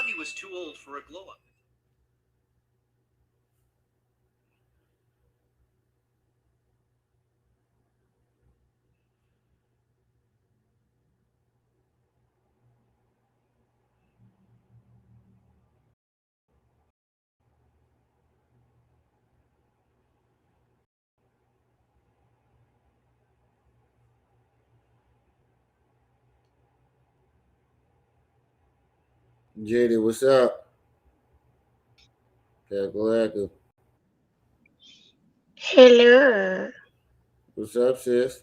he was too old for a glow-up. JD, what's up? Cackle. Hello. What's up, sis?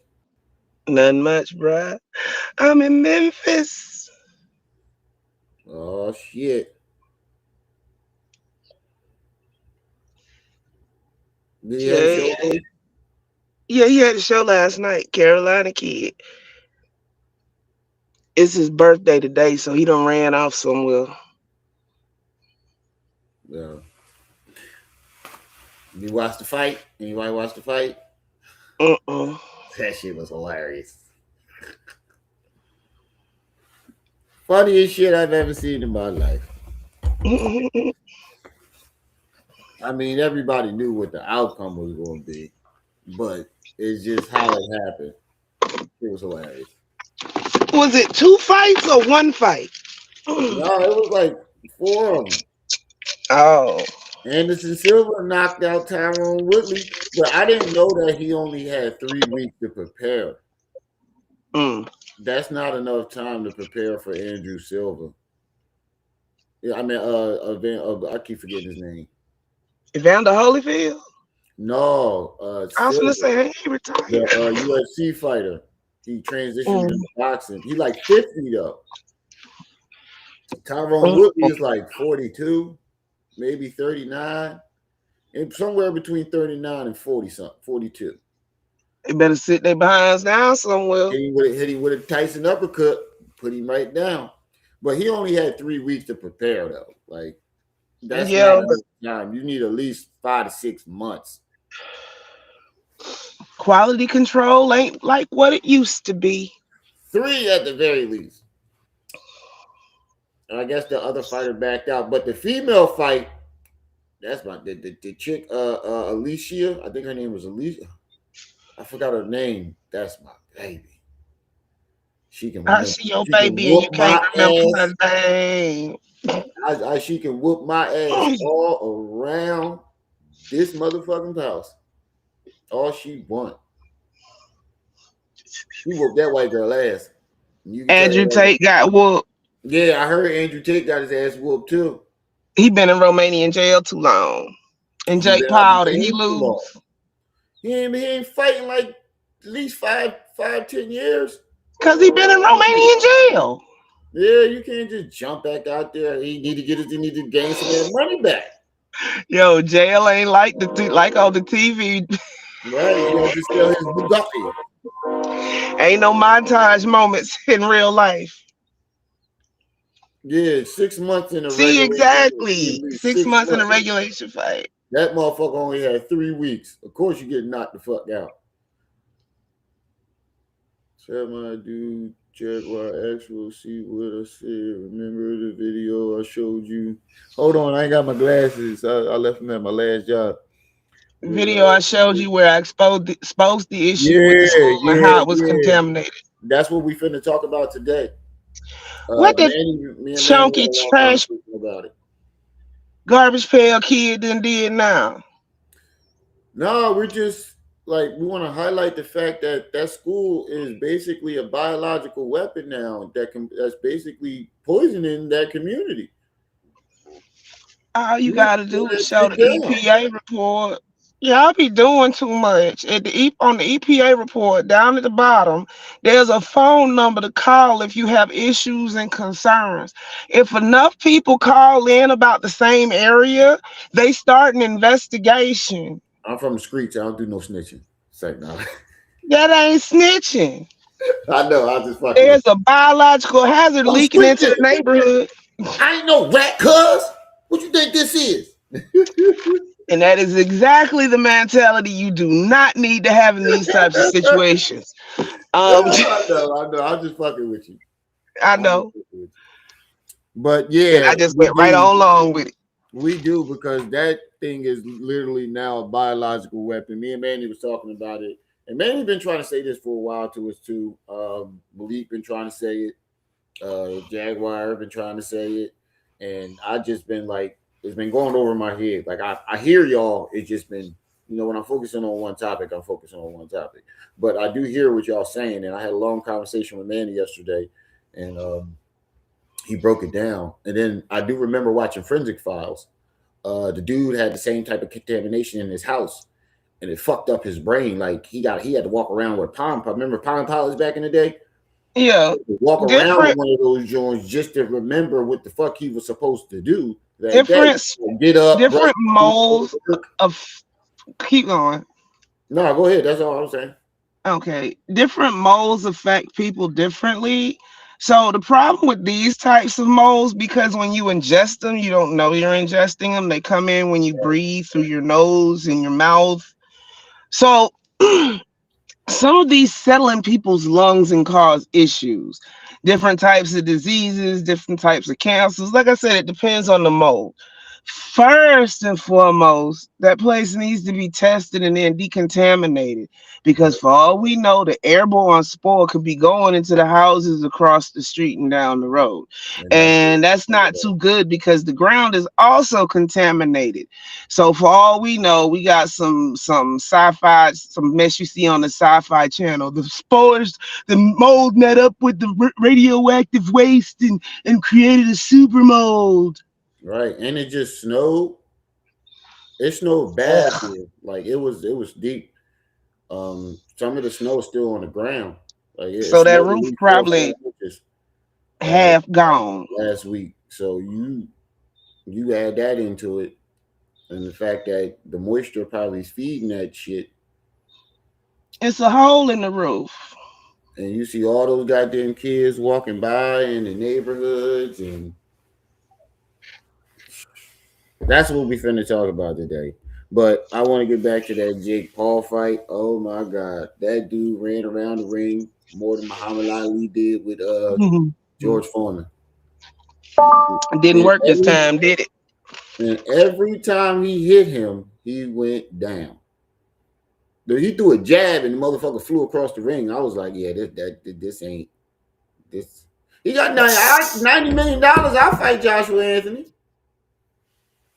Nothing much, bruh. I'm in Memphis. Oh shit. Did he have a show Yeah, today? yeah, he had a show last night, Carolina Kid. It's his birthday today, so he done ran off somewhere. No. You watched the fight? Anybody watch the fight? Uh-uh. That shit was hilarious. Funniest shit I've ever seen in my life. I mean, everybody knew what the outcome was going to be, but it's just how it happened. It was hilarious. Was it two fights or one fight? No, it was like four of them. Oh. Anderson Silva knocked out Tyrone Woodley, but I didn't know that he only had 3 weeks to prepare. Mm. That's not enough time to prepare for Andrew Silva. Yeah, I mean, I keep forgetting his name. Evander Holyfield? No, I was gonna Silva, say he the retired. UFC fighter. He transitioned Mm. into boxing. He like 50 though. Tyrone Mm. Woodley is like 42, maybe 39, and somewhere between 39 and 40 something, 42. They better sit their behinds down somewhere. Hit him with a Tyson uppercut, put him right down. But he only had 3 weeks to prepare though. Like that's not Yeah, but enough time. You need at least 5 to 6 months. quality control ain't like what it used to be. Three at the very least. And I guess the other fighter backed out. But the female fight, that's the chick Alicia. I think her name was Alicia. I forgot her name. That's my baby. She can I remember. see your She can baby and you whoop can't my remember ass. her name. She can whoop my ass all around this motherfucking house. All she want. She whooped that white girl ass. You can tell Andrew that. Tate got whooped. Yeah, I heard Andrew Tate got his ass whooped too. He been in Romanian jail too long. And He Jake been out the Paul, did he game too lose? long. He ain't fighting like at least 10 years. Because he been in Romanian jail. Yeah, you can't just jump back out there. He need to gain some of that money back. Yo, jail ain't like like on the TV. Right? He gonna just sell his Bugatti. Ain't no montage moments in real life. Yeah, 6 months in a See, regulation. exactly. At least 6 months in a 6 months. regulation fight. That motherfucker only had 3 weeks. Of course, you get knocked the fuck out. Tell my dude, Jaguar actual see what I said. Remember the video I showed you? Hold on, I ain't got my glasses. I left them at my last job. Video I showed you where I exposed the issue with the Yeah, school and yeah, how it was yeah. contaminated. That's what we finna talk about today. What did Me and Manny had chunky a long trash conversation about it. garbage pail kid done did now? No, we're just like we want to highlight the fact that that school is basically a biological weapon now that's basically poisoning that community. All you We need gotta to slow do is that show shit the down. EPA report. Y'all be doing too much. On the EPA report, down at the bottom, there's a phone number to call if you have issues and concerns. If enough people call in about the same area, they start an investigation. I'm from the streets. I don't do no snitching. Say no. That ain't snitching. I know. I just fucking with There's a biological hazard you. I'm leaking into the streaking. neighborhood. I ain't no rat, cuz. What you think this is? And that is exactly the mentality you do not need to have in these types of situations. Um, I know. I'm just fucking with you. I I'm just know. fucking with you. But And yeah, I just went right on along with it. we do because that thing is literally now a biological weapon. Me and Manny was talking about it, and Manny been trying to say this for a while to us too. Malik been trying to say it. Jaguar been trying to say it, and I just been like, it's been going over my head. Like I hear y'all. It's just been, when I'm focusing on one topic, I'm focusing on one topic. But I do hear what y'all saying, and I had a long conversation with Manny yesterday, and he broke it down. And then I do remember watching Forensic Files. The dude had the same type of contamination in his house, and it fucked up his brain. Like he had to walk around with palm. Remember palm pilots back in the day? Yeah, Walk around with different, one of those joints just to remember what the fuck he was supposed to do that day. different, Get up, brush different your teeth, moles work. of. Keep going. No, go ahead. That's all I'm saying. Okay, different moles affect people differently. So the problem with these types of moles, because when you ingest them, you don't know you're ingesting them. They come in when you breathe through your nose and your mouth. So some of these settle in people's lungs and cause issues. Different types of diseases, different types of cancers. Like I said, it depends on the mold. First and foremost, that place needs to be tested and then decontaminated because, for all we know, the airborne spore could be going into the houses across the street and down the road. And that's And that's not too good because the ground is also contaminated. So, for all we know, we got some sci-fi, some mess you see on the sci-fi channel. The spores, the mold met up with the radioactive waste and created a super mold. right. And it just snowed. It snowed bad Ugh. here. Like it was deep. Some of the snow is still on the ground. Like it So that snowed at roof least 4 or 5 probably inches uh, half gone. last week. So you add that into it, and the fact that the moisture probably is feeding that shit, It's a hole in the roof. and you see all those goddamn kids walking by in the neighborhoods, and that's what we finna talk about today. But I want to get back to that Jake Paul fight. Oh my god, that dude ran around the ring more than Muhammad Ali did with George Foreman. Didn't And work this every time, did it? and every time he hit him, he went down. Dude, he threw a jab and the motherfucker flew across the ring. I was like, yeah, this ain't this. He got $90 million. I'll fight Joshua Anthony.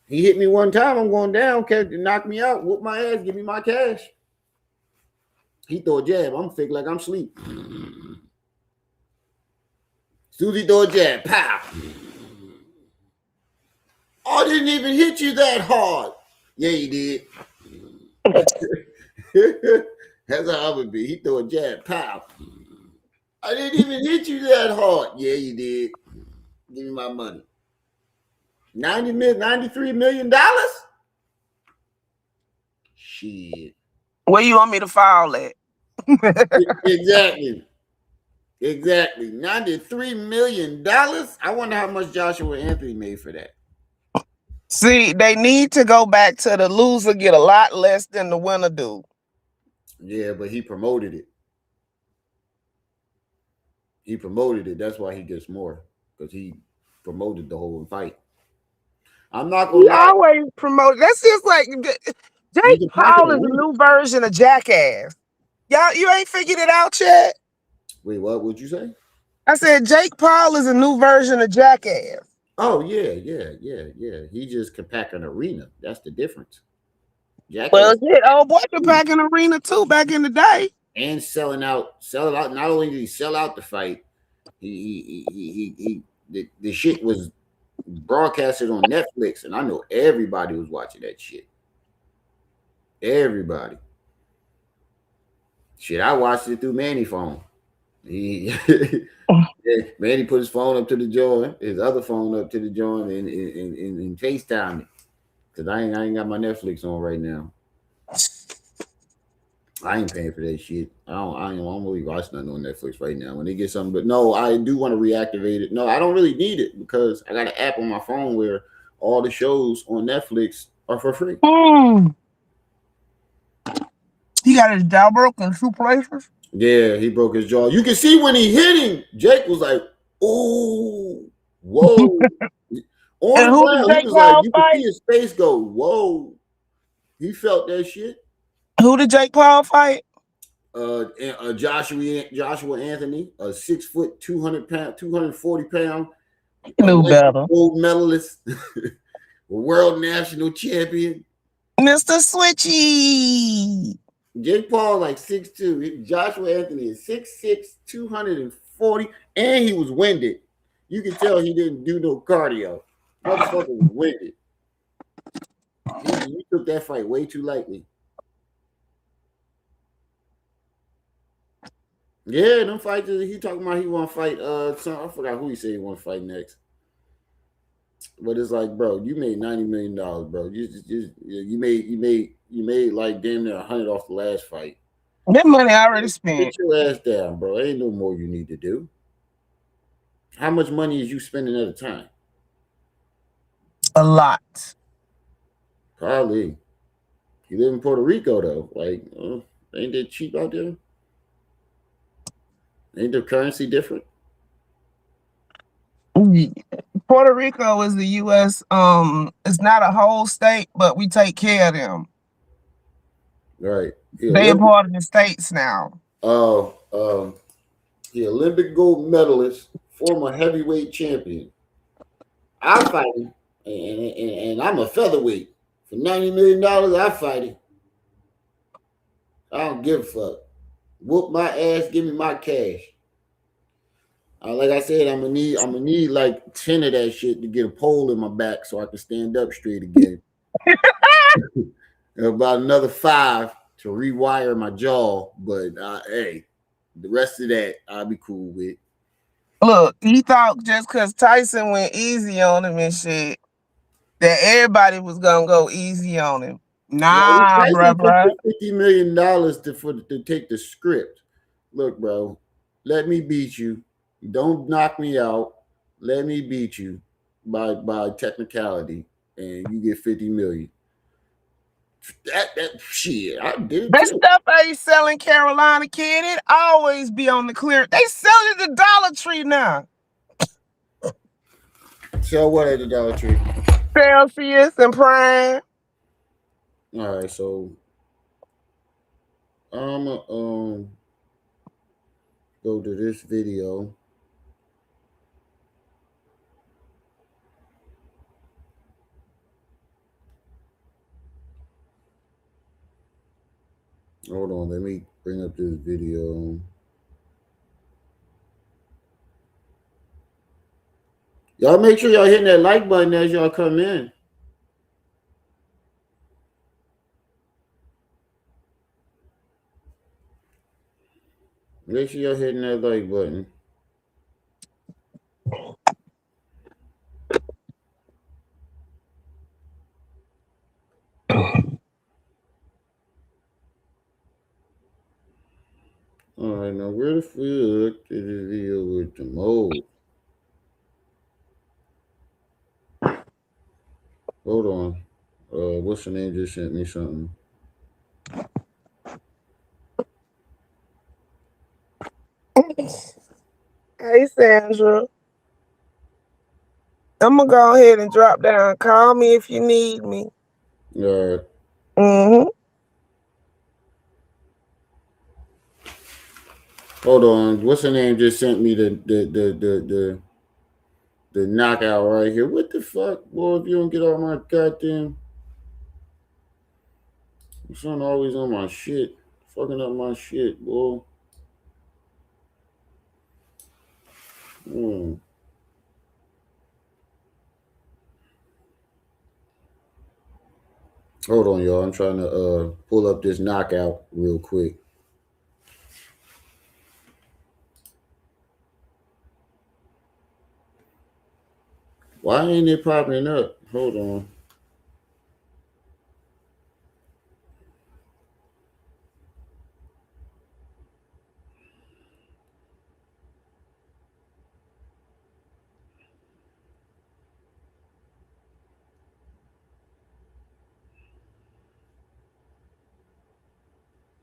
He hit me one time. I'm going down. Knock me out. Whoop my ass. Give me my cash. He throw a jab. I'm fake like I'm asleep. Susie throw a jab. Pow. I didn't even hit you that hard. Yeah, you did. That's how I would be. He throw a jab. Pow. I didn't even hit you that hard. Yeah, you did. Give me my money. $93 million? Shit. Where you want me to file at? Exactly. Exactly. $93 million? I wonder how much Joshua Anthony made for that. See, they need to go back to the loser get a lot less than the winner do. Yeah, but he promoted it. He promoted it. That's why he gets more. Because he promoted the whole fight. I'm not gonna He lie. always promoted. That's just like He's Jake a pack Paul of is a arena. new version of Jackass. Y'all, you ain't figured it out yet? Wait, what would you say? I said Jake Paul is a new version of Jackass. Oh yeah. He just can pack an arena. That's the difference. Well, Jackass shit, old boy could pack an arena too back in the day. and selling out. Not only did he sell out the fight, he the shit was broadcasted on Netflix, and I know everybody was watching that shit. Everybody. Shit, I watched it through Manny phone. He Manny put his phone up to the joint, his other phone up to the joint, and FaceTime it. Cause I ain't got my Netflix on right now. I ain't paying for that shit. I don't really watch nothing on Netflix right now. When they get something, but no, I do want to reactivate it. No, I don't really need it because I got an app on my phone where all the shows on Netflix are for free. He got his jaw broke in two places. Yeah, he broke his jaw. You can see when he hit him, Jake was like, "Ooh, Whoa. On And the who did ground, he Jake was like, Paul you could see fight? his face go, whoa. He felt that shit. Who did Jake Paul fight? Joshua Anthony, a 6 foot, 200 pound, 240 pound He knew Olympic better. gold medalist, world national champion. Mr. Switchy. Jake Paul like 6'2". Joshua Anthony is 6'6", 240, and he was winded. You can tell he didn't do no cardio. Motherfucker was winded. He took that fight way too lightly. Yeah, them fights. He talking about he want to fight. I forgot who he said he want to fight next. But it's like, bro, you made $90 million, bro. You made like damn near 100 off the last fight. That money I already spent. Sit your ass down, bro. Ain't no more you need to do. How much money is you spending at a time? A lot. Probably. You live in Puerto Rico though. Like, ain't that cheap out there? Ain't the currency different? Puerto Rico is the US. It's not a whole state, but we take care of them. Right. The They are Olympic. part of the states now. Uh, um, the Olympic gold medalist, former heavyweight champion. I fight him, and I'm a featherweight. For $90 million, I fight him. I don't give a fuck. Whoop my ass, give me my cash. Like I said, I'm gonna need like 10 of that shit to get a pole in my back so I can stand up straight again. And about another 5 to rewire my jaw, but hey, the rest of that I'll be cool with. Look, he thought just because Tyson went easy on him and shit, that everybody was gonna go easy on him. No, Nah, Tyson took bruh. the $50 million to take the script. Look, bro, let me beat you. Don't knock me out. Let me beat you by technicality, and you get 50 million. That shit, I did it That too. stuff ain't selling Carolina, kid. It always be on the clear. They sell it at the Dollar Tree now. So what at the Dollar Tree? Celsius and Prime. All right, so I'm gonna go to this video. Hold on, let me bring up this video. Y'all make sure y'all hitting that like button as y'all come in. Make sure y'all hitting that like button. All right, now where the fuck did this video with the mode? Hold on. What's the name just sent me something? Hey, Sandra. I'm gonna go ahead and drop down. Call me if you need me. All right. Mm-hmm. Hold on. What's the name just sent me the knockout right here? What the fuck, boy? If you don't get all my goddamn, my son always on my shit, fucking up my shit, boy. Mm. Hold on, y'all. I'm trying to pull up this knockout real quick. Why ain't it popping up? Hold on.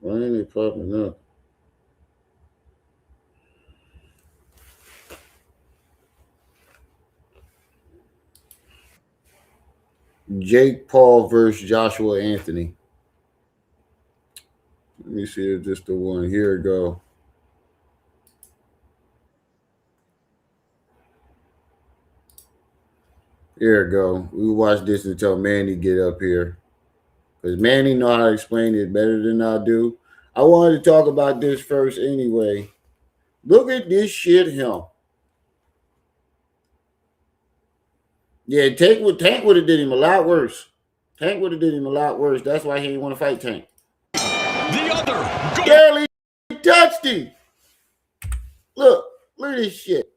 Why ain't it popping up? Jake Paul versus Joshua Anthony. Let me see if this the one. Here we go. Here we go. We watch this until Manny get up here. Because Manny know how to explain it better than I do. I wanted to talk about this first anyway. Look at this shit, him. Yeah, Tank would have did him a lot worse. Tank would have did him a lot worse. That's why he didn't want to fight Tank. The other barely touched him. Look at this shit.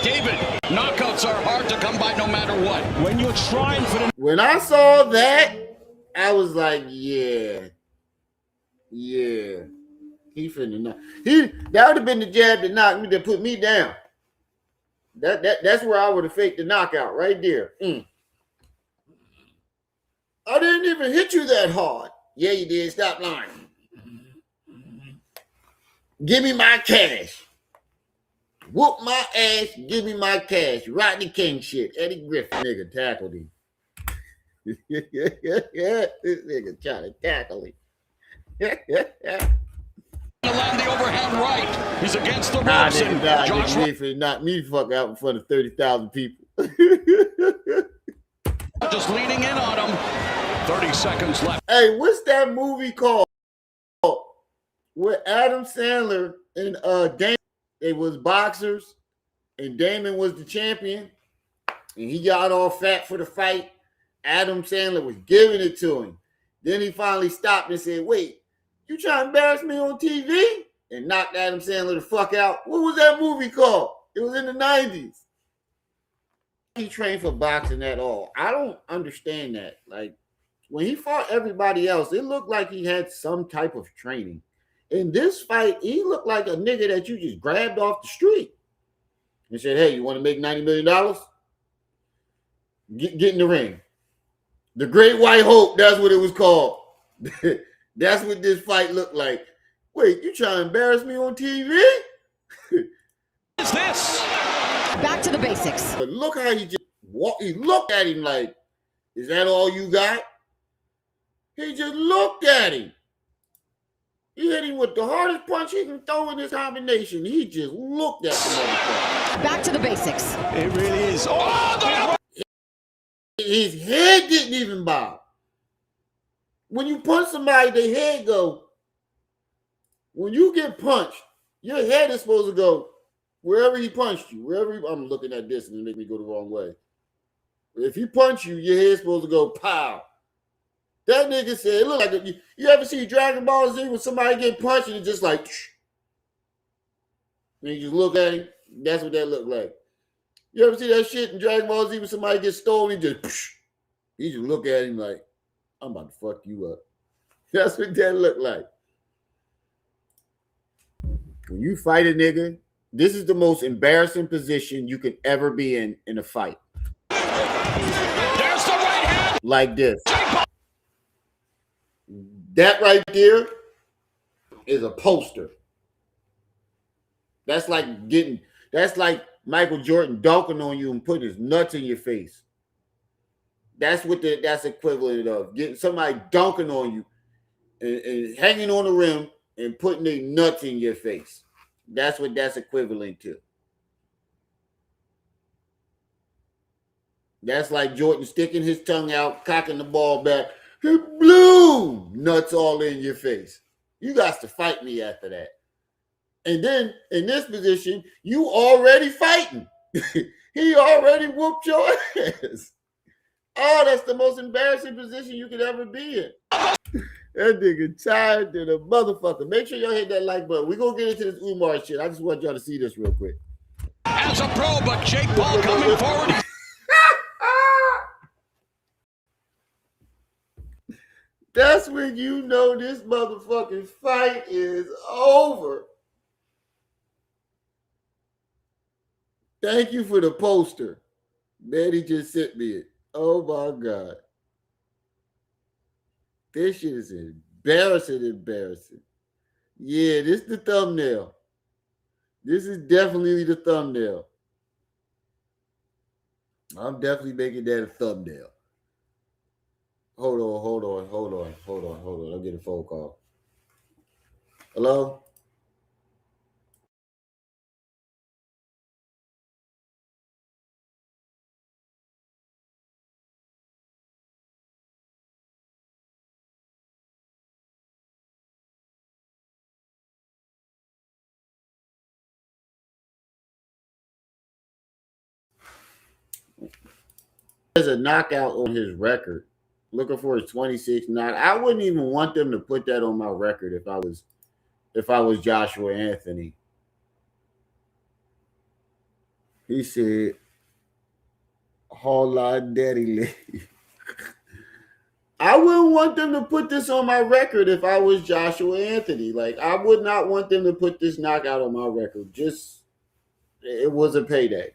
David, knockouts are hard to come by no matter what. When you're trying for the... When I saw that, I was like, yeah. He finna knock. That would have been the jab that knocked me, that put me down. That's where I would have faked the knockout right there. I didn't even hit you that hard. Yeah, you did. Stop lying. Give me my cash. Whoop my ass. Give me my cash. Rodney King shit. Eddie Griffin nigga tackled him. This nigga trying to tackle him. Land the overhand right. He's against the ropes. Joshua Knocked me fuck out in front of 30,000 people. Just leaning in on him. 30 seconds left. Hey, what's that movie called? With Adam Sandler and Damon. They was boxers, and Damon was the champion, and he got all fat for the fight. Adam Sandler was giving it to him. Then he finally stopped and said, "Wait, you trying to embarrass me on TV?" And knocked Adam Sandler the fuck out. What was that movie called? It was in the 90s. He trained for boxing at all. I don't understand that. Like, when he fought everybody else, it looked like he had some type of training. In this fight, he looked like a nigga that you just grabbed off the street and said, "Hey, you want to make $90 million? Get in the ring." The Great White Hope, that's what it was called. That's what this fight looked like. Wait, you trying to embarrass me on TV? What is this? Back to the basics. But look how he just walked. He looked at him like, "Is that all you got?" He just looked at him. He hit him with the hardest punch he can throw in this combination. He just looked at the motherfucker. Back to the basics. It really is. Oh, his head didn't even bob. When you punch somebody, their head go. When you get punched, your head is supposed to go wherever he punched you. I'm looking at this and it make me go the wrong way. If he punch you, your head's supposed to go pow. That nigga said, it look like you ever see Dragon Ball Z when somebody get punched and it's just like, and you just look at him? That's what that looked like. You ever see that shit in Dragon Ball Z when somebody gets stolen? He just look at him like, "I'm about to fuck you up." That's what that looked like. When you fight a nigga, this is the most embarrassing position you can ever be in a fight. There's the right hand. Like this. That right there is a poster. That's like Michael Jordan dunking on you and putting his nuts in your face. That's what that's equivalent of. Getting somebody dunking on you and hanging on the rim and putting their nuts in your face. That's what that's equivalent to. That's like Jordan sticking his tongue out, cocking the ball back. Bloom! Nuts all in your face. You got to fight me after that. And then in this position, you already fighting. He already whooped your ass. Oh, that's the most embarrassing position you could ever be in. That nigga tired to the motherfucker. Make sure y'all hit that like button. We're going to get into this Umar shit. I just want y'all to see this real quick. As a pro, but Jake Paul coming forward. That's when you know this motherfucking fight is over. Thank you for the poster. Betty just sent me it. Oh my God. This shit is embarrassing. Yeah, this is the thumbnail. This is definitely the thumbnail. I'm definitely making that a thumbnail. Hold on. I'm getting a phone call. Hello? There's a knockout on his record. Looking for his 26 knock. I wouldn't even want them to put that on my record if I was Joshua Anthony. He said, "Hold on, daddy." I wouldn't want them to put this on my record if I was Joshua Anthony. Like, I would not want them to put this knockout on my record. Just, it was a payday.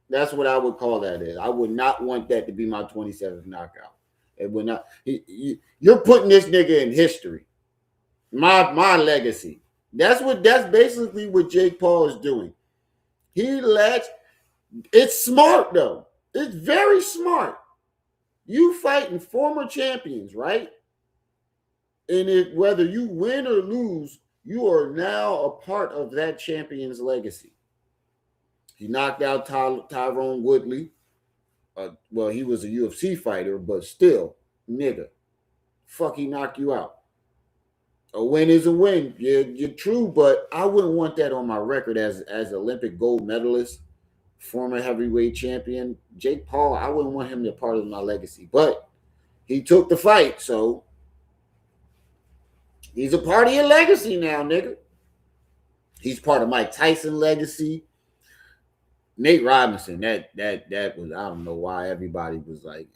That's what I would call that is. I would not want that to be my 27th knockout. It would not. You're putting this nigga in history. My legacy. That's basically what Jake Paul is doing. It's smart though. It's very smart. You fighting former champions, right? And whether you win or lose, you are now a part of that champion's legacy. He knocked out Tyrone Woodley. Well, he was a UFC fighter, but still, nigga, fuck, he knocked you out. A win is a win. You're true, but I wouldn't want that on my record as Olympic gold medalist, former heavyweight champion. Jake Paul, I wouldn't want him to be part of my legacy. But he took the fight, so he's a part of your legacy now, nigga. He's part of Mike Tyson legacy. Nate Robinson, that was, I don't know why everybody was like,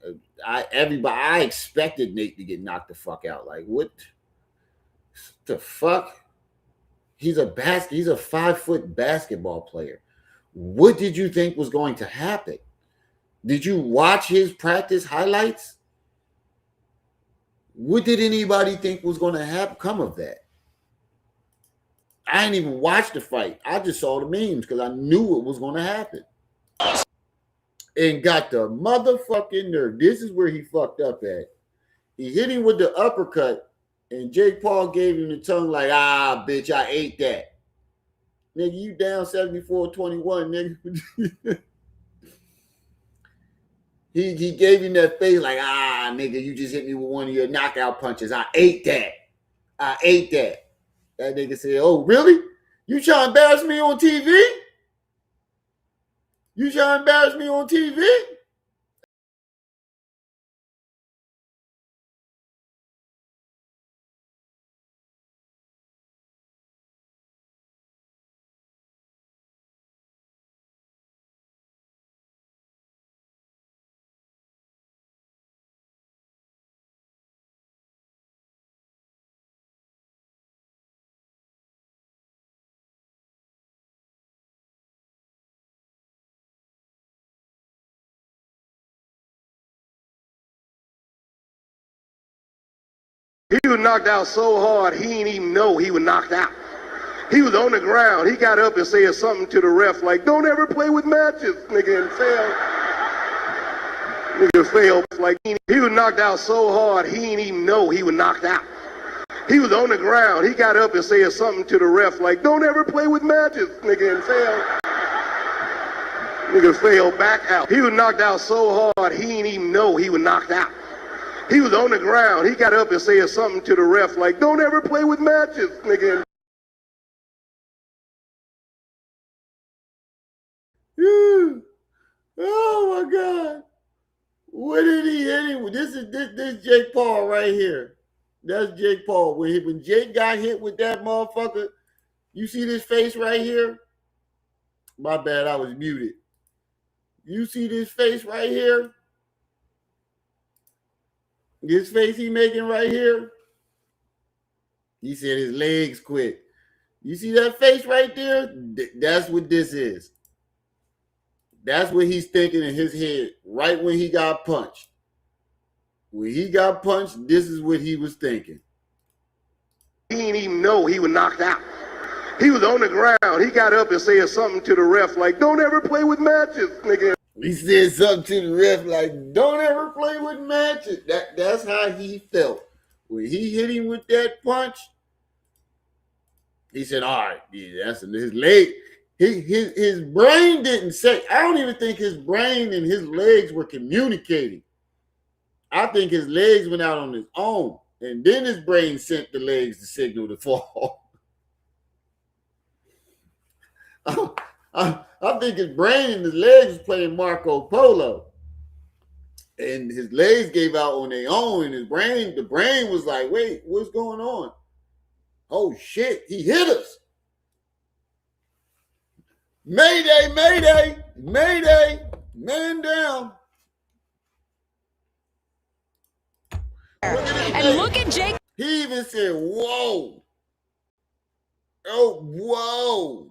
I expected Nate to get knocked the fuck out. Like, what the fuck? He's a 5-foot basketball player. What did you think was going to happen? Did you watch his practice highlights? What did anybody think was going to come of that? I didn't even watch the fight. I just saw the memes because I knew what was going to happen. And got the motherfucking nerve. This is where he fucked up at. He hit him with the uppercut, and Jake Paul gave him the tongue like, bitch, I ate that. Nigga, you down 74-21, nigga. He gave him that face like, nigga, you just hit me with one of your knockout punches. I ate that. That nigga said, "Oh, really? You trying to embarrass me on TV? You trying to embarrass me on TV?" He was knocked out so hard, he didn't even know he was knocked out. He was on the ground. He got up and said something to the ref like, "Don't ever play with matches," nigga, and fell. Nigga fell like he was knocked out so hard, he didn't even know he was knocked out. He was on the ground. He got up and said something to the ref like, "Don't ever play with matches," nigga, and fell. Nigga fell back out. He was knocked out so hard, he didn't even know he was knocked out. He was on the ground. He got up and said something to the ref like, "Don't ever play with matches," nigga. Oh my God. What did he hit him with? This Jake Paul right here. That's Jake Paul. When Jake got hit with that motherfucker, you see this face right here? My bad, I was muted. You see this face right here? This face he making right here? He said his legs quit. You see that face right there? That's what this is. That's what he's thinking in his head right when he got punched. When he got punched, this is what he was thinking. He didn't even know he was knocked out. He was on the ground. He got up and said something to the ref like, "Don't ever play with matches," nigga. He said something to the ref like, "Don't ever play with matches." That's how he felt when he hit him with that punch. He said, "All right, yeah, that's his leg." His brain didn't say. I don't even think his brain and his legs were communicating. I think his legs went out on his own, and then his brain sent the legs the signal to fall. I think his brain and his legs was playing Marco Polo, and his legs gave out on their own, and the brain was like, "Wait, what's going on? Oh shit, he hit us! Mayday, mayday, mayday, man down." And look at Jake. He even said, "Whoa, oh whoa."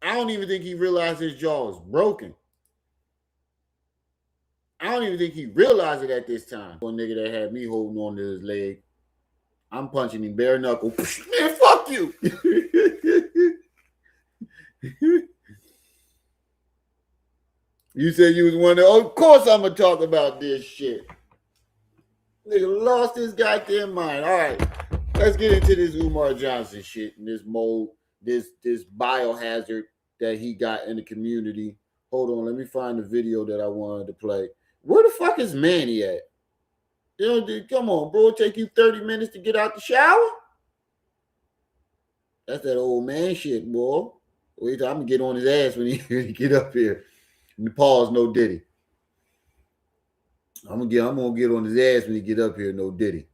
I don't even think he realized his jaw was broken. I don't even think he realized it at this time. One nigga that had me holding on to his leg, I'm punching him bare knuckle. Man, fuck you. You said you was one of, of course I'm gonna talk about this shit. Nigga lost his goddamn mind. All right, let's get into this Umar Johnson shit and this mold, this biohazard that he got in the community. Hold on, let me find the video that I wanted to play. Where the fuck is Manny at? You know, dude, come on, bro. It'll take you 30 minutes to get out the shower? That's that old man shit, boy. Wait, I'm gonna get on his ass when he get up here. And pause, no Diddy. I'm gonna get on his ass when he get up here, no Diddy.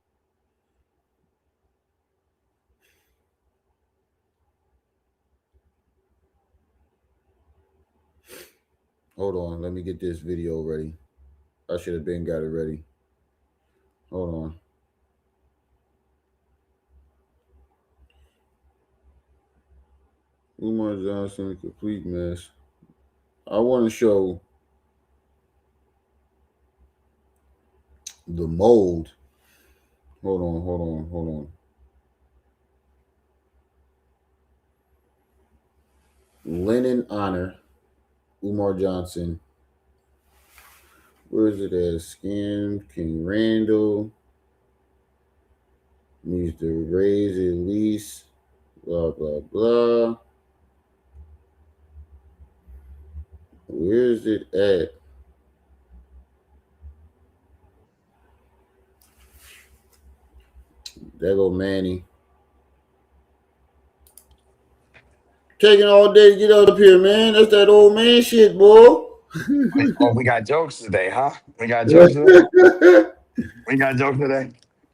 Hold on, let me get this video ready. I should have been got it ready. Hold on. Umar Johnson, complete mess. I want to show the mold. Hold on. Lennon Honor, Umar Johnson. Where is it at? Skin, King Randall. Needs to raise at least. Blah, blah, blah. Where is it at? There go Manny. Taking all day to get up here, man. That's that old man shit, boy. Oh, we got jokes today, huh? We got jokes today. We got jokes today.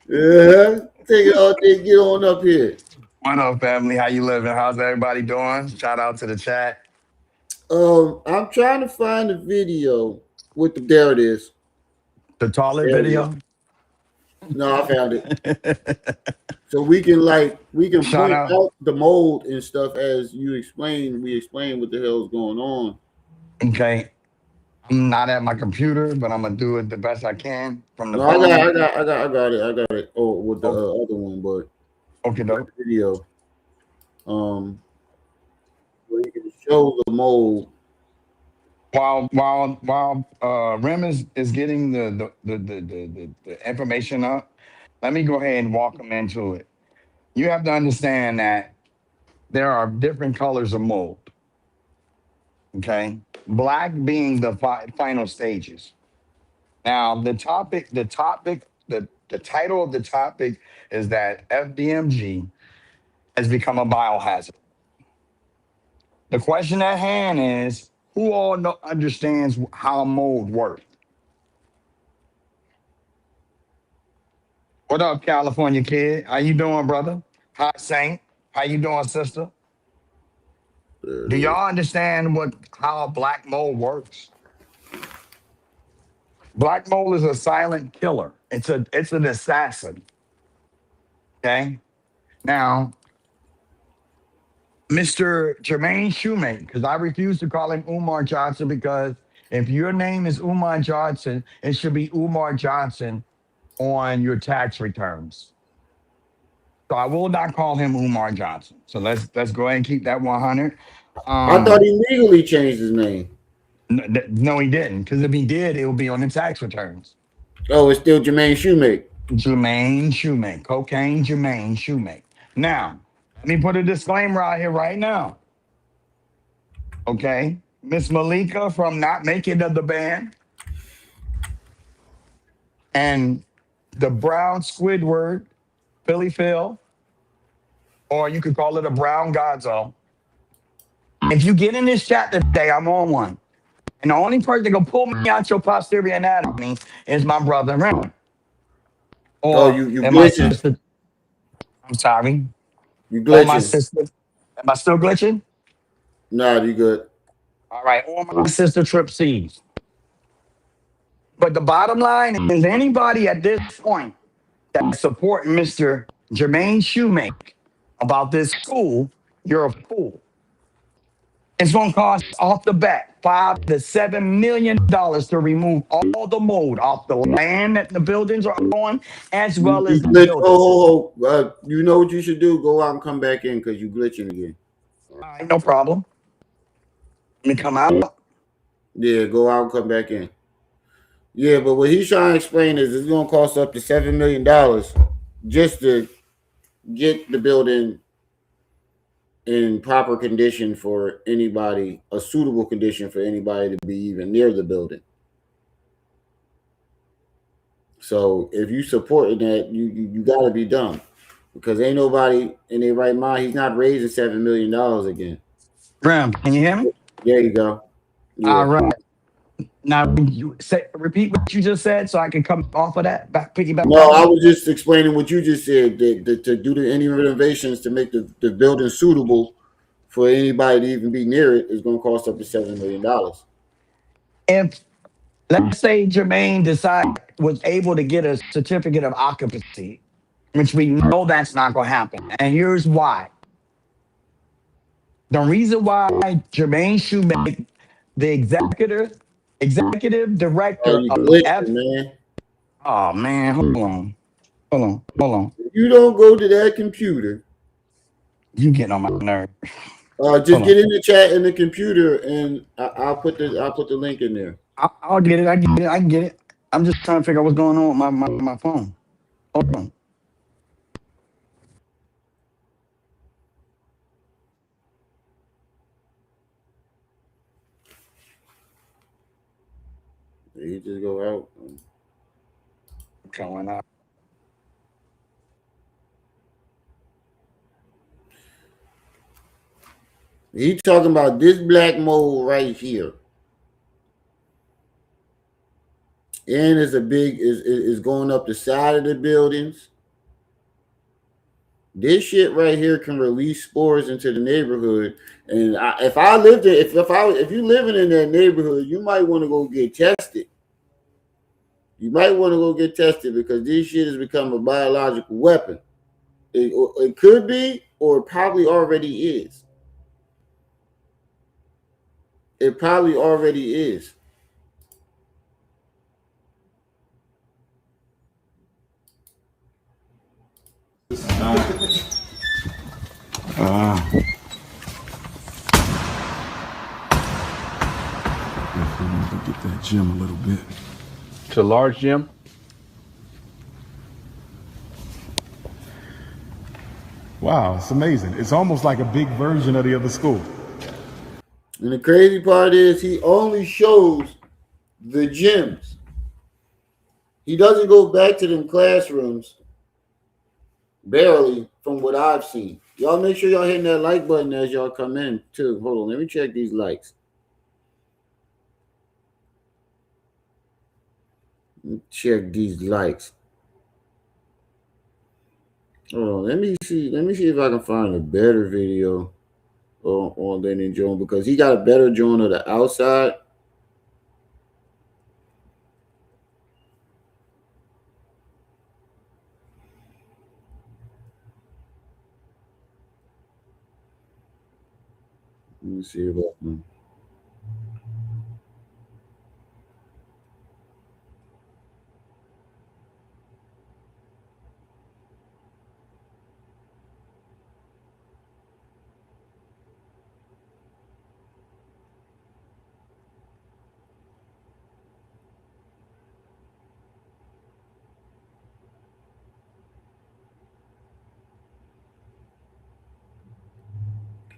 Yeah, take it all day, get on up here. What up, family? How you living? How's everybody doing? Shout out to the chat. I'm trying to find the video with the. There it is. The toilet There it video. is. No, I found it. So we can Shout point out. out the mold and stuff as you explain. We explain what the hell's going on. Okay. I'm not at my computer, but I'm gonna do it the best I can from the No, phone. I got it. Oh, with the other one, but Okay, dope. video. Where you can show the mold. While Rem is getting the information up, let me go ahead and walk them into it. You have to understand that there are different colors of mold. Okay, black being the final stages. Now, the title of the topic is that FDMG has become a biohazard. The question at hand is, who all understands how mold works? What up, California kid? How you doing, brother? Hi, Saint. How you doing, sister? Do y'all understand how black mold works? Black mold is a silent killer. It's an assassin. Okay. Now, Mr. Jermaine Shoemate, because I refuse to call him Umar Johnson, because if your name is Umar Johnson, it should be Umar Johnson on your tax returns. So I will not call him Umar Johnson. So let's go ahead and keep that 100. I thought he legally changed his name. No, he didn't. Because if he did, it would be on the tax returns. Oh, it's still Jermaine Shoemake. Jermaine Shoemake. Cocaine Jermaine Shoemake. Now, let me put a disclaimer out here right now. Okay? Miss Malika from Not Making of the Band and the Brown Squidward, Philly Phil, or you could call it a Brown Godzo. If you get in this chat today, I'm on one. And the only person that can pull me out your posterior anatomy is my brother Rim. Oh, Or you and my glitching. sister. I'm sorry. You Or my glitching. sister. Am I still glitching? Nah, you good. All right. Or my sister Trip C's. But the bottom line is anybody at this point that support Mr. Jermaine Shoemake about this school, you're a fool. It's going to cost off the bat $5 to $7 million to remove all the mold off the land that the buildings are on, as well You as the glitch. building. Oh. You know what you should do? Go out and come back in because you glitching again. All right, no problem. Let me come out. Yeah, go out and come back in. Yeah, but what he's trying to explain is it's going to cost up to $7 million just to get the building in proper condition for anybody, a suitable condition for anybody to be even near the building. So if you supporting that, you got to be dumb because ain't nobody in their right mind. He's not raising $7 million again. Ram, can you hear me? There you go. Yeah. All right. Now, repeat what you just said so I can come off of that, piggyback No, off I of it. was just explaining what you just said. That to do any renovations to make the building suitable for anybody to even be near it is going to cost up to $7 million. If, let's say Jermaine was able to get a certificate of occupancy, which we know that's not going to happen. And here's why. The reason why Jermaine Shoemake, the executive Oh, director you of glitching, man. oh man, hold on. If you don't go to that computer, You getting on my nerve. just Hold get on. in the chat in the computer, and I'll put the link in there. I'll get it. I can get it. I'm just trying to figure out what's going on with my phone. Hold on. You just go out. Going out. He talking about this black mold right here, and it's a big is going up the side of the buildings. This shit right here can release spores into the neighborhood. And if I lived there, if you living in that neighborhood, you might want to go get tested. You might want to go get tested because this shit has become a biological weapon. It could be, or it probably already is. It probably already is. Get that gym a little bit. It's a large gym. Wow, it's amazing. It's almost like a big version of the other school. And the crazy part is he only shows the gyms. He doesn't go back to them classrooms, barely, from what I've seen. Y'all make sure y'all hitting that like button as y'all come in, too. Hold on, let me check these likes. Check these likes. Hold on, let me see if I can find a better video on Lennon Jones because he got a better joint of the outside. Let me see if I can.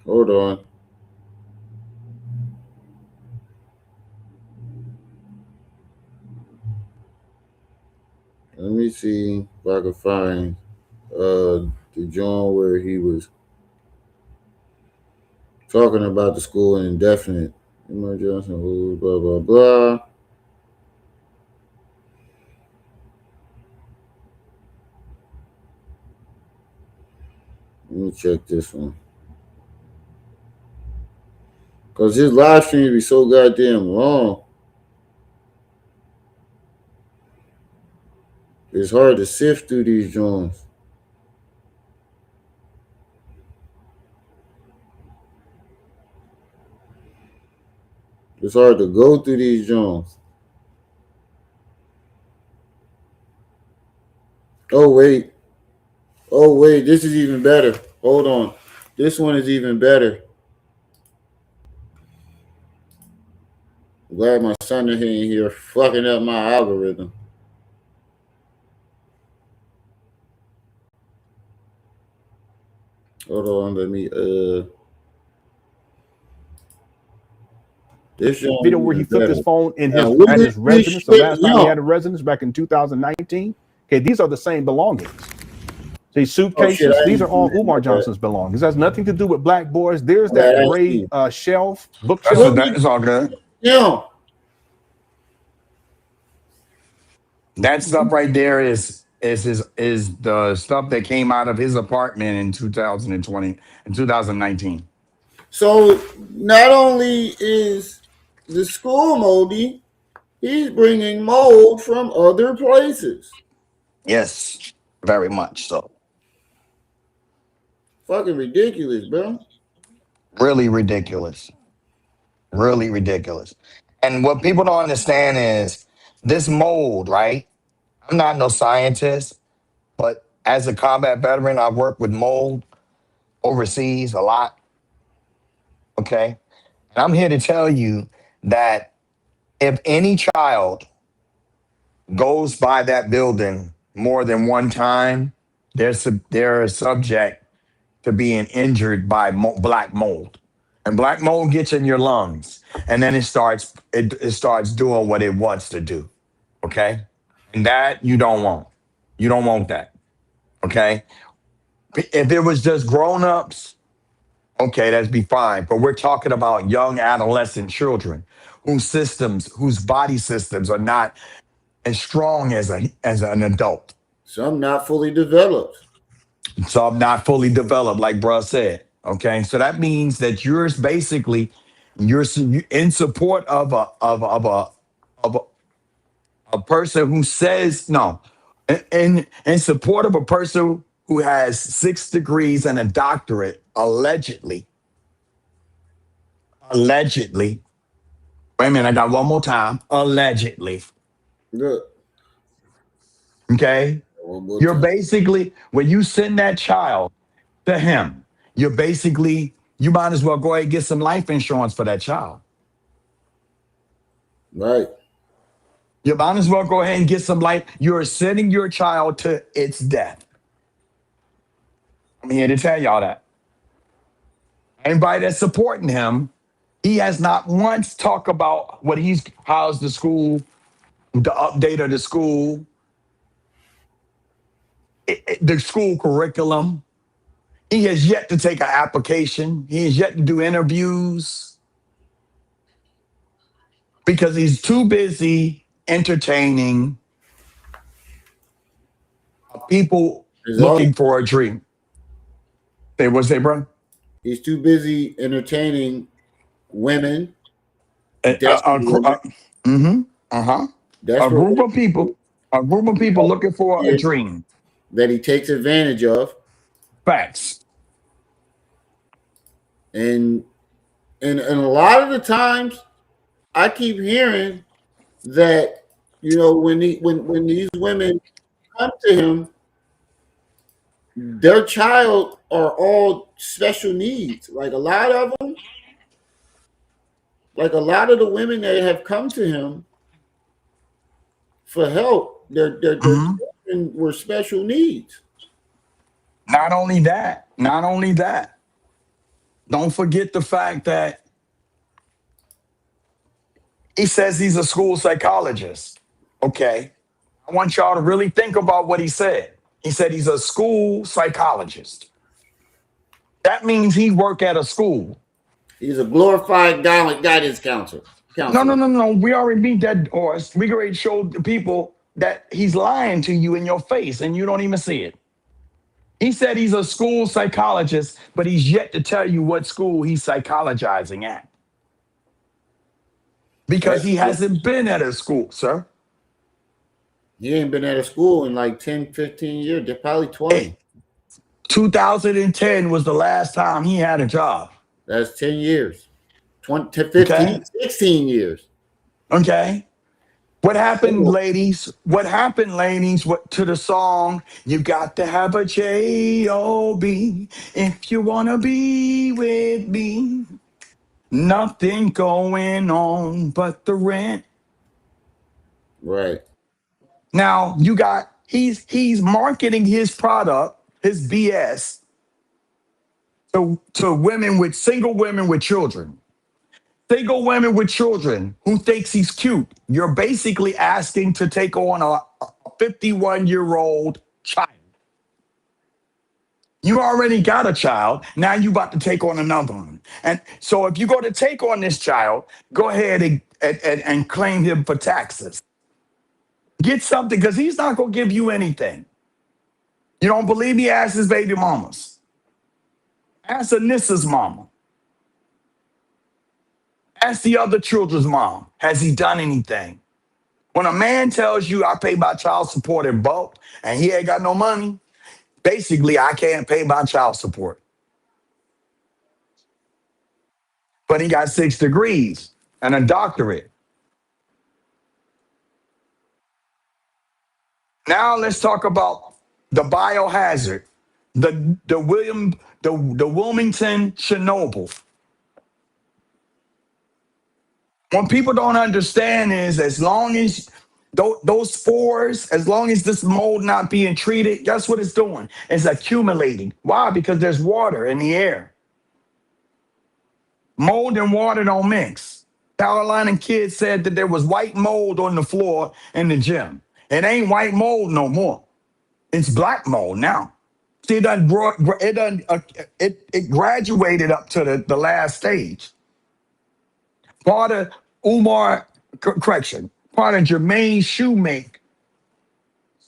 Hold on. Let me see if I can find the joint where he was talking about the school and indefinite. Umar Johnson, blah blah blah. Let me check this one. Because his live streams be so goddamn long. It's hard to sift through these joints. It's hard to go through these joints. Oh, wait. Oh, wait. This is even better. Hold on. This one is even better. I'm glad my son is in here fucking up my algorithm. Hold on. Let me, this Video where he flipped his phone in his Now, at his residence. The last time he no. had a residence back in 2019. Okay, these are the same belongings. These suitcases, I these are didn't all see that. Umar Johnson's belongings. Has nothing to do with black boys. There's Yeah, that I gray see. shelf, That's bookshelf. what that is all good. Yeah. That stuff right there is the stuff that came out of his apartment in 2020 and 2019. So not only is the school moldy, he's bringing mold from other places. Yes, very much so. Fucking ridiculous, bro. Really ridiculous. Really ridiculous. And what people don't understand is this mold, right? I'm not no scientist, but as a combat veteran, I've worked with mold overseas a lot. Okay. And I'm here to tell you that if any child goes by that building more than one time, they're subject to being injured by black mold. And black mold gets in your lungs, and then it starts doing what it wants to do. Okay, and that you don't want. You don't want that. Okay, if it was just grown ups, okay, that'd be fine. But we're talking about young adolescent children whose body systems are not as strong as an adult. Some not fully developed. Some not fully developed, like bruh said. Okay, so that means that you're in support of a person who says no, in support of a person who has 6 degrees and a doctorate, allegedly. Allegedly. Wait a minute, I got one more time. Allegedly. Look, Okay, one more you're time. basically when you send that child to him, you might as well go ahead and get some life insurance for that child. Right. You might as well go ahead and get some life. You're sending your child to its death. I'm here to tell y'all that. Anybody that's supporting him, he has not once talked about how's the school, the update of the school, the school curriculum. He has yet to take an application. He has yet to do interviews because he's too busy entertaining people looking for a dream. Say what, say, bro? He's too busy entertaining women. A group of people looking for a dream that he takes advantage of. Facts. And a lot of the times, I keep hearing that when these women come to him, their child are all special needs. Like a lot of them, like a lot of the women that have come to him for help, their children were special needs. Not only that, Don't forget the fact that he says he's a school psychologist. Okay. I want y'all to really think about what he said. He said he's a school psychologist. That means he work at a school. He's a glorified guidance counselor. No. We already beat that horse. We already showed the people that he's lying to you in your face and you don't even see it. He said he's a school psychologist, but he's yet to tell you what school he's psychologizing at. Because he hasn't been at a school, sir. He ain't been at a school in like 10, 15 years. They're probably 20. Hey, 2010 was the last time he had a job. That's 10 years. 20 to 15, okay. 16 years. Okay. What happened, ladies? What happened, ladies, to the song, you got to have a J-O-B if you want to be with me. Nothing going on but the rent. Right. Now, you got, he's marketing his product, his BS, to women with, single women with children. Single women with children who thinks he's cute. You're basically asking to take on a 51-year-old child. You already got a child. Now you about to take on another one. And so if you go to take on this child, go ahead and claim him for taxes. Get something, because he's not going to give you anything. You don't believe me? Ask his baby mamas. Ask Anissa's mama. Ask the other children's mom. Has he done anything? When a man tells you I pay my child support in bulk and he ain't got no money, basically I can't pay my child support. But he got 6 degrees and a doctorate. Now let's talk about the biohazard, the Wilmington Chernobyl. What people don't understand is, as long as those spores, as long as this mold not being treated, guess what it's doing? It's accumulating. Why? Because there's water in the air. Mold and water don't mix. Carolina kids said that there was white mold on the floor in the gym. It ain't white mold no more. It's black mold now. See, it graduated up to the last stage. Part of Umar, part of Jermaine's shoemake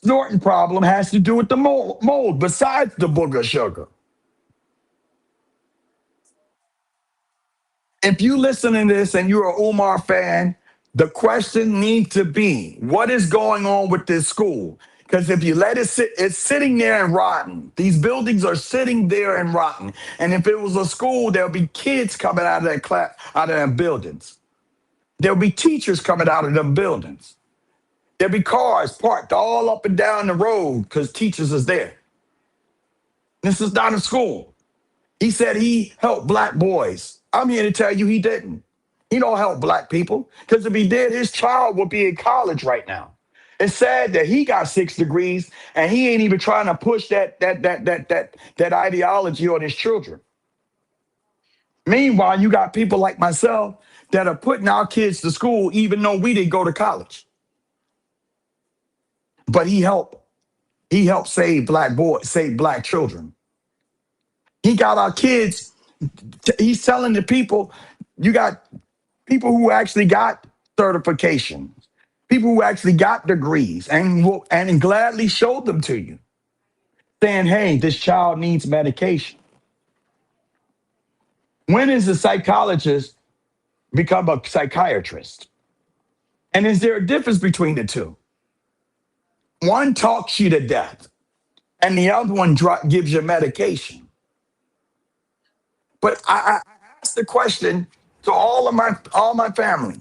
snorting problem has to do with the mold besides the booger sugar. If you listen to this and you're an Umar fan, the question needs to be, what is going on with this school? Because if you let it sit, it's sitting there and rotten. These buildings are sitting there and rotten. And if it was a school, there'll be kids coming out of that class, out of them buildings. There'll be teachers coming out of them buildings. There'll be cars parked all up and down the road because teachers is there. This is not a school. He said he helped black boys. I'm here to tell you he didn't. He don't help black people, because if he did, his child would be in college right now. It's sad that he got 6 degrees and he ain't even trying to push that ideology on his children. Meanwhile, you got people like myself that are putting our kids to school even though we didn't go to college. But he helped save black boys, save black children. He got our kids, he's telling the people, you got people who actually got certifications, people who actually got degrees and gladly showed them to you, saying, hey, this child needs medication. When is a psychologist become a psychiatrist? And is there a difference between the two? One talks you to death and the other one gives you medication. But I asked the question to all my family,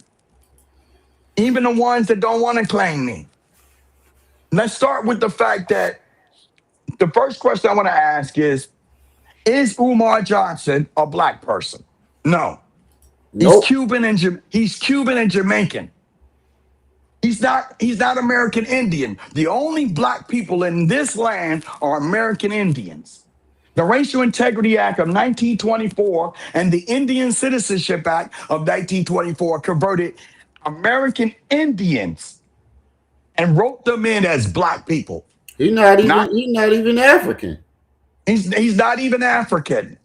even the ones that don't want to claim me. Let's start with the fact that the first question I want to ask is Umar Johnson a black person? No. Nope. He's Cuban and Jamaican. He's not American Indian. The only black people in this land are American Indians. The Racial Integrity Act of 1924 and the Indian Citizenship Act of 1924 converted American Indians and wrote them in as black people. He's not Not even African. he's not even African.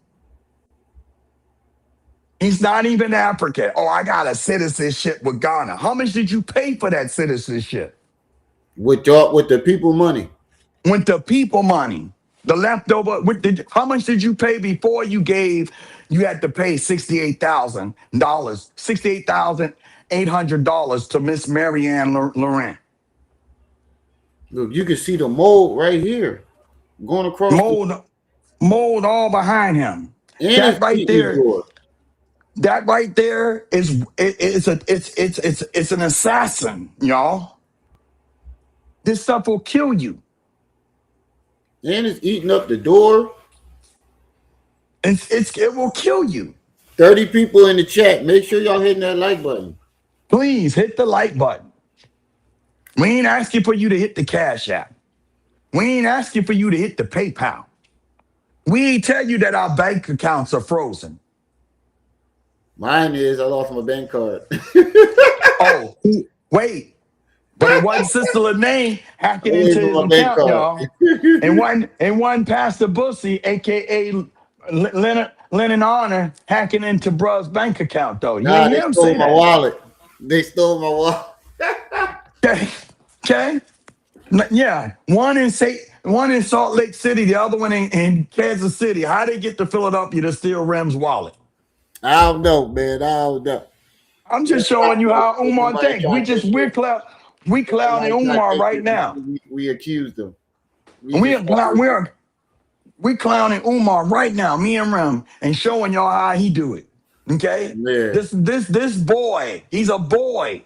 He's not even African. Oh, I got a citizenship with Ghana. How much did you pay for that citizenship? With the people money. With the people money. The leftover, how much did you pay before you had to pay $68,000, $68,800 to Miss Marianne Laurent? Look, you can see the mold right here going across. Mold all behind him. And That right there is it's an assassin, y'all. This stuff will kill you. And it's eating up the door. It will kill you. 30 people in the chat. Make sure y'all hitting that like button. Please hit the like button. We ain't asking for you to hit the Cash App. We ain't asking for you to hit the PayPal. We ain't tell you that our bank accounts are frozen. Mine is. I lost my bank card. Oh, wait. But it wasn't Sister Lene hacking into his account, y'all. And one Pastor Bussy, a.k.a. Lennon Honor, hacking into bruh's bank account, though. You ain't hear him say my that. wallet. They stole my wallet. Okay. Yeah. One in Salt Lake City, the other one in Kansas City. How they get to Philadelphia to steal Rem's wallet? I don't know, man. I don't know. I'm just showing you how Umar thinks. We clowning Umar right now. We accused him. We clowning Umar right now, me and Rem, and showing y'all how he do it. Okay? Yeah. This boy, he's a boy.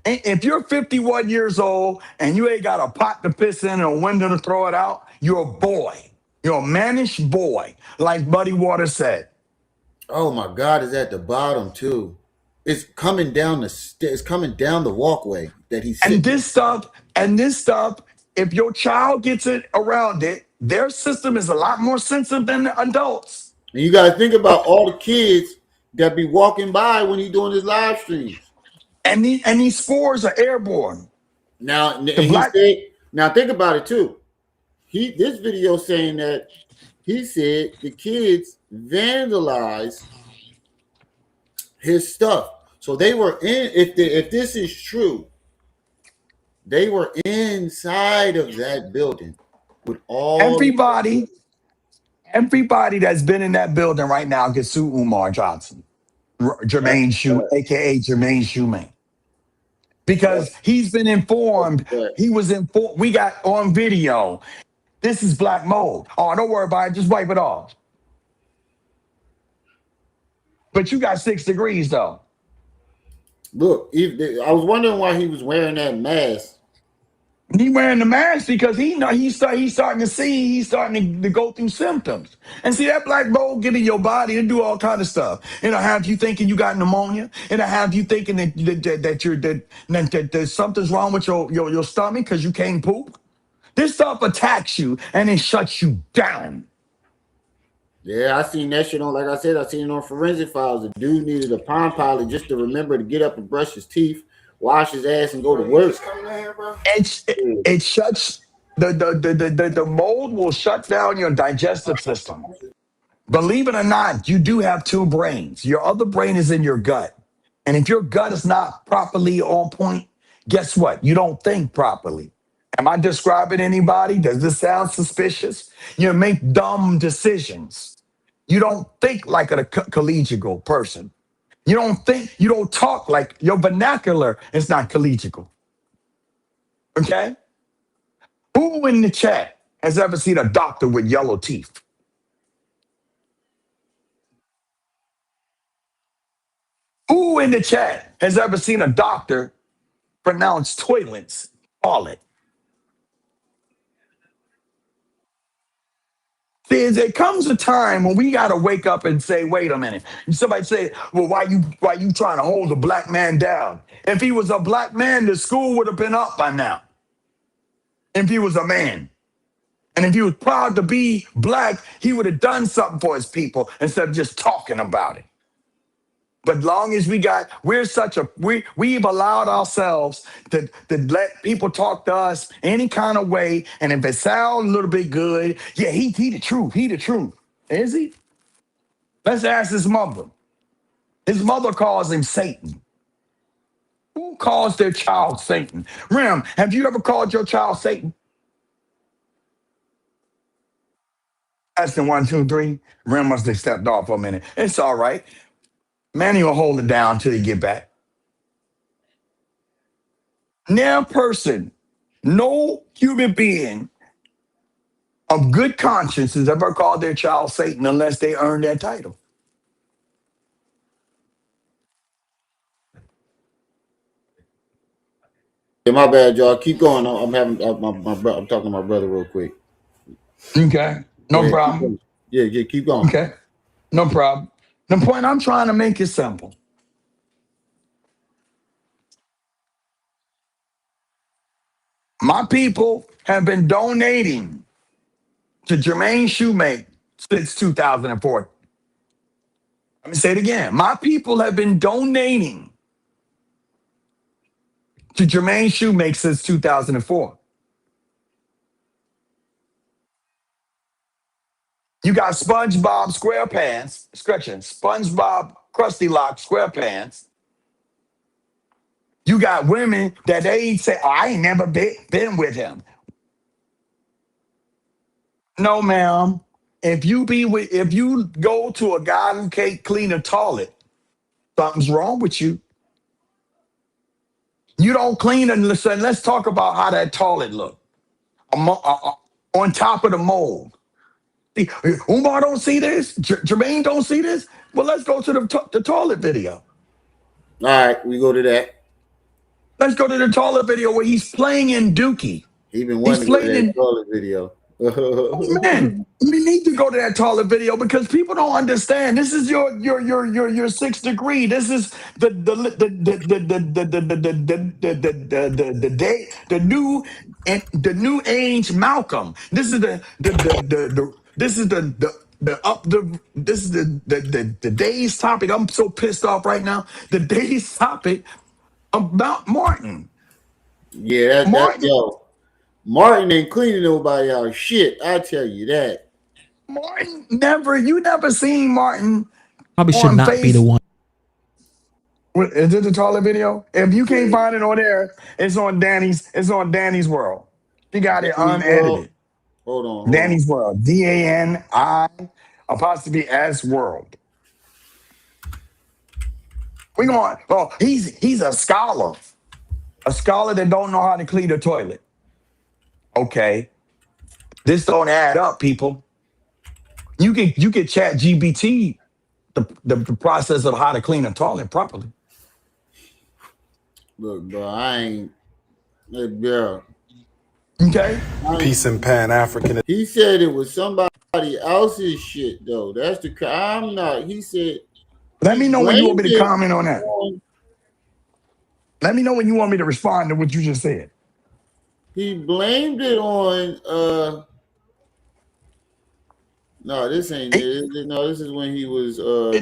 If you're 51 years old and you ain't got a pot to piss in and a window to throw it out, you're a boy. You're a mannish boy, like Buddy Waters said. Oh my God, it's at the bottom too. It's coming down the walkway that he's sitting. And this stuff, if your child gets it around it, their system is a lot more sensitive than the adults. And you got to think about all the kids that be walking by when he's doing his live streams. And these spores are airborne. Now think about it too. This video saying that he said the kids vandalized his stuff. So they were if this is true, they were inside of that building with all everybody that's been in that building right now can sue Umar Johnson, Jermaine Shoe, aka Jermaine Shoemaker. Because he's been informed. He was informed. We got on video. This is black mold. Oh, don't worry about it. Just wipe it off. But you got 6 degrees though. Look, I was wondering why he was wearing that mask. He wearing the mask because he's starting to go through symptoms. And see, that black mold get in your body and do all kind of stuff. It'll have you thinking you got pneumonia. It'll have you thinking that something's wrong with your stomach because you can't poop. This stuff attacks you and it shuts you down. Yeah, I seen that shit on, like I said, I seen it on Forensic Files. The dude needed a Palm Pilot just to remember to get up and brush his teeth, wash his ass, and go to work. It shuts the mold will shut down your digestive system. Believe it or not, you do have 2 brains. Your other brain is in your gut. And if your gut is not properly on point, guess what? You don't think properly. Am I describing anybody? Does this sound suspicious? You make dumb decisions. You don't think like a collegial person. You don't talk like your vernacular is not collegial. Okay? Who in the chat has ever seen a doctor with yellow teeth? Who in the chat has ever seen a doctor pronounce toilets toilet? See, there comes a time when we got to wake up and say, wait a minute. And somebody say, well, why you trying to hold a black man down? If he was a black man, the school would have been up by now. If he was a man. And if he was proud to be black, he would have done something for his people instead of just talking about it. But long as we've allowed ourselves to let people talk to us any kind of way. And if it sounds a little bit good, yeah, he the truth. He the truth. Is he? Let's ask his mother. His mother calls him Satan. Who calls their child Satan? Rim, have you ever called your child Satan? That's the 1, 2, 3. Rim must have stepped off for a minute. It's all right. Manny will hold it down until he get back. Now, person, no human being of good conscience has ever called their child Satan unless they earn that title. Yeah, my bad, y'all. Keep going. I'm talking to my brother real quick. Okay, no problem. Yeah, keep going. Okay, no problem. The point I'm trying to make is simple. My people have been donating to Jermaine Shoemake since 2004. Let me say it again. My people have been donating to Jermaine Shoemake since 2004. You got SpongeBob SquarePants, SpongeBob Krusty Lock SquarePants. You got women that they say, oh, I ain't never been with him. No, ma'am. If you go to a guy who can't clean a toilet, something's wrong with you. You don't clean it. Let's talk about how that toilet look on top of the mold. Umar don't see this. Jermaine don't see this. Well, let's go to the toilet video. All right, we go to that. Let's go to the toilet video where he's playing in Dookie. He's been wanting to go to that toilet video. Man, we need to go to that toilet video because people don't understand. This is your 6th degree. This is the new age Malcolm. This is the day's topic. I'm so pissed off right now. The day's topic about Martin. Yeah, that's yo. Martin ain't cleaning nobody out shit. I tell you that. Martin you never seen Martin. Probably should not be the one. Is it the toilet video? If you can't find it on there, it's on Danny's World. He got it unedited. Hold on. Danny's World. DANI''S World. We going, he's a scholar. A scholar that don't know how to clean a toilet. Okay. This don't add up, people. You can chat GPT the process of how to clean a toilet properly. Look, bro, I ain't. Bro. Okay. Peace and Pan-African. He said it was somebody else's shit, though. That's the. I'm not. He said. Let me know when you want me to comment on that. Let me know when you want me to respond to what you just said. He blamed it on. No, this ain't it. No, this is when he was.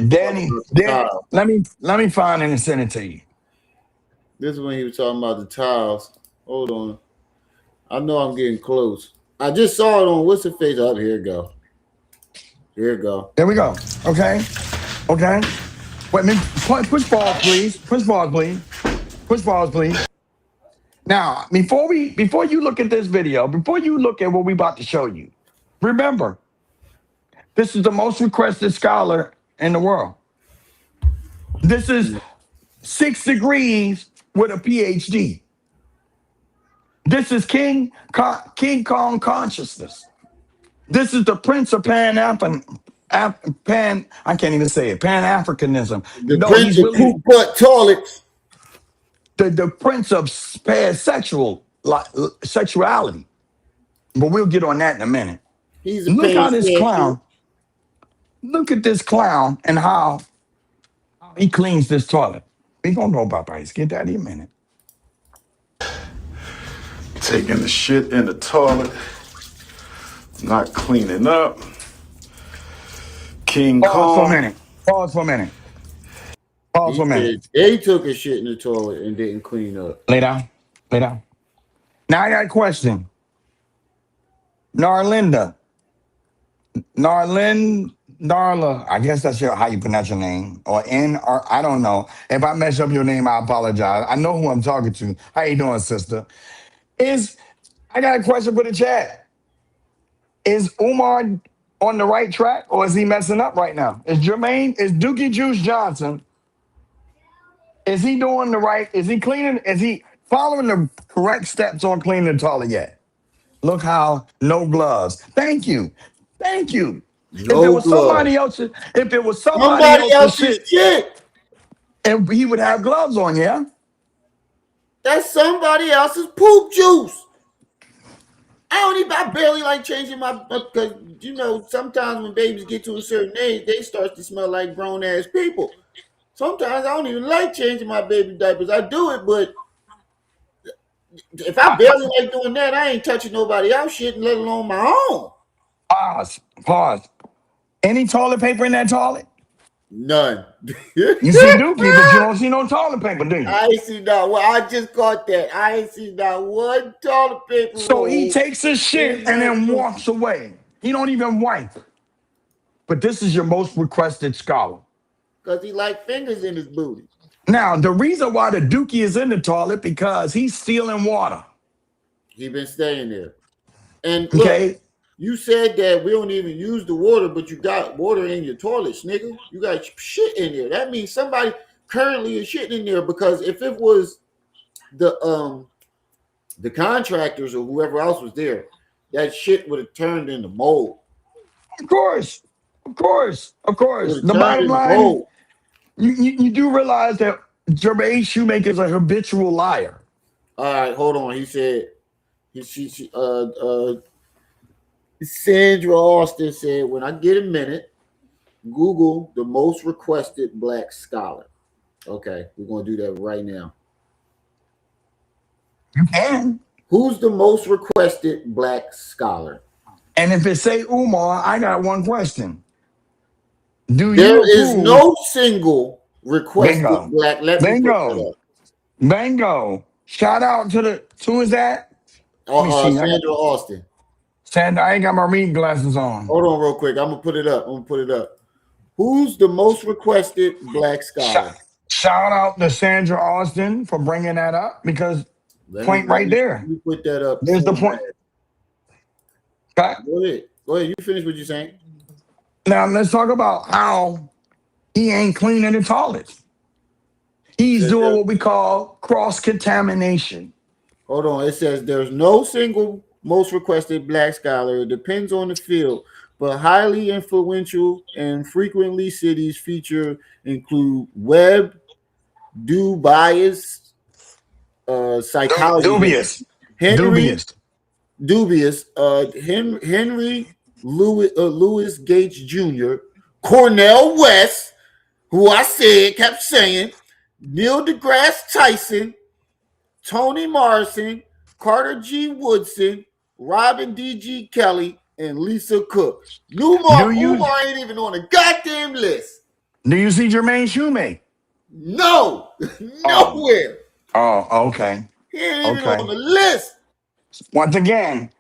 Danny, let me find it and send it to you. This is when he was talking about the tiles. Hold on. I know I'm getting close. I just saw it on what's the face up. Here it go. Here we go. There we go. Okay. Wait, push pause, please. Push pause, please. Now, before you look at this video, before you look at what we're about to show you, remember, this is the most requested scholar in the world. This is 6 degrees with a PhD. This is King Kong consciousness. This is the Prince of Pan-Africanism. The Prince of poop toilets. The Prince of sexuality. But we'll get on that in a minute. Look how this clown. Look at this clown and how he cleans this toilet. We gonna know about that. Get that in a minute. Taking the shit in the toilet. not cleaning up. King Pause for a Kong. minute. Pause for a minute. Pause He for a said minute. they took a shit in the toilet and didn't clean up. Lay down. Lay down. Now I got a question. Narlinda. Narla, I guess that's how you pronounce your name. Or I don't know. If I mess up your name, I apologize. I know who I'm talking to. How you doing, sister? I got a question for the chat. Is Umar on the right track or is he messing up right now? Is Dookie Juice Johnson, is he doing the right, is he following the correct steps on cleaning the toilet yet? Look how no gloves. Thank you. Thank you. If it No was gloves. somebody else's shit, shit. and he would have gloves on, yeah? That's somebody else's poop juice. I barely like changing because sometimes when babies get to a certain age, they start to smell like grown ass people. Sometimes I don't even like changing my baby diapers. I do it, but if I barely like doing that, I ain't touching nobody else shit, let alone my own. Pause. Any toilet paper in that toilet? None. You see Dookie, but you don't see no toilet paper, do you? I ain't see not one. I just caught that. I ain't see not one toilet paper So he roll. takes his shit and then walks away. He don't even wipe. But this is your most requested scholar. Because he like fingers in his booty. Now, the reason why the Dookie is in the toilet, because he's stealing water. He been staying there. And okay, look, you said that we don't even use the water, but you got water in your toilets, nigga. You got shit in there. That means somebody currently is shitting in there, because if it was the contractors or whoever else was there, that shit would have turned into mold. Of course. The bottom line, you do realize that Jermaine Shoemaker is a habitual liar. All right, hold on. He said, Sandra Austin said, when I get a minute, Google the most requested black scholar. Okay, we're going to do that right now. You can. Who's the most requested black scholar? And if it say Umar, I got one question. There is no single requested black. Let me put that up. Bingo. Shout out to who is that? Sandra Austin. Sandra, I ain't got my reading glasses on. Hold on real quick. I'm going to put it up. Who's the most requested black scholar? Shout out to Sandra Austin for bringing that up, because right there. You put that up. There's the point. Okay. Go ahead. You finish what you're saying. Now let's talk about how he ain't cleaning the toilets. He's doing what we call cross-contamination. Hold on. It says there's no single most requested black scholar. It depends on the field, but highly influential and frequently cities feature include Webb, Dubious, psychology. Dubious. Henry Louis Gates Jr., Cornell West, who kept saying, Neil deGrasse Tyson, Toni Morrison, Carter G. Woodson, Robin D.G. Kelly, and Lisa Cook. Umar ain't even on the goddamn list. Do you see Jermaine Shoemaker? No. Nowhere. Oh, okay. He ain't even on the list. Once again,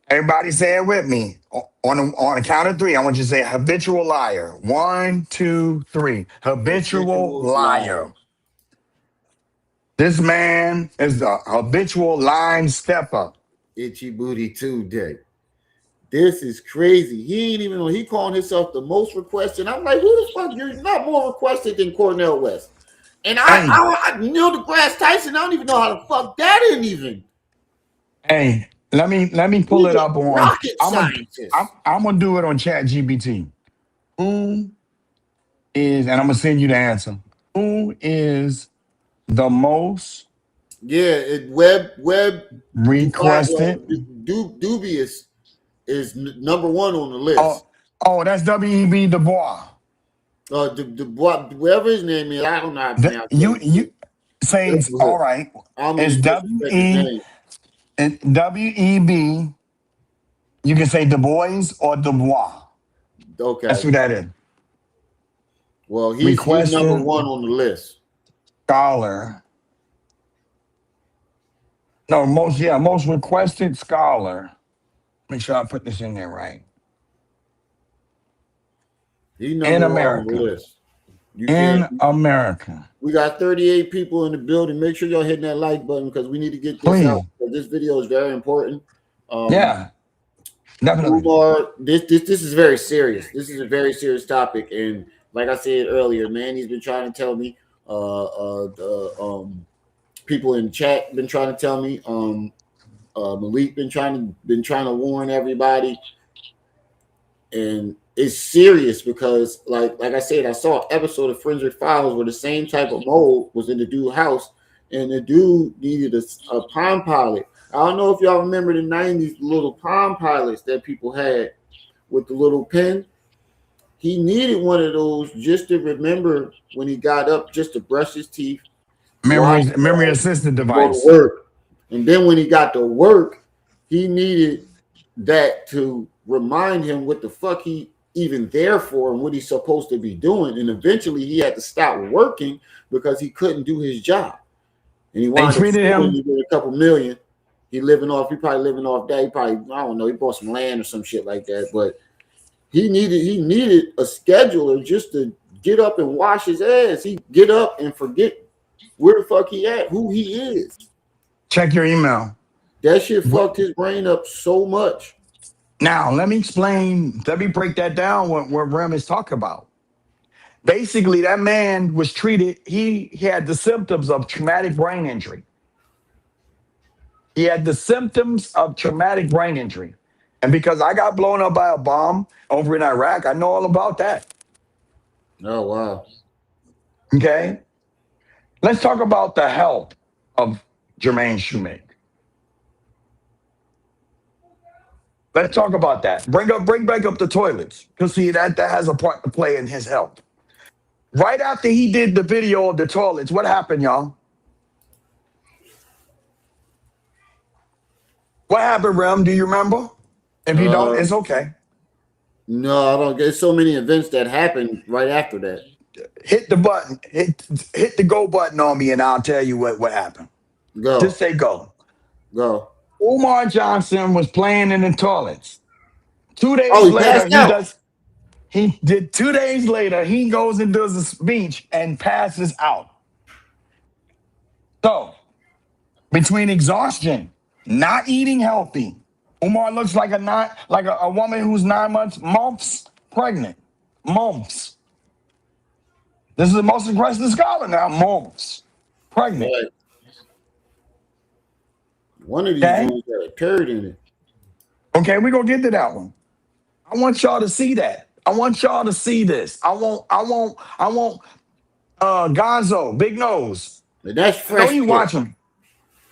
everybody say it with me. On a count of three, I want you to say habitual liar. 1, 2, 3. Habitual liar. This man is the habitual line stepper. Itchy booty today. This is crazy. He ain't even. He calling himself the most requested. I'm like, who the fuck? You're not more requested than Cornell West. And I Neil deGrasse Tyson. I don't even know how the fuck that isn't even. Hey, let me pull it up on rocket scientist. I'm gonna do it on ChatGPT. Who is, and I'm gonna send you the answer. Who is the most Webb requested? Dubious is number one on the list. Oh, that's W.E.B. Du Bois. Dubois, whatever his name is, I don't know how to pronounce it. You say all right. It's W.E.B. You can say Du Bois or Dubois. Okay. That's who that is. Well, he's number Requested one on the list. scholar. No, most requested scholar. Make sure I put this in there right. He's In number one on the America. list. In America. We got 38 people in the building. Make sure y'all hitting that like button because we need to get this Please. out. This video is very important. Yeah, definitely. Umar, this is very serious. This is a very serious topic, and like I said earlier, man, he's been trying to tell me. People in chat been trying to tell me. Malik been trying to warn everybody, and it's serious because, like I said, I saw an episode of Forensic Files where the same type of mold was in the dude's house, and the dude needed a Palm Pilot. I don't know if y'all remember the 90s little Palm Pilots that people had with the little pen. He needed one of those just to remember when he got up, just to brush his teeth. Memory assistant device. Go to work. And then when he got to work, he needed that to remind him what the fuck he even there for and what he's supposed to be doing. And eventually he had to stop working because he couldn't do his job. And he wanted to get a couple million. He probably living off that. I don't know, he bought some land or some shit like that. But he needed a scheduler just to get up and wash his ass. He get up and forget where the fuck he at, who he is. Check your email. That shit fucked his brain up so much. Now, let me break that down what Rem is talking about. Basically, that man was treated, he had the symptoms of traumatic brain injury. He had the symptoms of traumatic brain injury. And because I got blown up by a bomb over in Iraq, I know all about that. Oh, wow. Okay? Let's talk about the health of Jermaine Shoemaker. Let's talk about that. Bring back up the toilets. Because see, that has a part to play in his health. Right after he did the video of the toilets, what happened, y'all? What happened, Rem? Do you remember? If you don't, it's okay. No, I don't. There's so many events that happened right after that. Hit the button. Hit the go button on me, and I'll tell you what happened. Go. Just say go. Go. Umar Johnson was playing in the toilets. 2 days later, he did 2 days later, he goes and does a speech and passes out. So, between exhaustion, not eating healthy, Umar looks like a woman who's 9 months pregnant. Months. This is the most impressive scholar now. Months. Pregnant. Right. One of these ones got a turd in it. Okay, we're gonna get to that one. I want y'all to see that. I want y'all to see this. I want Gonzo, Big Nose. But that's fresh. Don't you watch him?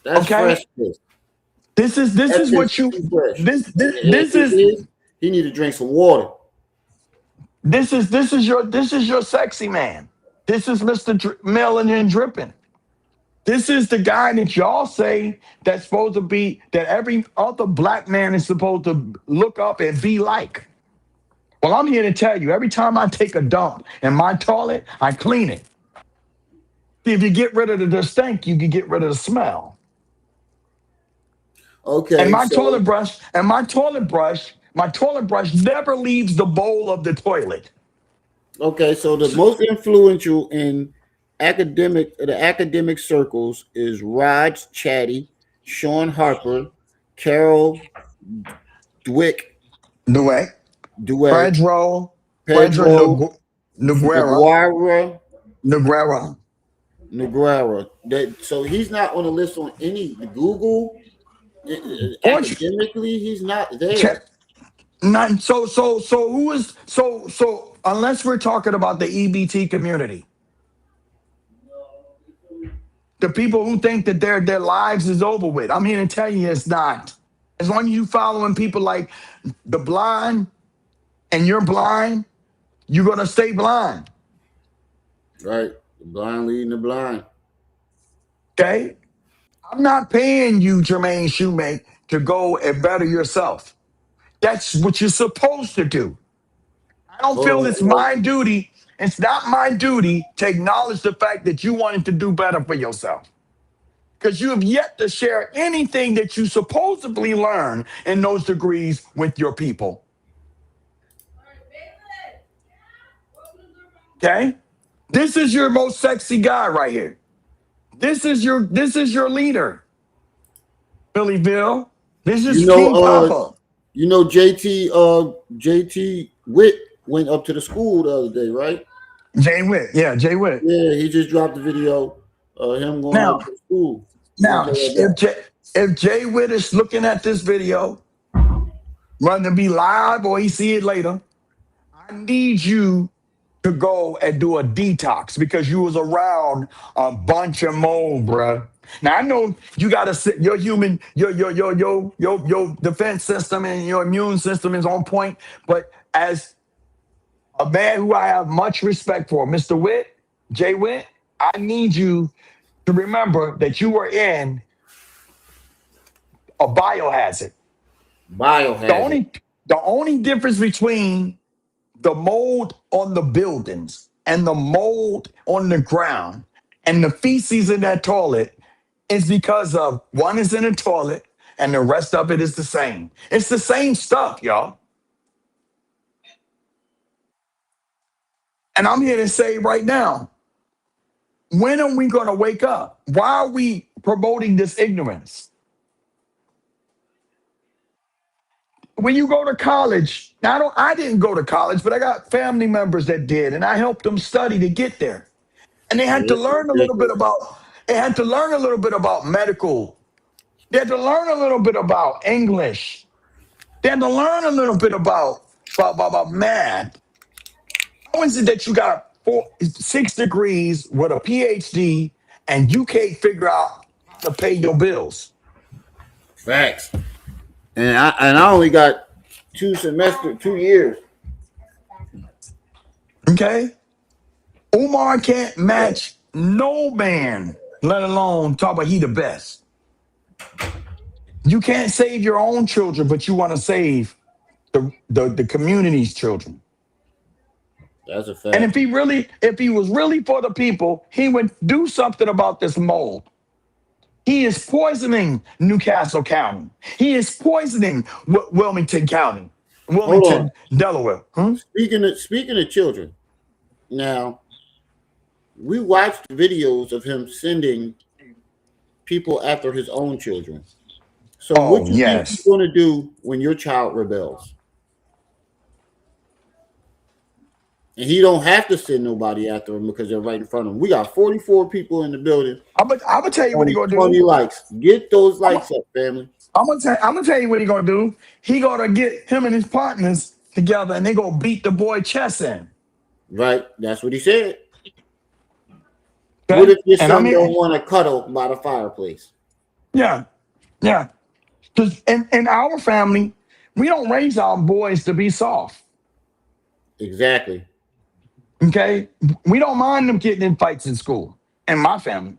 That's fresh. This is what you this is he need to drink some water. This is your sexy man. This is Mr. Melanin Dripping. This is the guy that y'all say that's supposed to be, that every other black man is supposed to look up and be like. Well, I'm here to tell you, every time I take a dump in my toilet, I clean it. If you get rid of the stink, you can get rid of the smell. Okay. And my toilet brush never leaves the bowl of the toilet. Okay, so the most influential in the academic circles is Rod Chatty, Sean Harper, Carol Dweck, Pedro Noguera. So he's not on the list on any Google. Academically, he's not there. So unless we're talking about the EBT community, the people who think that their lives is over with, I'm here to tell you it's not. As long as you following people like the blind and you're blind, you're gonna stay blind. Right. The blind leading the blind. Okay? I'm not paying you, Jermaine Shoemake, to go and better yourself. That's what you're supposed to do. I don't feel Hold it's on. my duty. It's not my duty to acknowledge the fact that you wanted to do better for yourself. Because you have yet to share anything that you supposedly learn in those degrees with your people. Okay? This is your most sexy guy right here. This is your leader, Billyville. This You is know, King Papa. JT Witt went up to the school the other day, right? Jay Witt. Yeah, Jay Witt. Yeah, he just dropped the video of him going Now, up to the school. now, What you think about if Jay Witt is looking at this video, whether it be live or he see it later, I need you to go and do a detox because you was around a bunch of mold, bruh. Now I know you gotta sit your human, your defense system and your immune system is on point, but as a man who I have much respect for, Mr. Witt, Jay Witt, I need you to remember that you were in a biohazard. that? Biohazard. The only difference between the mold on the buildings and the mold on the ground and the feces in that toilet is because of one is in a toilet and the rest of it is the same. It's the same stuff, y'all. And I'm here to say right now, when are we going to wake up? Why are we promoting this ignorance? When you go to college, I didn't go to college, but I got family members that did, and I helped them study to get there. And they had to It's learn a little bit ridiculous. about medical. They had to learn a little bit about English. They had to learn a little bit about math. How is it that you got 6 degrees with a PhD and you can't figure out how to pay your bills? Facts. And I only got 2 years. Okay? Umar can't match no man, let alone talk about he the best. You can't save your own children, but you want to save the community's children. That's a And fact. if he was really for the people, he would do something about this mold. He is poisoning Newcastle County. He is poisoning Wilmington County, Hold on. Wilmington, Delaware. Speaking of children, now we watched videos of him sending people after his own children. So Oh, what you think you're yes. going to do when your child rebels? And he don't have to send nobody after him because they're right in front of him. We got 44 people in the building. I'm gonna tell you what he Only gonna 20 do. likes. Get those likes up, family. I'm gonna tell you what he gonna do. He gonna get him and his partners together, and they gonna beat the boy chest in. Right? That's what he said. Okay? What if your And I son don't mean, want to cuddle by the fireplace? yeah, yeah. Because in our family, we don't raise our boys to be soft. Exactly. Okay, we don't mind them getting in fights in school. In my family,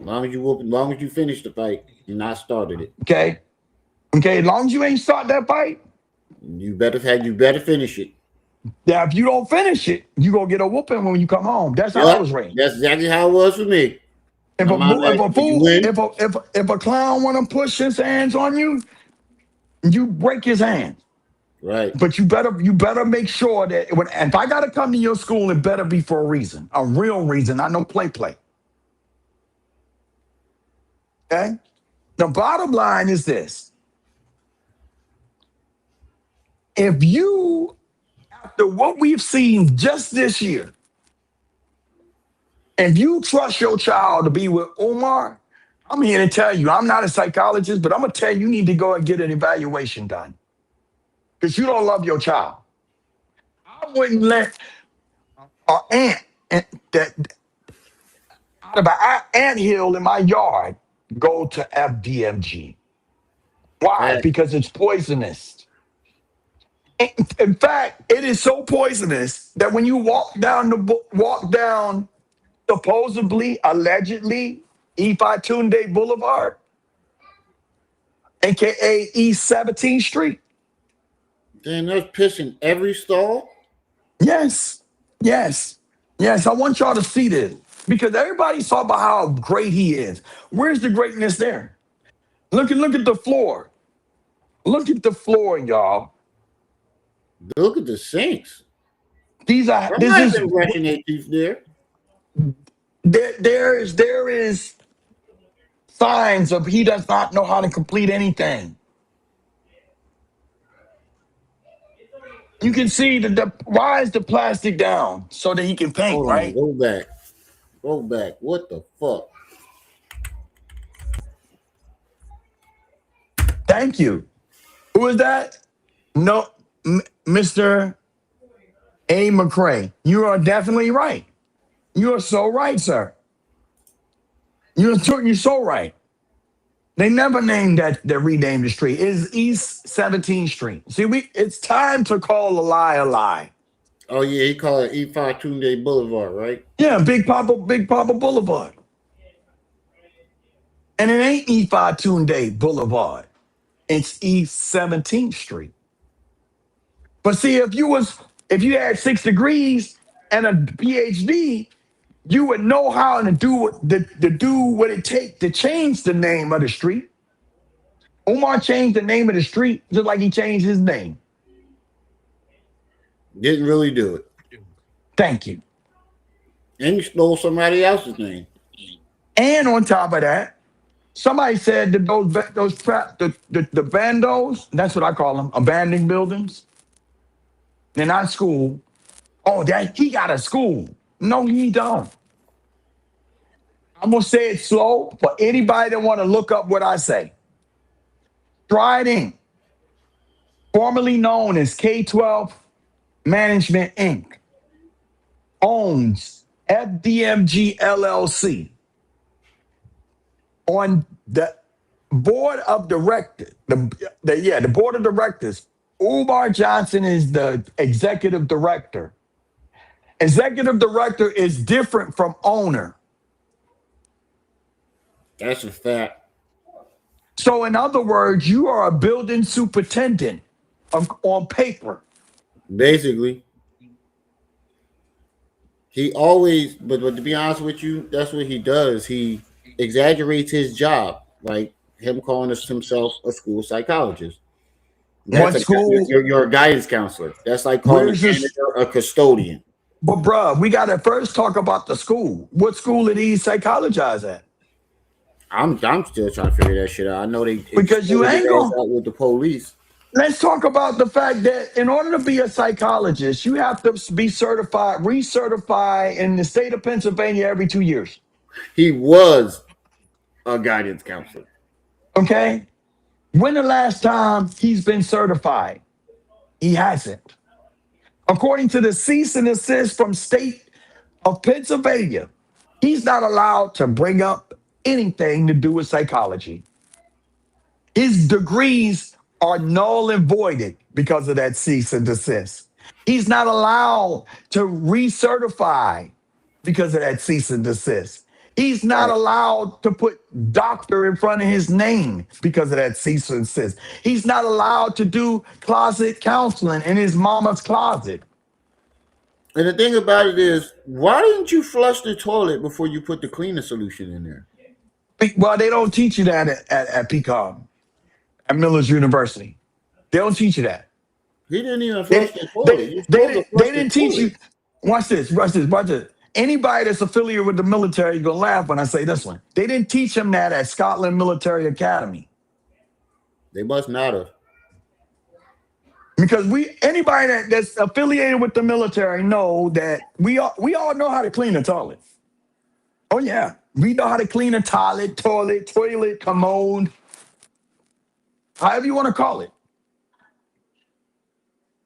As long as you finish the fight and not started it. okay, as long as you ain't start that fight, You better finish it. yeah. If you don't finish it, you gonna get a whooping when you come home. That's how I Yep. was raised. That's exactly how it was for me. If My mom like, did you win? if a clown want to push his hands on you, you break his hand. Right. But you better make sure that if I gotta come to your school, it better be for a reason, a real reason, not no play. Okay. The bottom line is this: if you, after what we've seen just this year, if you trust your child to be with Umar, I'm here to tell you, I'm not a psychologist, but I'm gonna tell you, you need to go and get an evaluation done because you don't love your child. I wouldn't let an that out of an anthill in my yard go to FDMG. Why? Fact. Because it's poisonous. In fact, it is so poisonous that when you walk down supposedly, allegedly, Ifatunde Boulevard, aka East 17th Street, Damn, there's piss in every stall. Yes, yes, yes. I want y'all to see this because everybody's talking about how great he is. Where's the greatness there? Look at the floor. Look at the floor, y'all. Look at the sinks. These are this Somebody's is been brushing their teeth there. there is signs of he does not know how to complete anything. You can see why is the plastic down so that he can paint, Hold on, right? go back. Go back. What the fuck? Thank you. Who is that? No, Mr. A. McCray. You are definitely right. You are so right, sir. You're so right. They never named they renamed the street. It's East 17th Street. See, it's time to call a lie a lie. Oh yeah, he called it E5 Tunde Boulevard, right? Yeah, Big Papa Boulevard. And it ain't E5 Tunde Boulevard. It's East 17th Street. But see, if you had 6 degrees and a PhD, you would know how to do what it takes to change the name of the street. Umar changed the name of the street just like he changed his name. Didn't really do it. Thank you. And you stole somebody else's name. And on top of that, somebody said that the bandos, that's what I call them, abandoned buildings. They're not school. Oh, he got a school. No, he don't. I'm gonna say it slow for anybody that want to look up what I say. Striding, formerly known as K-12 Management Inc., owns FDMG LLC. On the board of directors, the board of directors, Umar Johnson is the executive director. Executive director is different from owner. That's a fact. So, in other words, you are a building superintendent on paper. Basically, he always, but to be honest with you, that's what he does. He exaggerates his job, like him calling himself a school psychologist. What school? You're a guidance counselor. That's like calling Where's this? a custodian. But, bruh, we got to first talk about the school. What school did he psychologize at? I'm still trying to figure that shit out. I know they because you ain't going out with the police. Let's talk about the fact that in order to be a psychologist, you have to be certified, recertified in the state of Pennsylvania every 2 years. He was a guidance counselor. Okay. When the last time he's been certified? He hasn't. According to the cease and desist from state of Pennsylvania, he's not allowed to bring up anything to do with psychology. His degrees are null and voided because of that cease and desist. He's not allowed to recertify because of that cease and desist. He's not allowed to put doctor in front of his name because of that cease and desist. He's not allowed to do closet counseling in his mama's closet. And the thing about it is, why didn't you flush the toilet before you put the cleaner solution in there? Well, they don't teach you that at PCOM, at Miller's University. They don't teach you that. He didn't even flush the toilet. They didn't teach you. Watch this. Anybody that's affiliated with the military, you're going to laugh when I say this one. They didn't teach him that at Scotland Military Academy. They must not have. Because anybody that's affiliated with the military know that we all know how to clean a toilet. Oh, yeah. We know how to clean a toilet, commode, however you want to call it.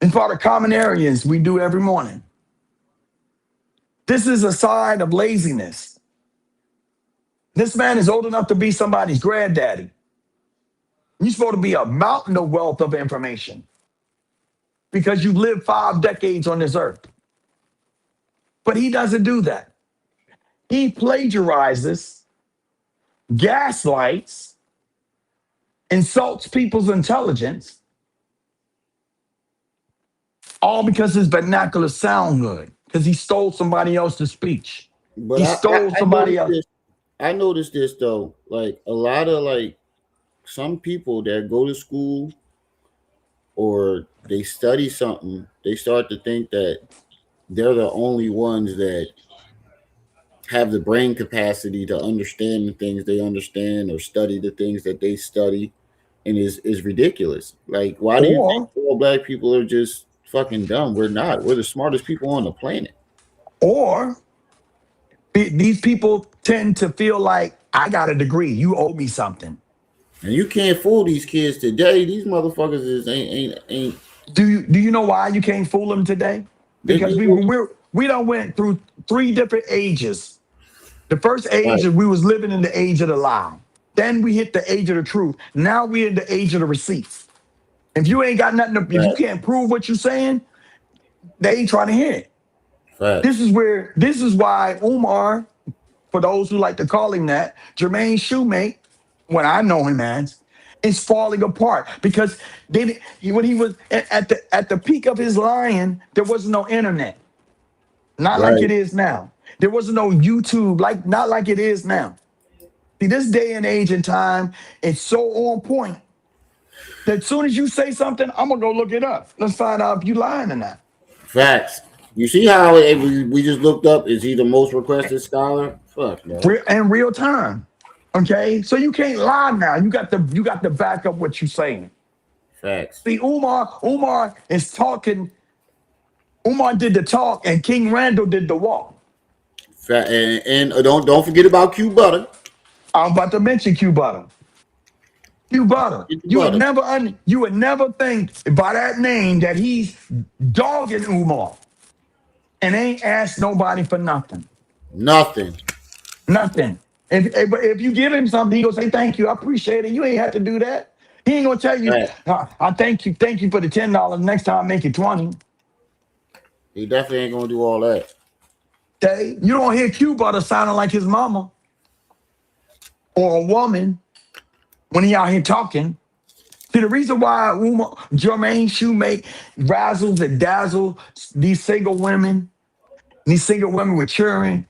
It's part of common areas we do every morning. This is a sign of laziness. This man is old enough to be somebody's granddaddy. You're supposed to be a mountain of wealth of information because you've lived 5 decades on this earth. But he doesn't do that. He plagiarizes, gaslights, insults people's intelligence, All because his vernacular sound good. Because he stole somebody else's speech. But He stole somebody else. I noticed this though. Like a lot of like some people that go to school or they study something, they start to think that they're the only ones that have the brain capacity to understand the things they understand or study the things that they study, and is ridiculous. Like, why do you think Or, all black people are just fucking dumb? We're not. We're the smartest people on the planet. or these people tend to feel like, I got a degree, you owe me something. And you can't fool these kids today. These motherfuckers is ain't. Do you know why you can't fool them today? Because we done went through 3 different ages. The first age is we was living in the age of the lie. Then we hit the age of the truth. Now we in the age of the receipts. If you ain't got nothing, if you can't prove what you're saying, they ain't trying to hear it. Right. This is why Umar, for those who like to call him that, Jermaine Shoemate, when I know him as, is falling apart because when he was at the peak of his lying, there was no internet, not like it is now. There was no YouTube, not like it is now. See, this day and age and time, it's so on point that as soon as you say something, I'm gonna go look it up. Let's find out if you lying or not. Facts. You see how we just looked up? Is he the most requested scholar? Fuck no. In real time. Okay, so you can't lie now. You got to back up what you're saying. Facts. See, Umar is talking. Umar did the talk, and King Randall did the walk. And don't forget about Q Butter. I'm about to mention Q Butter. Q Butter. You would never think by that name that he's dogging Umar, and ain't asked nobody for nothing. Nothing. If you give him something, he gonna say thank you. I appreciate it. You ain't have to do that. He ain't gonna tell you, I thank you for the $10. Next time, make it 20. He definitely ain't gonna do all that. Okay, you don't hear Q Butter sounding like his mama or a woman when he out here talking. See, the reason why Jermaine Shoemate razzles and dazzles these single women with children,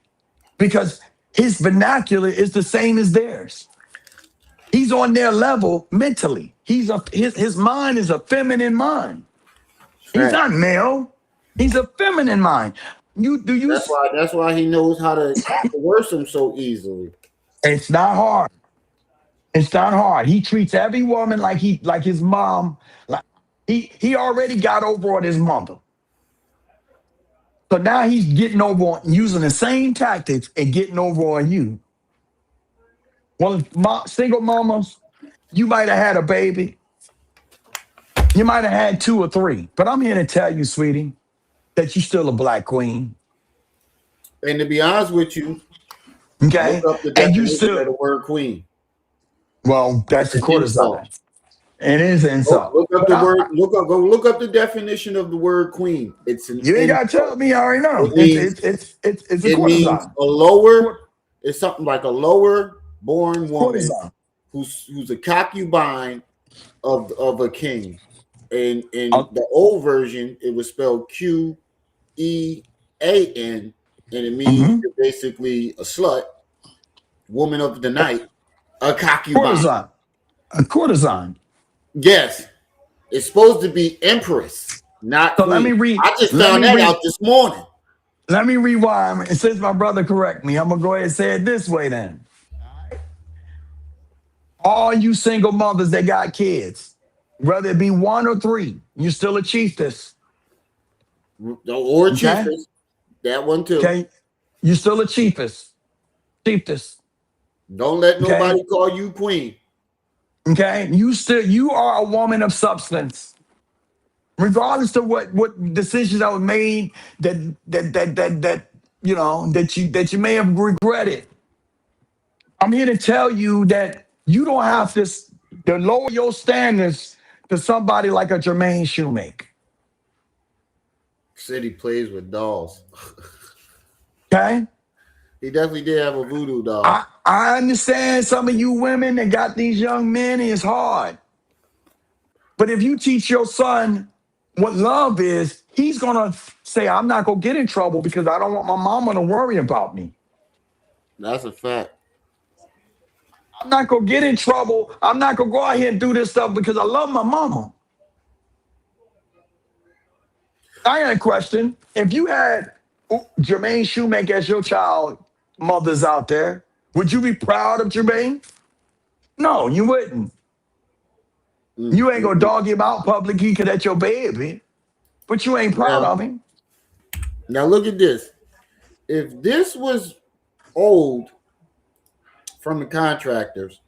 because his vernacular is the same as theirs. He's on their level mentally. His mind is a feminine mind. He's not male. He's a feminine mind. That's why he knows how to coerce them so easily. It's not hard. It's not hard. He treats every woman like his mom. Like he already got over on his mother. So now he's getting over on using the same tactics and getting over on you. Well, single mamas, you might have had a baby. You might have had 2 or 3. But I'm here to tell you, sweetie, that you're still a black queen. And to be honest with you, okay, look up the definition of the word queen. Well, that's the courtesan. It is insult. Look up the word. Look up the definition of the word queen. It's an. You ain't got to tell me. I already know. It's a courtesan. Means a lower. It's something like a lower born woman who's a concubine of a king. And in the old version, it was spelled Qean, and it means you're basically a slut, woman of the night, a concubine, a courtesan. Yes, it's supposed to be empress, not queen. Let me read. I just found that out this morning. Let me rewind. And since my brother correct me, I'm gonna go ahead and say it this way then. All you single mothers that got kids, whether it be 1 or 3, you're still a chiefess. Or chiefess. That one too. Okay. You're still a chiefess. Chiefess. Don't let nobody call you queen. Okay. You are a woman of substance. Regardless of what decisions that were made that you may have regretted. I'm here to tell you that you don't have to lower your standards to somebody like a Jermaine Shoemake. Said he plays with dolls. Okay? He definitely did have a voodoo doll. I understand some of you women that got these young men, it's hard. But if you teach your son what love is, he's gonna say, I'm not gonna get in trouble because I don't want my mama to worry about me. That's a fact. I'm not gonna get in trouble. I'm not gonna go out here and do this stuff because I love my mama. I got a question. If you had Jermaine Shoemaker as your child, mothers out there, would you be proud of Jermaine? No, you wouldn't. You ain't gonna dog him out publicly because that's your baby, but you ain't proud of him. Now look at this. If this was old from the contractors,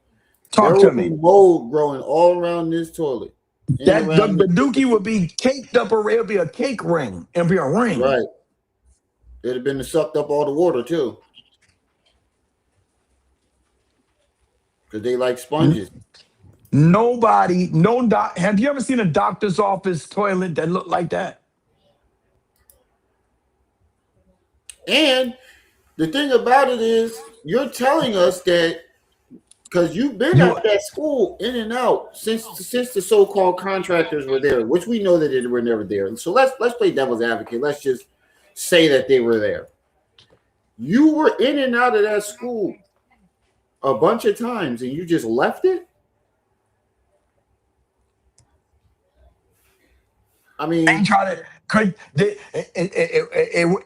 Talk there to would me. be mold growing all around this toilet. That the dookie would be caked up, or it'll be a cake ring. It'll be a ring. Right. It'd have been sucked up all the water too. Because they like sponges. Nobody, no doc. Have you ever seen a doctor's office toilet that looked like that? And the thing about it is, you're telling us that because you've been at that school in and out since the so-called contractors were there, which we know that they were never there. So let's play devil's advocate. Let's just say that they were there. You were in and out of that school a bunch of times, and you just left it. I mean, they try to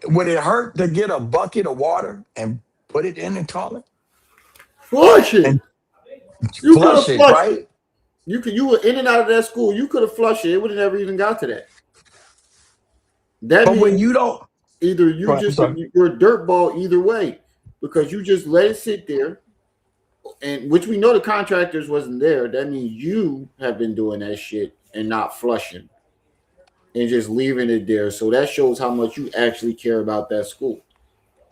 would it hurt to get a bucket of water and put it in the toilet? Flush it. And You flush could it, have flushed right? it. You were in and out of that school. You could have flushed it. It would have never even got to that. That But means when you don't, either you're a dirtball either way, because you just let it sit there, and which we know the contractors wasn't there. That means you have been doing that shit and not flushing and just leaving it there. So that shows how much you actually care about that school.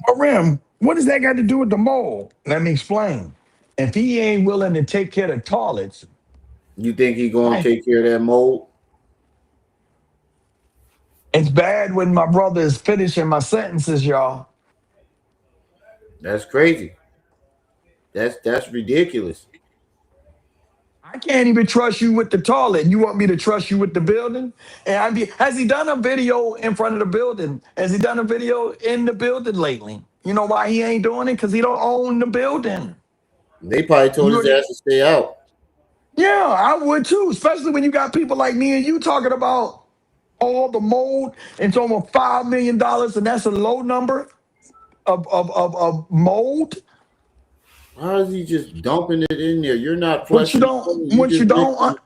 But Rim, what does that got to do with the mold? Let me explain. If he ain't willing to take care of the toilets, you think he gonna take care of that mold? It's bad when my brother is finishing my sentences, y'all. That's crazy. That's ridiculous. I can't even trust you with the toilet. You want me to trust you with the building? And has he done a video in front of the building? Has he done a video in the building lately? You know why he ain't doing it? Because he don't own the building. They probably told his ass to stay out. Yeah, I would too, especially when you got people like me and you talking about all the mold. It's almost $5 million, and that's a low number of mold. How is he just dumping it in there? You're not What flushing. what he don't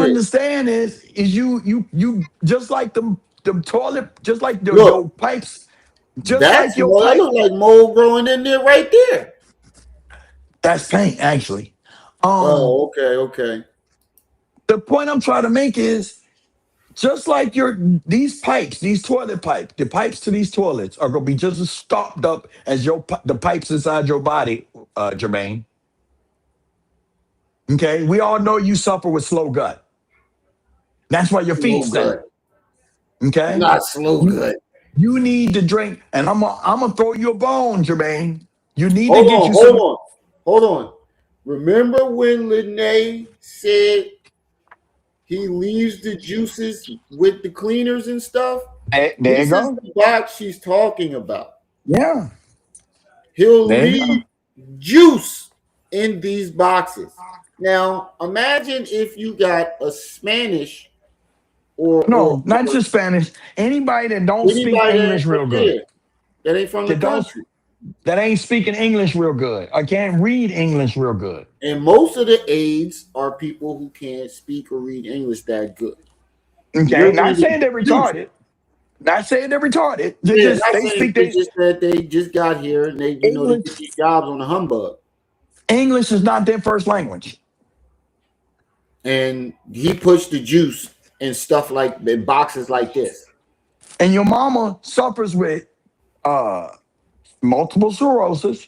understand is you just like the toilet, just like your pipes, just like your that pipe. look like mold growing in there right there. That's paint, actually. Okay. The point I'm trying to make is, just like these pipes, these toilet pipes, the pipes to these toilets are gonna be just as stopped up as the pipes inside your body, Jermaine. Okay, we all know you suffer with slow gut. That's why your feet stink. Okay, not slow gut. You need to drink, and I'm gonna throw you a bone, Jermaine. You need hold to get on, you hold some. on, hold on. Remember when Lene said he leaves the juices with the cleaners and stuff? There this you go. is the box she's talking about. Yeah. He'll leave juice in these boxes. Now, imagine if you got a Spanish not just Spanish. Anybody that don't speak English real good. That ain't from the country. That ain't speaking English real good. I can't read English real good. And most of the aides are people who can't speak or read English that good. Okay, not saying they're retarded. Not saying they're retarded. Just that they just got here and they get these jobs on the humbug. English is not their first language. And he pushed the juice and stuff like in boxes like this. And your mama suffers with multiple sclerosis.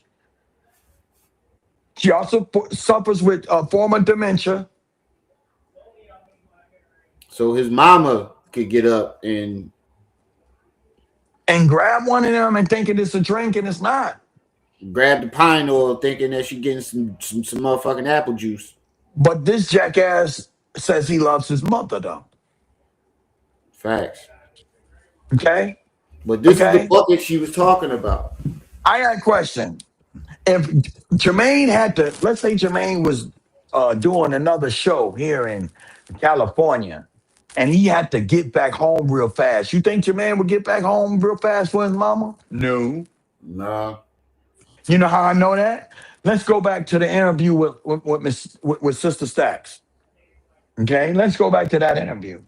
She also suffers with a form of dementia. So his mama could get up and grab one of them and thinking it's a drink, and it's not. Grab the pine oil thinking that she's getting some motherfucking apple juice. But this jackass says he loves his mother, though. Facts. Okay? But this is the Okay? bucket she was talking about. I got a question. If Jermaine had to, let's say Jermaine was doing another show here in California and he had to get back home real fast, you think Jermaine would get back home real fast for his mama? No. Nah. You know how I know that? Let's go back to the interview with Sister Stacks. Okay? Let's go back to that interview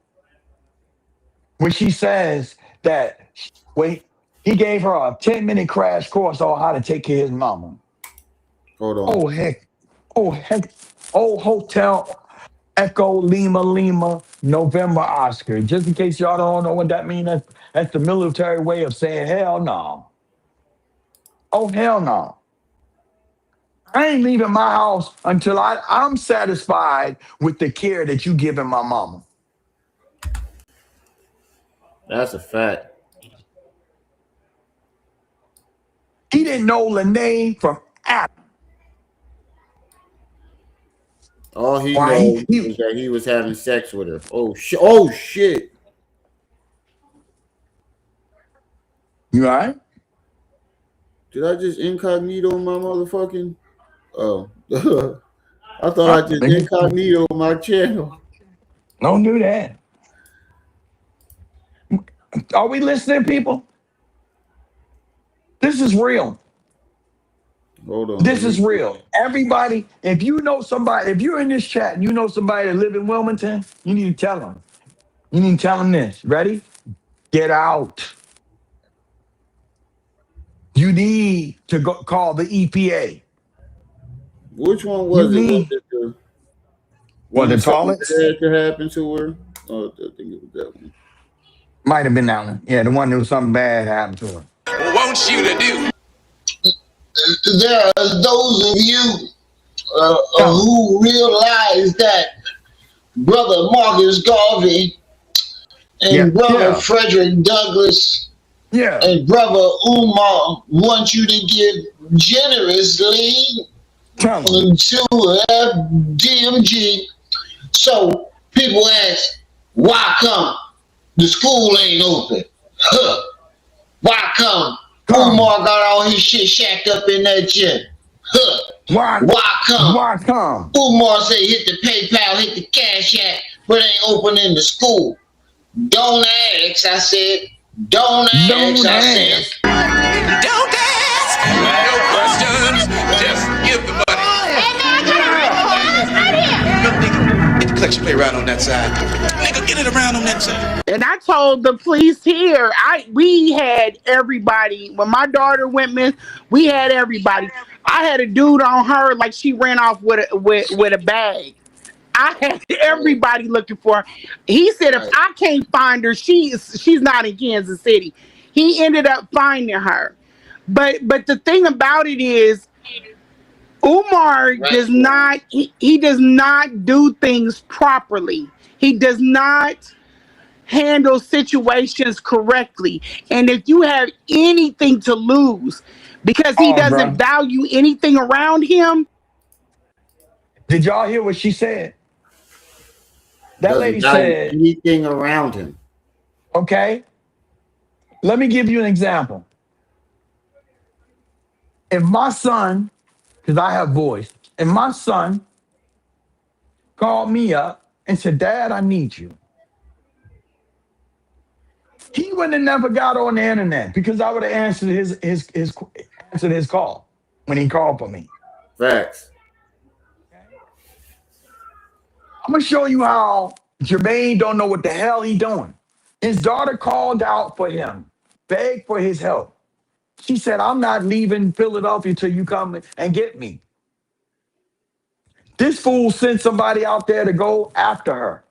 when she says that when he gave her a 10-minute crash course on how to take care of his mama. Hold on. Oh, heck. Oh, heck. Oh, Hotel Echo Lima Lima November Oscar. Just in case y'all don't know what that means, that's the military way of saying hell no. Oh, hell no. I ain't leaving my house until I'm satisfied with the care that you giving my mama. That's a fact. He didn't know Lene from Adam. All he Why knows is that he was having sex with her. Oh shit! Oh shit! You all right? Did I just incognito my motherfucking? Oh, I thought I just incognito my channel. Don't do that. Are we listening, people? This is real. Hold on. This is real. Everybody, if you know somebody, if you're in this chat and you know somebody that live in Wilmington, you need to tell them. You need to tell them this. Ready? Get out. You need to go call the EPA. Which one was it? Was it the What, the something toilets? bad to happen to her? Oh, I think it was that one. Might have been that one. Yeah, the one that was something bad happened to her. Want you to do. There are those of you who realize that Brother Marcus Garvey and Brother Frederick Douglass and Brother Umar want you to give generously to DMG. So people ask, why come the school ain't open? Why come Umar got all his shit shacked up in that gym? Why come? Why come? Umar say hit the PayPal, hit the Cash App, but ain't opening the school. Don't ask, I said. Don't ask, I said. Don't ask no questions. Just give the money. Get the collection plate right on that side. Nigga, get it around on that side. And I told the police here, we had everybody. When my daughter went missing, we had everybody. I had a dude on her like she ran off with a bag. I had everybody looking for her. He said if I can't find her, she's not in Kansas City. He ended up finding her. But the thing about it is Umar does not he does not do things properly. He does not handle situations correctly. And if you have anything to lose because he doesn't value anything around him. Did y'all hear what she said? That lady said anything around him. Okay. Let me give you an example. If my son, because I have voice, if my son called me up and said, Dad, I need you. He wouldn't have never got on the internet because I would have answered his call when he called for me. Facts. I'm gonna show you how Jermaine don't know what the hell he doing. His daughter called out for him, begged for his help. She said, I'm not leaving Philadelphia till you come and get me. This fool sent somebody out there to go after her.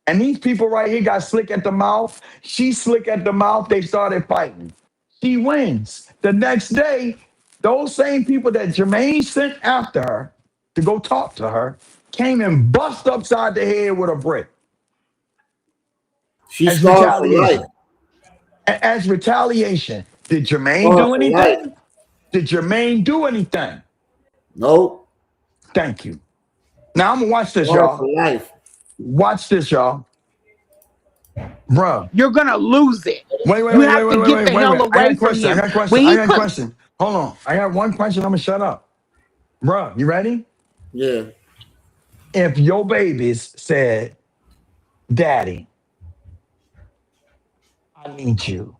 And these people right here got slick at the mouth. She's slick at the mouth. They started fighting. She wins. The next day, those same people that Jermaine sent after her to go talk to her came and bust upside the head with a brick. She's scarred for life. As retaliation. Did Jermaine do anything? Did Jermaine do anything? Nope. Thank you. Now I'm gonna watch this, Scarred y'all. for life. Watch this, y'all. Bruh. You're gonna lose it. Wait. You have to get the hell I away got a from question. him. I got When he a put question. Hold on. I got one question. I'm gonna shut up. Bruh, you ready? Yeah. If your babies said, Daddy, I need you.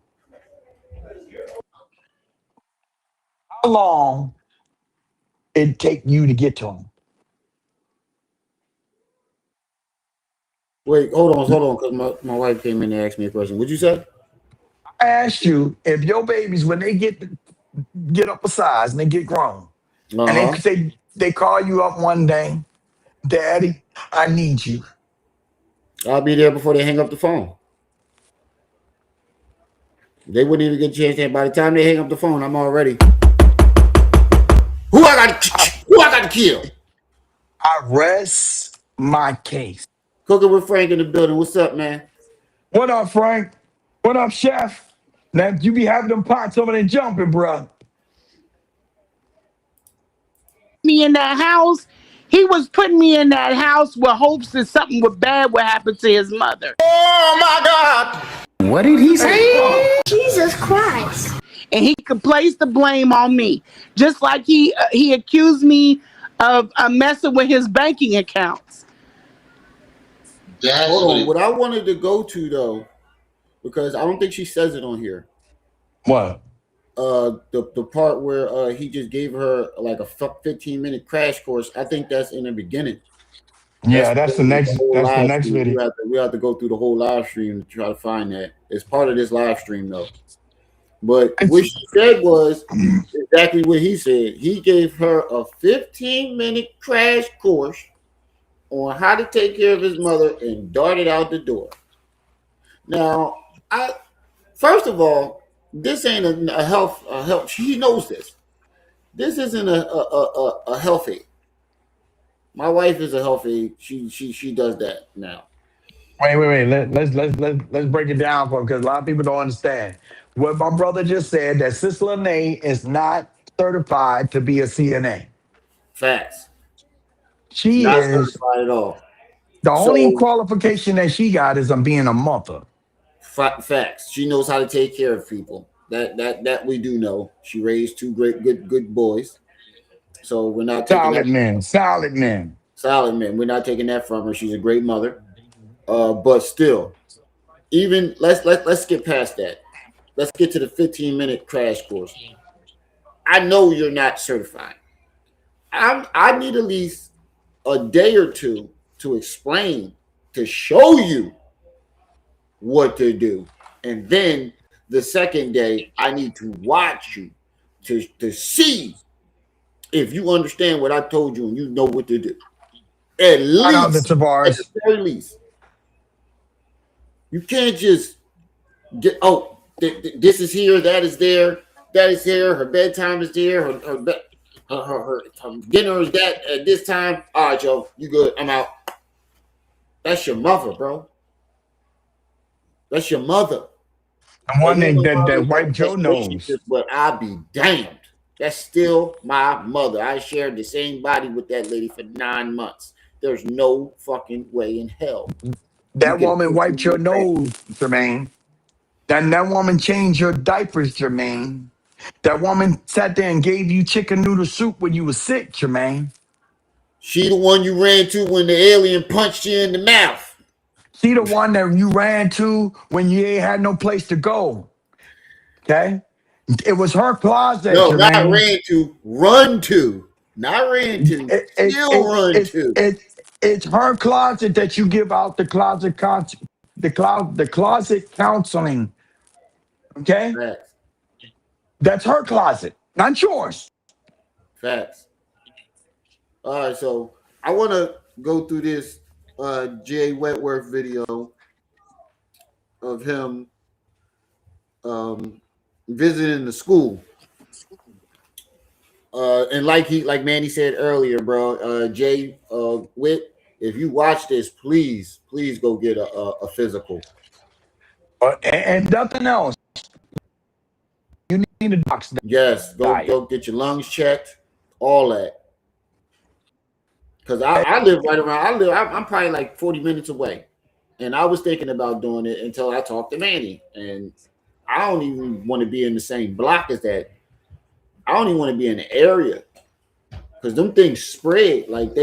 How long it take you to get to them? Wait, hold on, because my wife came in and asked me a question. What'd you say? I asked you if your babies, when they get up a size and they get grown, and Uh-huh. they call you up one day, Daddy, I need you. I'll be there before they hang up the phone. They wouldn't even get a chance to. By the time they hang up the phone, I'm already. Who I got to kill? I rest my case. Cooking with Frank in the building. What's up, man? What up, Frank? What up, Chef? Now you be having them pots over there jumping, bro. me in that house, he was putting me in that house with hopes that something bad would happen to his mother. Oh my God! What did he say? Jesus Christ. And he could place the blame on me, just like he accused me of messing with his banking accounts. Hold on. What I wanted to go to though, because I don't think she says it on here. What? The part where he just gave her like a 15-minute crash course. I think that's in the beginning. Yeah, that's the next video. We have to go through the whole live stream to try to find that. It's part of this live stream though. But what she said was exactly what he said. He gave her a 15-minute crash course on how to take care of his mother and darted out the door. Now, first of all, this ain't a health. She knows this. This isn't a health aid. My wife is a health aide. She does that now. Wait. Let's break it down for because a lot of people don't understand. What my brother just said that Sister Lene is not certified to be a CNA. Facts. She not is certified at all. The only qualification that she got is on being a mother. Facts. She knows how to take care of people. That we do know. She raised two good boys. So we're not taking solid men. We're not taking that from her. She's a great mother. But still, even let's get past that. Let's get to the 15-minute crash course. I know you're not certified. I need at least a day or two to explain, to show you what to do. And then the second day, I need to watch you to see if you understand what I told you and you know what to do. At the very least. You can't just get, this is here, that is there, that is here, her bedtime is there, her dinner is that at this time. All right, Joe, you good, I'm out. That's your mother, bro. That's your mother. And one thing that white Joe knows. But I'll be damned. That's still my mother. I shared the same body with that lady for 9 months. There's no fucking way in hell. That woman wiped your nose, Jermaine. That woman changed your diapers, Jermaine. That woman sat there and gave you chicken noodle soup when you were sick, Jermaine. She the one you ran to when the alien punched you in the mouth. She the one that you ran to when you ain't had no place to go. Okay? It was her closet, No, Jermaine. not ran to, run to. Not ran to, run to. It's her closet that you give out the closet counseling. Okay? Facts. That's her closet, not yours. Facts. All right, so I want to go through this Jay Wentworth video of him visiting the school. And like Manny said earlier, bro, Jay Witt, if you watch this, please go get a physical. And nothing else. You need a doctor. Yes, go get your lungs checked, all that. Because I live right around. I'm probably like 40 minutes away, And I was thinking about doing it until I talked to Manny. And I don't even want to be in the same block as that. I don't even want to be in the area. Because them things spread. Like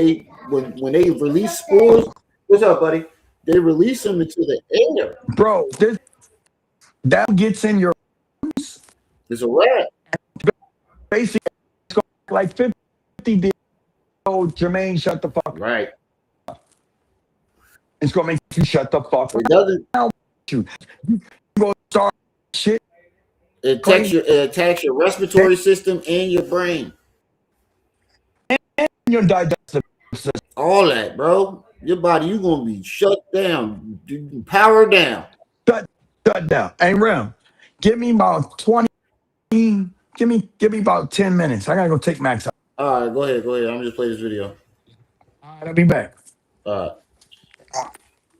when they release spores, what's up, buddy? They release them into the air. Bro, that gets in your It's a rat. basically like 50 did. Oh, Jermaine, shut the fuck. Right. It's gonna make you shut the fuck. It doesn't. You gonna start shit. It attacks your respiratory system and your brain. And your digestive system. All that, bro. Your body, you gonna be shut down, power down. Shut down. Hey, Rem, give me about 20. Give me about 10 minutes. I gotta go take Max out. All right, go ahead. I'm just play this video. All right, I'll be back. All right.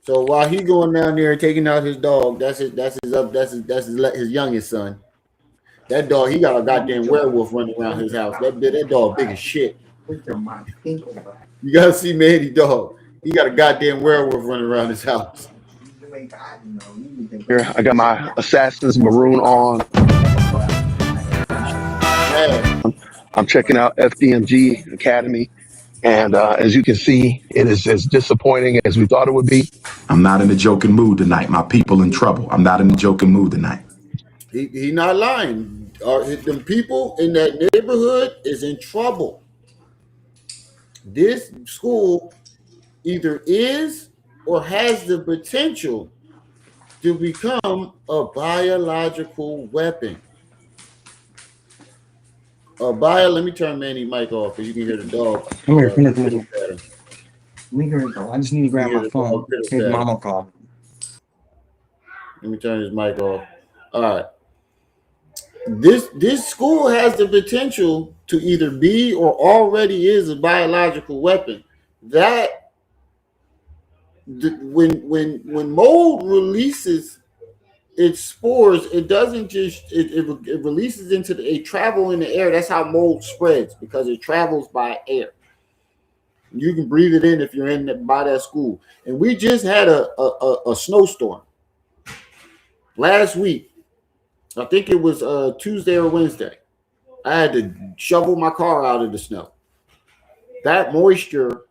So while he going down there taking out his dog, that's his youngest son. That dog, he got a goddamn werewolf running around his house. That dog big as shit. You gotta see Manny dog. He got a goddamn werewolf running around his house. Here, I got my Assassin's Maroon on. Yeah. I'm checking out FDMG Academy. And as you can see, it is as disappointing as we thought it would be. I'm not in a joking mood tonight. My people in trouble. I'm not in a joking mood tonight. He not lying. The people in that neighborhood is in trouble. This school either is or has the potential to become a biological weapon. Let me turn Manny's mic off so you can hear the dog. Come here. Let me go. I just need to grab my phone. His mama call. Let me turn his mic off. All right. This school has the potential to either be or already is a biological weapon. That when mold releases its spores, it doesn't just it releases into it travel in the air. That's how mold spreads, because it travels by air. You can breathe it in if you're by that school. And we just had a snowstorm last week. I think it was Tuesday or Wednesday. I had to shovel my car out of the snow. That moisture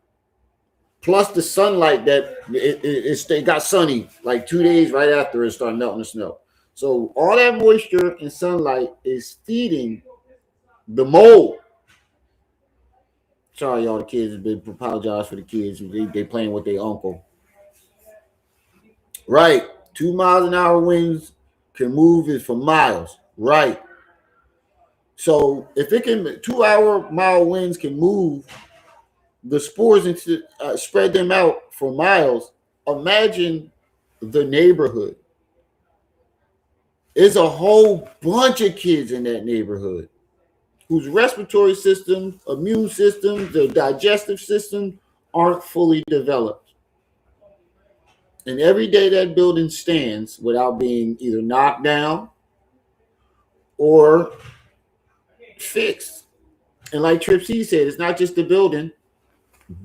plus the sunlight that it got sunny like 2 days right after it started melting the snow. So all that moisture and sunlight is feeding the mold. Sorry, y'all, the kids. Apologize for the kids. They playing with their uncle. Right. 2 miles an hour winds can move it for miles. Right. So if it can, 2-mile winds can move the spores into spread them out for miles. Imagine the neighborhood. There's a whole bunch of kids in that neighborhood whose respiratory system, immune system, their digestive system aren't fully developed. And every day that building stands without being either knocked down or fixed. And like Trip C said, it's not just the building.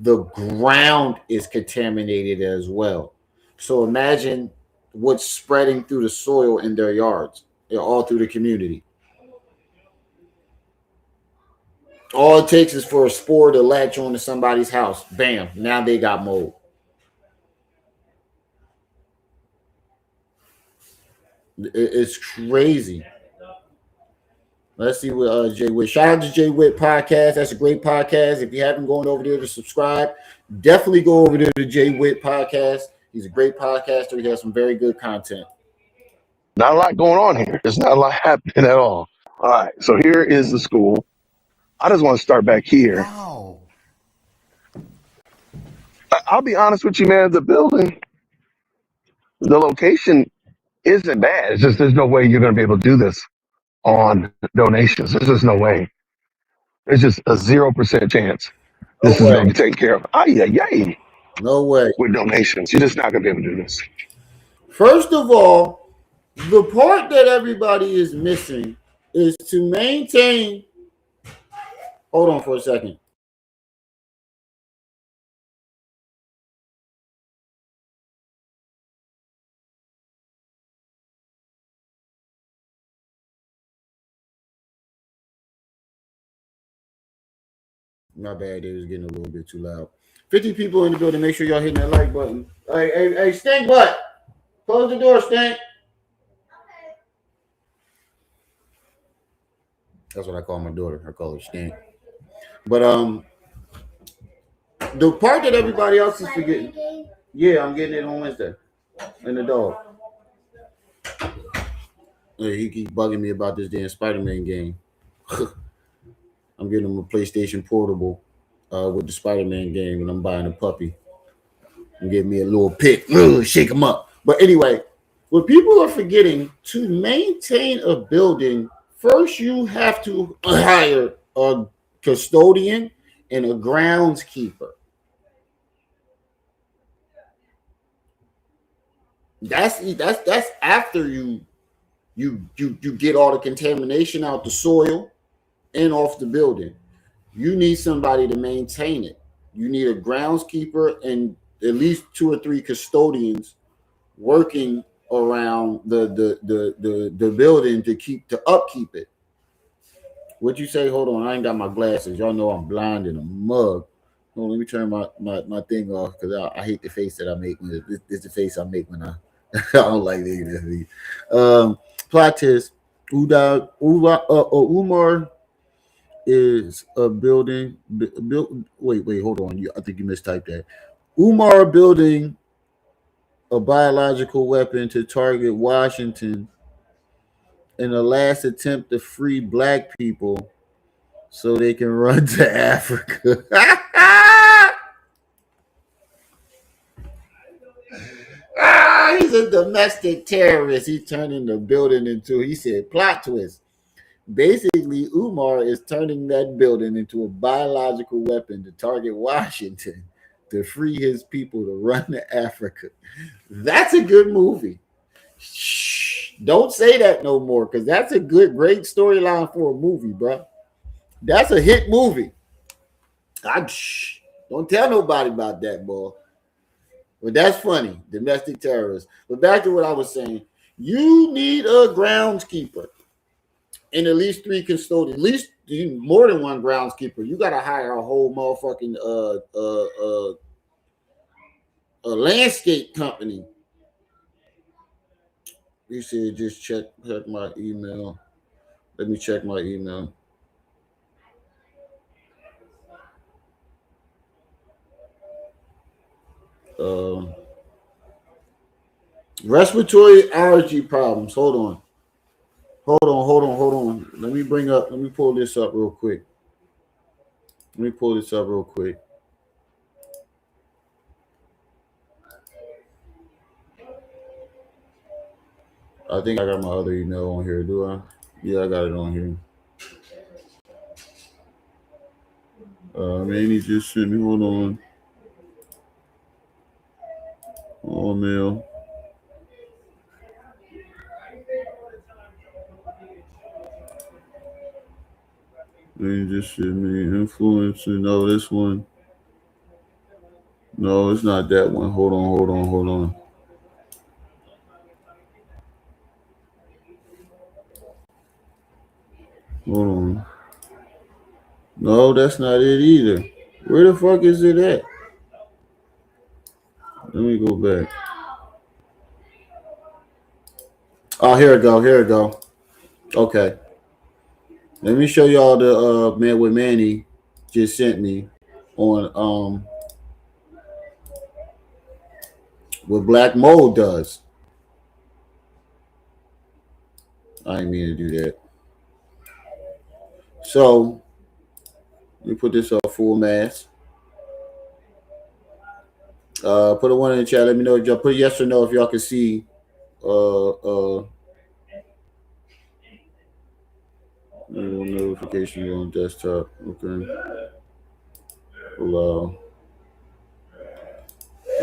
The ground is contaminated as well. So imagine what's spreading through the soil in their yards. They're all through the community. All it takes is for a spore to latch onto somebody's house. Bam, now they got mold. It's crazy. Let's see what Jay Witt. Shout out to Jay Witt podcast. That's a great podcast. If you haven't gone over there to subscribe, definitely go over there to Jay Witt podcast. He's a great podcaster. He has some very good content. Not a lot going on here. There's not a lot happening at all. All right, so here is the school. I just want to start back here. Wow. I'll be honest with you, man. The building, the location isn't bad. It's just there's no way you're going to be able to do this on donations. There's just no way. There's just a 0% chance this is going to be taken care of. Yay. No way. With donations. You're just not going to be able to do this. First of all, the part that everybody is missing is to maintain. Hold on for a second. My bad, they was getting a little bit too loud. 50 people in the building. Make sure y'all hitting that like button. Hey, Stink Butt. Close the door, Stink. That's what I call my daughter. I call her Stink. But the part that everybody else is forgetting. Yeah, I'm getting it on Wednesday. And the dog. Yeah, he keeps bugging me about this damn Spider-Man game. I'm getting him a PlayStation Portable with the Spider-Man game, and I'm buying a puppy. And give me a little pick, shake him up. But anyway, what people are forgetting, to maintain a building, first you have to hire a custodian and a groundskeeper. That's after you get all the contamination out the soil and off the building. You need somebody to maintain it. You need a groundskeeper and at least 2 or 3 custodians working around the building to upkeep it. What'd you say? Hold on, I ain't got my glasses. Y'all know I'm blind in a mug. Hold on, let me turn my thing off because I hate the face that I make when this is the face I make when I don't like it. Plot twist. Umar is a building. Wait, hold on. I think you mistyped that. Umar building a biological weapon to target Washington in the last attempt to free black people so they can run to Africa. He's a domestic terrorist. He's turning the building into, he said, plot twist. Basically, Umar is turning that building into a biological weapon to target Washington to free his people to run to Africa. That's a good movie. Shh, don't say that no more, because that's a great storyline for a movie, bro. That's a hit movie. Don't tell nobody about that, boy. But that's funny, domestic terrorists. But back to what I was saying. You need a groundskeeper and at least 3 custodians. At least more than 1 groundskeeper. You got to hire a whole motherfucking a landscape company. You said just check my email. Let me check my email. Respiratory allergy problems. Hold on. Let me pull this up real quick. I think I got my other email on here, do I? Yeah, I got it on here. Manny just sent me, hold on. Mail. Manny just sent me influencer. No, this one. No, it's not that one. Hold on. Hold on. No, that's not it either. Where the fuck is it at? Let me go back. Oh, here it go. Okay. Let me show y'all the man what Manny just sent me on what black mold does. I didn't mean to do that. So let me put this up full mass. Put a 1 in the chat. Let me know if y'all put yes or no if y'all can see. Notification on desktop. Okay. Allow.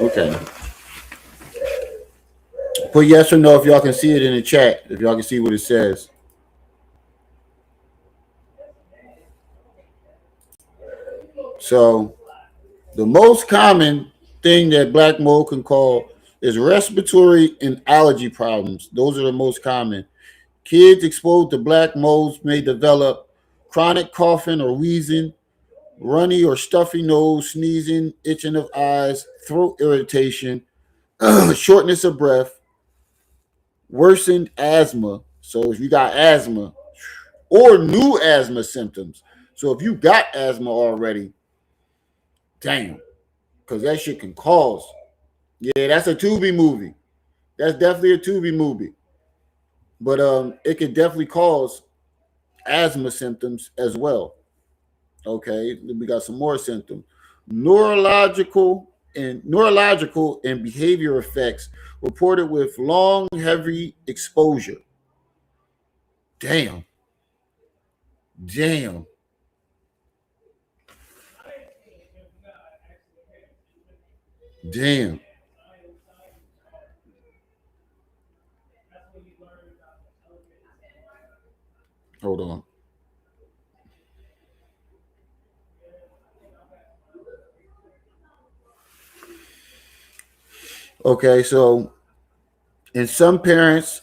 Okay. Put yes or no if y'all can see it in the chat. If y'all can see what it says. So, the most common thing that black mold can cause is respiratory and allergy problems. Those are the most common. Kids exposed to black molds may develop chronic coughing or wheezing, runny or stuffy nose, sneezing, itching of eyes, throat irritation, shortness of breath, worsened asthma. So if you got asthma or new asthma symptoms. So if you got asthma already, damn, because that shit can cause. Yeah, that's a Tubi movie. That's definitely a Tubi movie. But it could definitely cause asthma symptoms as well. Okay, we got some more symptoms. Neurological and behavior effects reported with long, heavy exposure. Damn. Damn. Damn. Hold on. Okay, so in some parents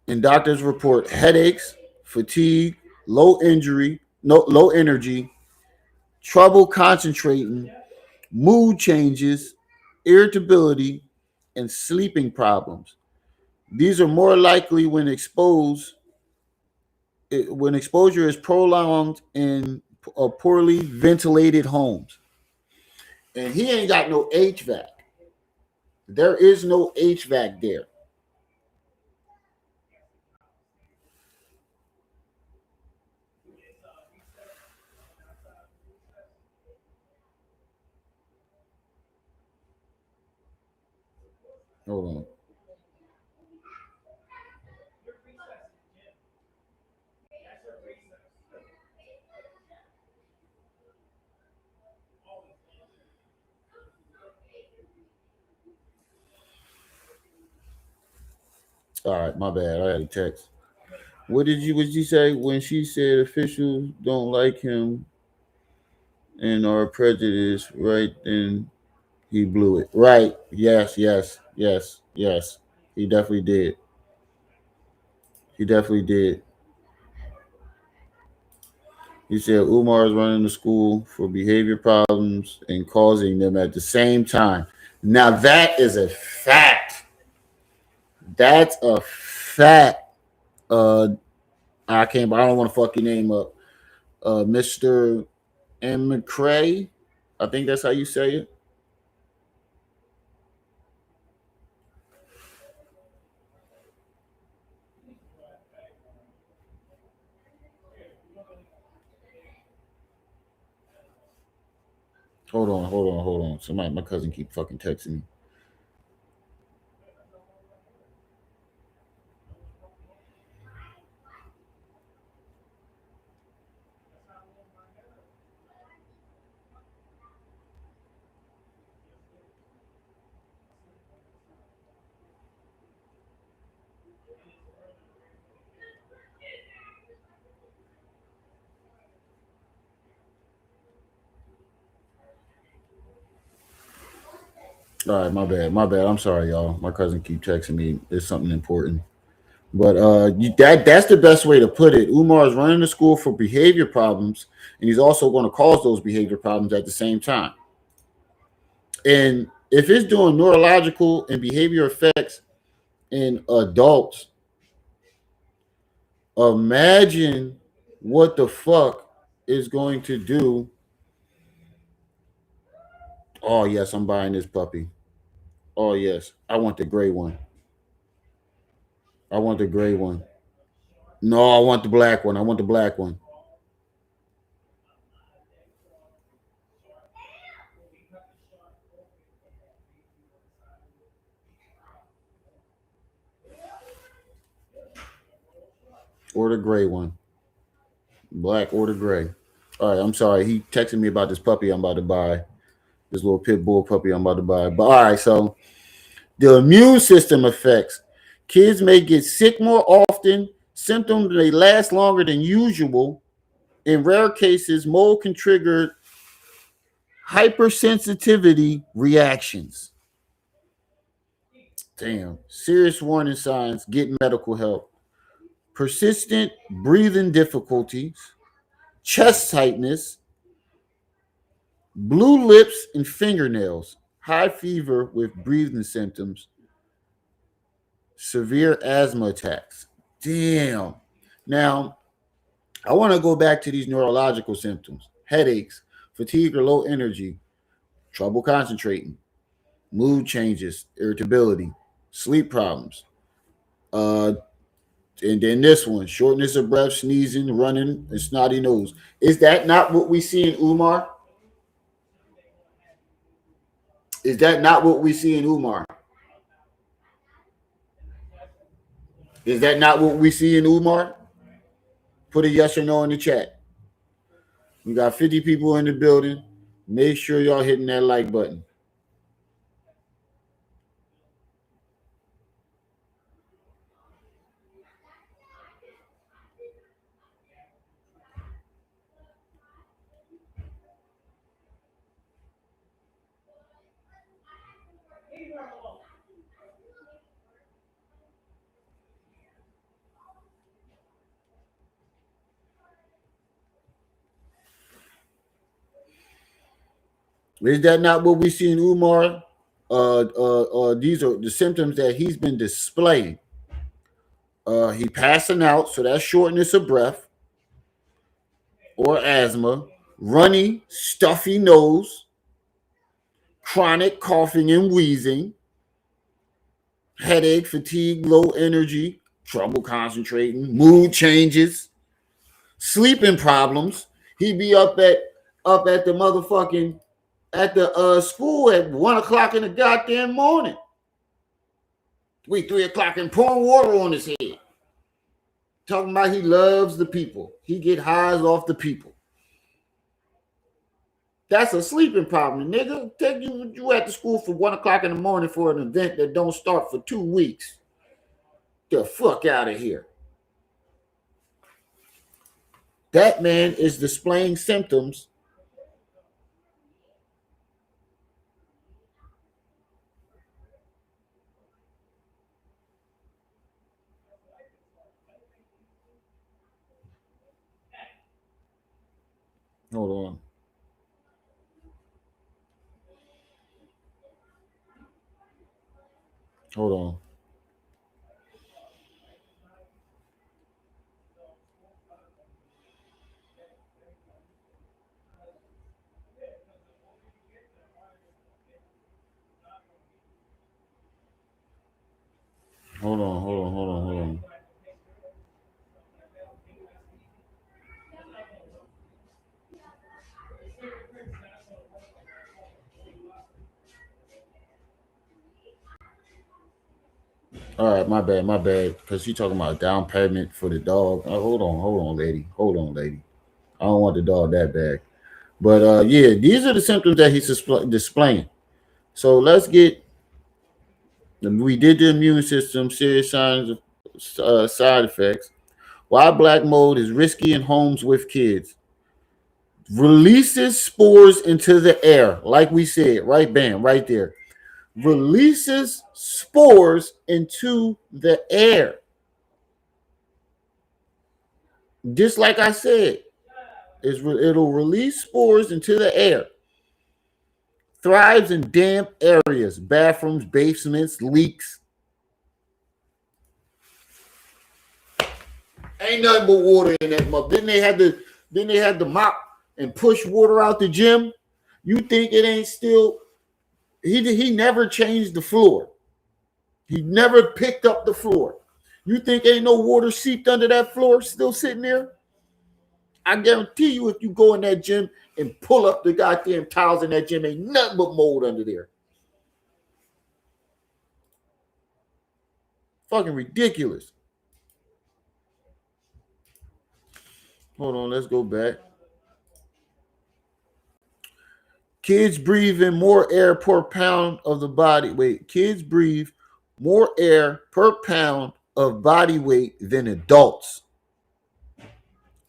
and doctors report headaches, fatigue, low energy, trouble concentrating, mood changes, irritability, and sleeping problems. These are more likely when exposure is prolonged in poorly ventilated homes. And he ain't got no HVAC. There is no HVAC there. Hold on. All right, my bad. I had a text. What did you say when she said officials don't like him and are prejudiced? Right then he blew it. Right. Yes. He definitely did. He definitely did. He said Umar is running the school for behavior problems and causing them at the same time. Now that is a fact. That's a fact. I don't want to fuck your name up. Mr. M. McCrae. I think that's how you say it. Hold on. Somebody, my cousin keep fucking texting me. All right, my bad. I'm sorry, y'all. My cousin keep texting me. It's something important. But that's the best way to put it. Umar is running the school for behavior problems, and he's also going to cause those behavior problems at the same time. And if it's doing neurological and behavior effects in adults, imagine what the fuck is going to do. Oh, yes, I'm buying this puppy. Oh, yes. I want the gray one. I want the gray one. No, I want the black one. Or the gray one. Black or the gray. All right, I'm sorry. He texted me about this puppy I'm about to buy. This little pit bull puppy I'm about to buy. But all right, so the immune system effects. Kids may get sick more often. Symptoms may last longer than usual. In rare cases, mold can trigger hypersensitivity reactions. Damn. Serious warning signs. Get medical help. Persistent breathing difficulties, chest tightness, blue lips and fingernails, high fever with breathing symptoms, severe asthma attacks. Damn. Now, I want to go back to these neurological symptoms: headaches, fatigue or low energy, trouble concentrating, mood changes, irritability, sleep problems. And then this one: shortness of breath, sneezing, running, and snotty nose. Is that not what we see in Umar? Is that not what we see in Umar? Is that not what we see in Umar? Put a yes or no in the chat. We got 50 people in the building. Make sure y'all hitting that like button. Is that not what we see in Umar? These are the symptoms that he's been displaying. He passing out, so that's shortness of breath or asthma, runny, stuffy nose, chronic coughing and wheezing, headache, fatigue, low energy, trouble concentrating, mood changes, sleeping problems. He'd be up at the motherfucking at the school at 1 o'clock in the goddamn morning. 3 o'clock and pouring water on his head. Talking about he loves the people. He get highs off the people. That's a sleeping problem, nigga. Take you at the school for 1 o'clock in the morning for an event that don't start for 2 weeks. The fuck out of here. That man is displaying symptoms. Hold on. Hold on. Hold on. All right, my bad. Because you talking about down payment for the dog. Hold on, lady. I don't want the dog that bad. But yeah, these are the symptoms that he's displaying. So let's get. We did the immune system, serious signs of side effects. Why black mold is risky in homes with kids. Releases spores into the air, like we said, right? Bam, right there. Releases spores into the air. Just like I said, it'll release spores into the air. Thrives in damp areas, bathrooms, basements, leaks. Ain't nothing but water in that mug. Then they had to mop and push water out the gym. You think it ain't still? He never changed the floor. He never picked up the floor. You think ain't no water seeped under that floor still sitting there? I guarantee you, if you go in that gym and pull up the goddamn tiles in that gym, ain't nothing but mold under there. Fucking ridiculous. Hold on, let's go back. Kids breathe in more air per pound of the body weight. Kids breathe more air per pound of body weight than adults.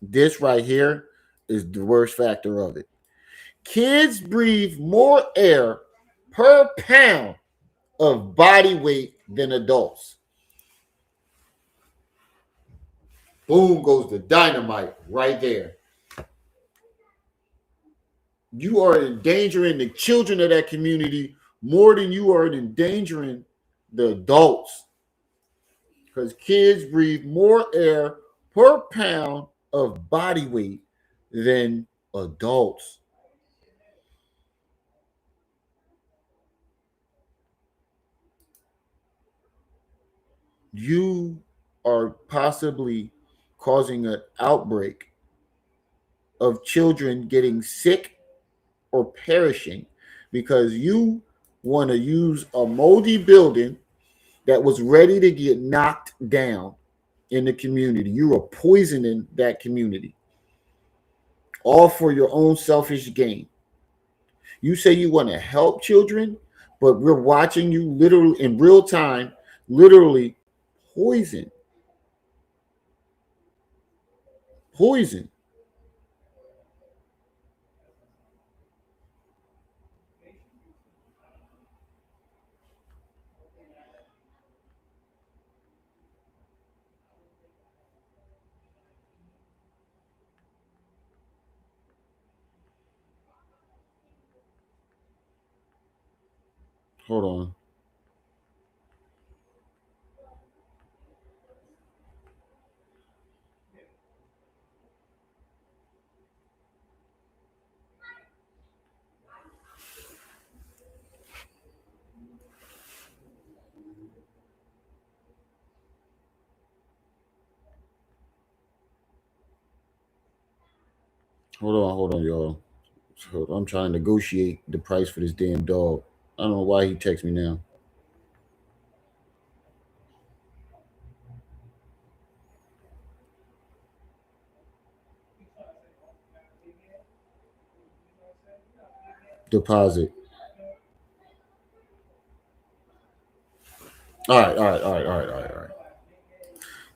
This right here is the worst factor of it. Kids breathe more air per pound of body weight than adults. Boom goes the dynamite right there. you are endangering the children of that community more than you are endangering the adults. Because kids breathe more air per pound of body weight than adults. You are possibly causing an outbreak of children getting sick or perishing because you want to use a moldy building that was ready to get knocked down in the community. You are poisoning that community, all for your own selfish gain. You say you want to help children, but we're watching you literally in real time, literally poison. Poison. Hold on. Hold on, y'all. I'm trying to negotiate the price for this damn dog. I don't know why he texts me now. Deposit. All right, all right, all right, all right, all right, all right.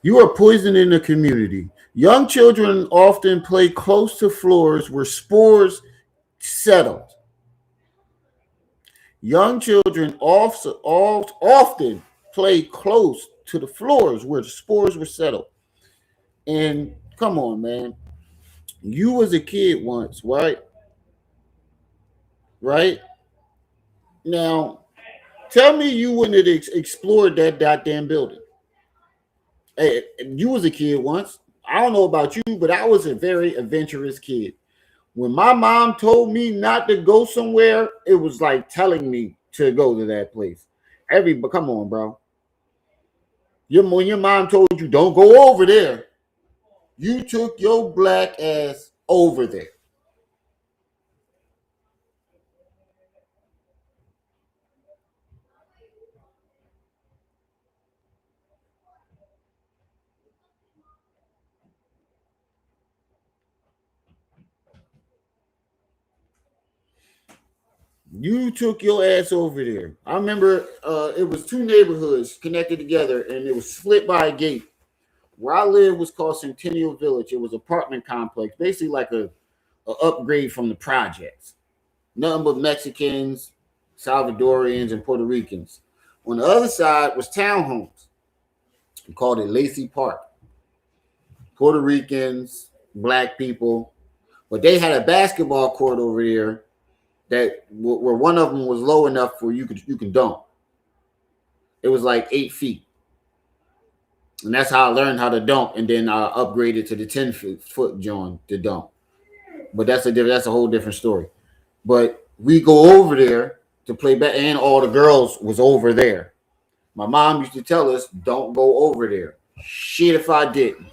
You are poisoning the community. Young children often play close to floors where spores settle. Young children also often play close to the floors where the spores were settled. And come on, man. You was a kid once, right? Right? Now, tell me you wouldn't have explored that goddamn building. Hey, you was a kid once. I don't know about you, but I was a very adventurous kid. When my mom told me not to go somewhere, it was like telling me to go to that place. But come on, bro. When your mom told you don't go over there, you took your black ass over there. You took your ass over there. I remember it was two neighborhoods connected together, and it was split by a gate. Where I lived was called Centennial Village. It was an apartment complex, basically like a upgrade from the projects. Nothing but Mexicans, Salvadorians, and Puerto Ricans. On the other side was townhomes. We called it Lacey Park. Puerto Ricans, black people, but they had a basketball court over there that where one of them was low enough where you can dunk. It was like 8 feet, and that's how I learned how to dunk. And then I upgraded to the 10-foot joint to dunk. But that's a whole different story. But we go over there to play back, and all the girls was over there. My mom used to tell us, "Don't go over there." Shit, if I didn't,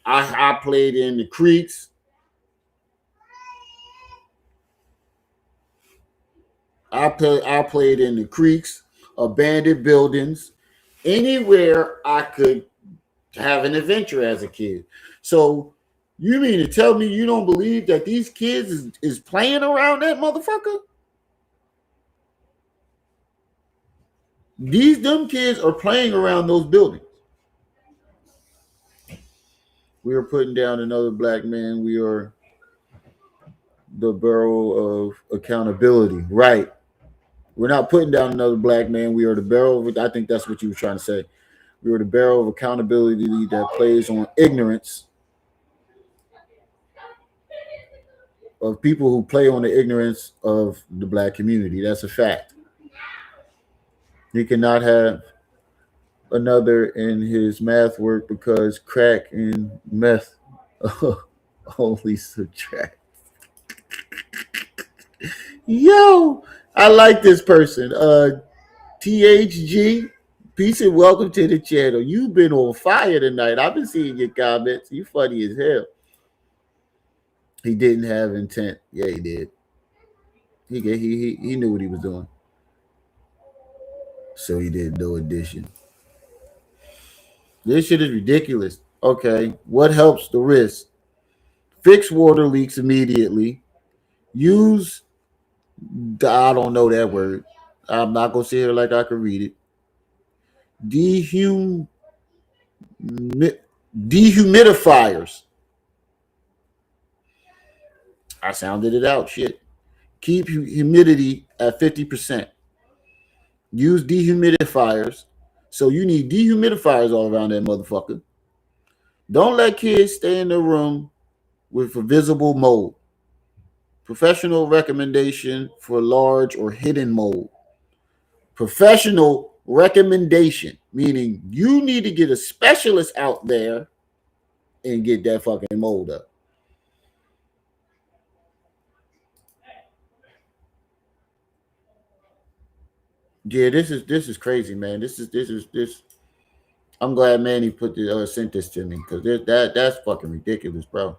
I played in the creeks. I played in the creeks, abandoned buildings, anywhere I could have an adventure as a kid. So you mean to tell me you don't believe that these kids is playing around that motherfucker? These dumb kids are playing around those buildings. We are putting down another black man. We are the barrel of accountability. Right. We're not putting down another black man. We are the barrel of, I think that's what you were trying to say. We are the barrel of accountability that plays on ignorance of people who play on the ignorance of the black community. That's a fact. He cannot have another in his math work because crack and meth only subtract. Yo, I like this person. THG, peace and welcome to the channel. You've been on fire tonight. I've been seeing your comments. You funny as hell. He didn't have intent. Yeah, he did. He knew what he was doing. So he did no addition. This shit is ridiculous. Okay, what helps the risk? Fix water leaks immediately. Use I don't know that word. I'm not gonna say it like I can read it. Dehumidifiers. I sounded it out. Shit. Keep humidity at 50%. Use dehumidifiers. So you need dehumidifiers all around that motherfucker. Don't let kids stay in the room with a visible mold. Professional recommendation for large or hidden mold. Professional recommendation, meaning you need to get a specialist out there and get that fucking mold up. Yeah, this is crazy, man. This. I'm glad Manny sent this to me because that's fucking ridiculous, bro.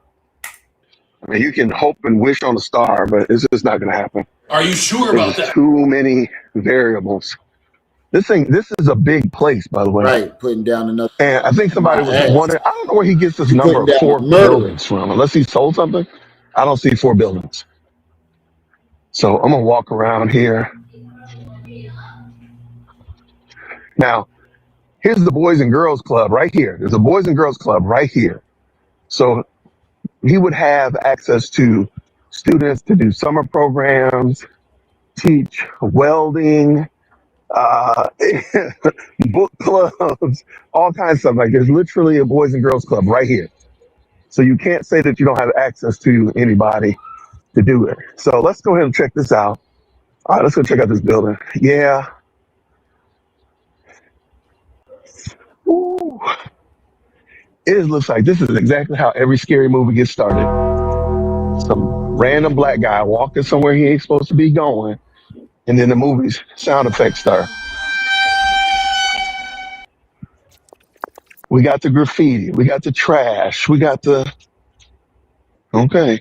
I mean, you can hope and wish on a star, but it's just not going to happen. Are you sure about There's that? too many variables. This is a big place, by the way. Right, putting down another. And I think somebody was ass. wondering, I don't know where he gets this You number of putting down 4 murder. buildings from, unless he sold something. I don't see 4 buildings. So I'm going to walk around here. Now, here's the Boys and Girls Club right here. There's a Boys and Girls Club right here. So he would have access to students to do summer programs, teach welding, book clubs, all kinds of stuff. Like there's literally a Boys and Girls Club right here. So you can't say that you don't have access to anybody to do it. So let's go ahead and check this out. All right, let's go check out this building. Yeah. Ooh. It looks like this is exactly how every scary movie gets started. Some random black guy walking somewhere he ain't supposed to be going, and then the movie's sound effects start. We got the graffiti, we got the trash, we got the okay.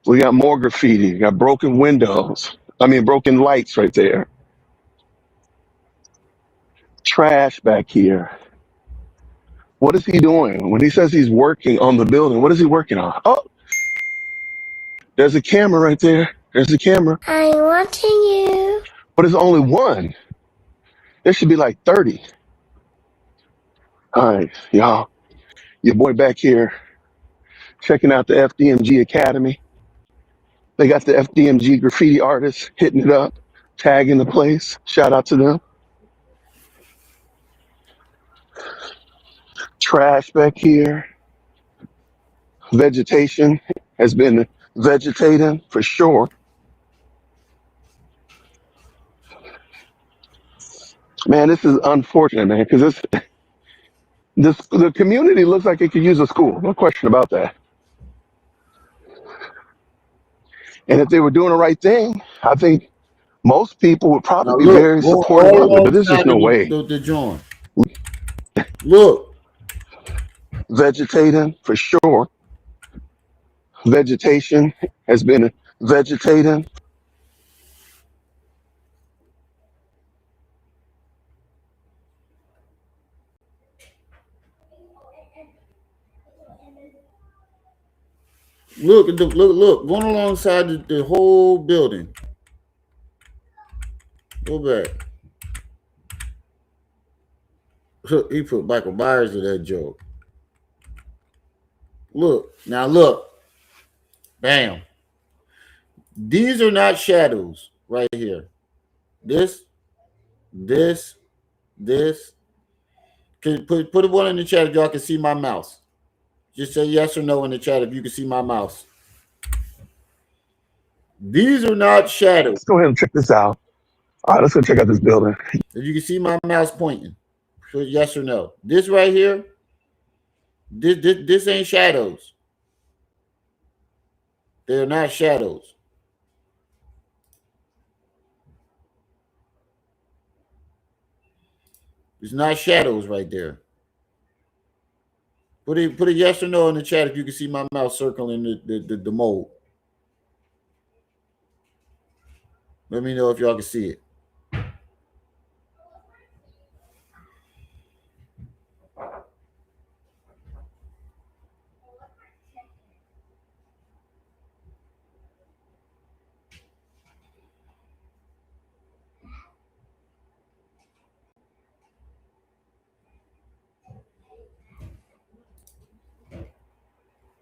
We got more graffiti, we got broken windows. Broken lights right there. Trash back here. What is he doing? When he says he's working on the building, what is he working on? Oh, there's a camera right there. There's a camera. I'm watching you. But there's only one. There should be like 30. All right, y'all. Your boy back here checking out the FDMG Academy. They got the FDMG graffiti artists hitting it up, tagging the place. Shout out to them. Trash back here. Vegetation has been vegetating for sure. Man, this is unfortunate, man, because the community looks like it could use a school. No question about that. And if they were doing the right thing, I think most people would probably be very supportive of it. But there's just no way. The joint. Look. Vegetating for sure. Vegetation has been vegetating. Look, going alongside the whole building. Go back. He put Michael Myers in that joke. Look. Bam. These are not shadows right here. This. Can put a one in the chat if y'all can see my mouse. Just say yes or no in the chat if you can see my mouse. These are not shadows. Let's go ahead and check this out. All right, let's go check out this building. If you can see my mouse pointing, so yes or no. This right here, this ain't shadows. They're not shadows. It's not shadows right there. Put a yes or no in the chat if you can see my mouse circling the mold. Let me know if y'all can see it.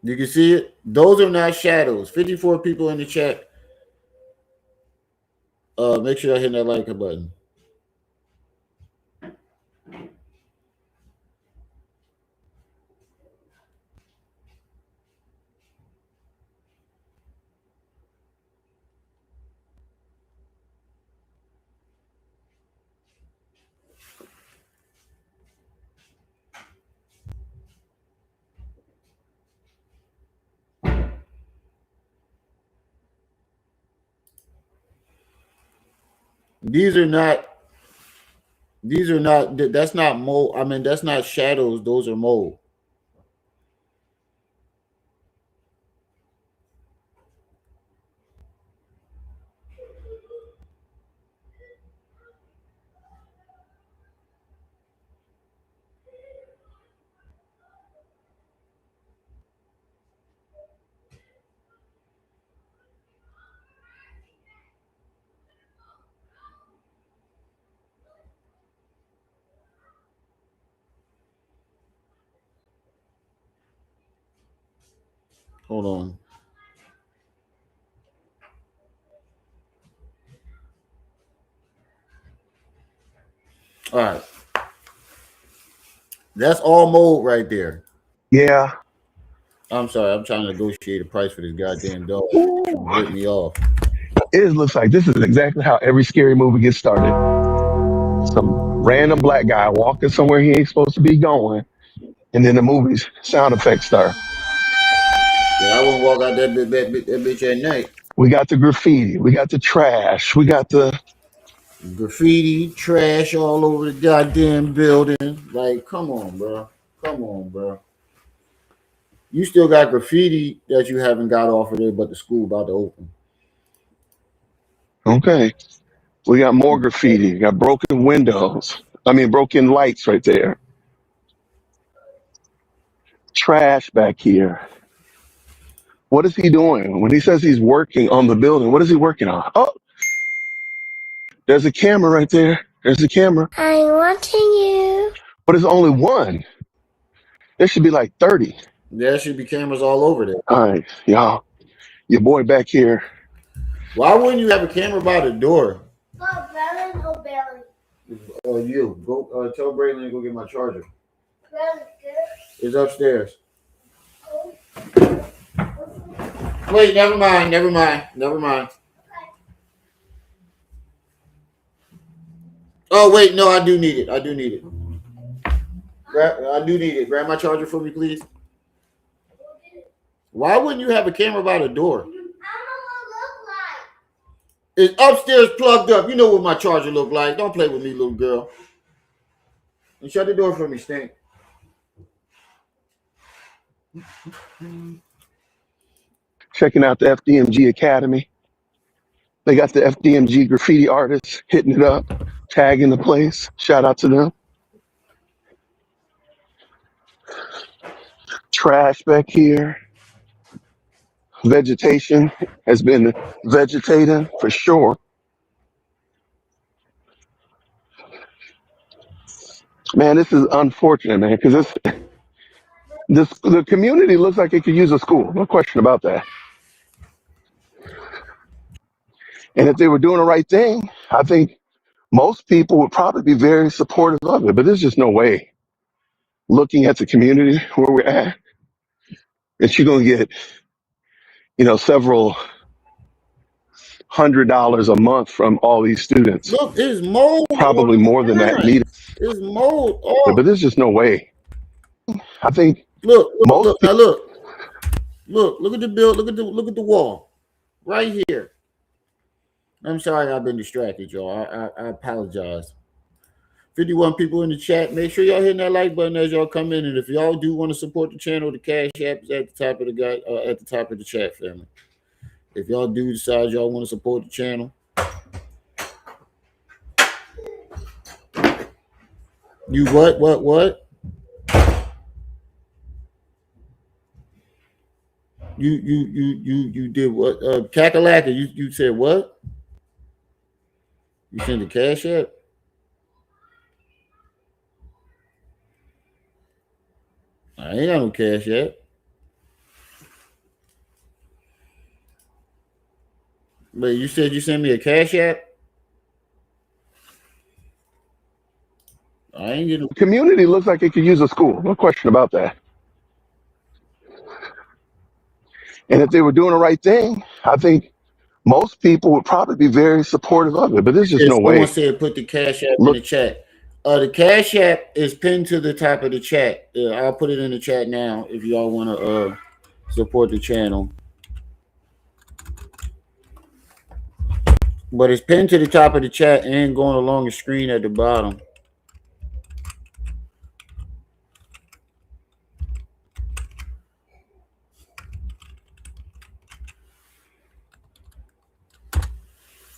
You can see it. Those are not shadows. 54 people in the chat. Make sure I hit that like button. These are not. That's not mold. I mean, that's not shadows. Those are mold. Hold on. All right. That's all mold right there. Yeah. I'm sorry. I'm trying to negotiate a price for this goddamn dog. Ooh. Rip me off. It looks like this is exactly how every scary movie gets started. Some random black guy walking somewhere he ain't supposed to be going, and then the movie's sound effects start. Yeah, I wouldn't walk out that bitch at night. We got the graffiti, we got the trash, we got the Graffiti, trash all over the goddamn building. Like, come on, bro. Come on, bro. You still got graffiti that you haven't got off of there, but the school about to open. okay. We got more graffiti, we got broken windows. I mean broken lights right there. Trash back here. What is he doing? When he says he's working on the building, what is he working on? Oh, there's a camera right there. There's a camera. I'm watching you. But there's only one. There should be like 30. There should be cameras all over there. All right, y'all. Your boy back here. Why wouldn't you have a camera by the door? Oh, Braylon or Bailey? You go tell Braylon to go get my charger. Braylon, It's upstairs. Wait, never mind. Oh wait, no, I do need it. I do need it. Grab my charger for me, please. Why wouldn't you have a camera by the door? It's upstairs plugged up. You know what my charger look like. Don't play with me, little girl. And shut the door for me, Stink. Checking out the FDMG Academy. They got the FDMG graffiti artists hitting it up, tagging the place. Shout out to them. Trash back here. Vegetation has been vegetating for sure. Man, this is unfortunate, man, because the community looks like it could use a school. No question about that. And if they were doing the right thing, I think most people would probably be very supportive of it. But there's just no way, looking at the community where we're at, that you're going to get, several $100 a month from all these students. Look, it's mold on Probably the more than that screen. needed. It's mold But all. there's just no way. I think Look. most Now people. look at the bill. Look at the wall right here. I'm sorry, I've been distracted, y'all. I apologize. 51 people in the chat. Make sure y'all hitting that like button as y'all come in, and if y'all do want to support the channel, the Cash App is at the top of the chat, family. If y'all do decide y'all want to support the channel, you what? You did what? Kakalaka, you said what? You sent the Cash App? I ain't got no Cash App. But you said you sent me a Cash App? I ain't getting. The community looks like it could use a school. No question about that. And if they were doing the right thing, I think most people would probably be very supportive of it. But there's just no Someone way. said put the Cash App in Look, the chat. The Cash App is pinned to the top of the chat. I'll put it in the chat now if y'all want to support the channel. But it's pinned to the top of the chat and going along the screen at the bottom.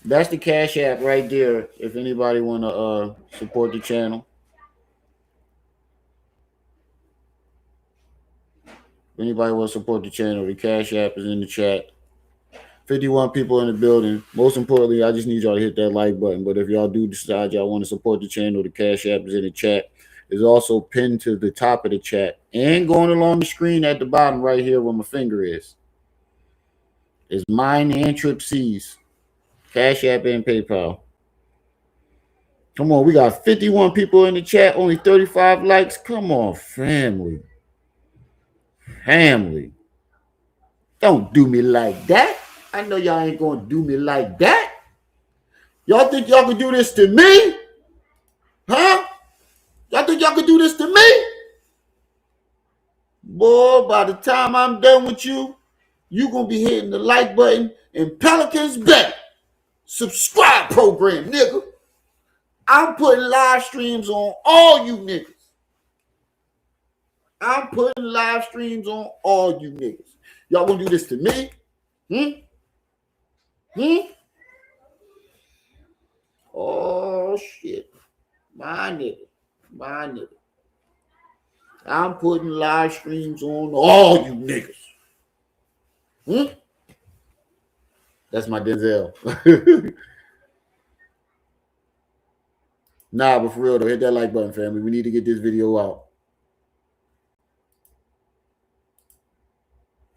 That's the Cash App right there. If anybody want to support the channel. If anybody want to support the channel, the Cash App is in the chat. 51 people in the building. Most importantly, I just need y'all to hit that like button. But if y'all do decide y'all want to support the channel, the Cash App is in the chat. It's also pinned to the top of the chat and going along the screen at the bottom right here where my finger is. It's mine and Trip C's. Cash App and PayPal. Come on, we got 51 people in the chat, only 35 likes. Come on, family. Family. Don't do me like that. I know y'all ain't going to do me like that. Y'all think y'all can do this to me? Huh? Y'all think y'all can do this to me? Boy, by the time I'm done with you, you're going to be hitting the like button and Pelicans bet. Subscribe program, nigga. I'm putting live streams on all you niggas. I'm putting live streams on all you niggas. Y'all gonna do this to me? Oh, shit. My nigga. I'm putting live streams on all you niggas. That's my Denzel. Nah, but for real though, hit that like button, family. We need to get this video out.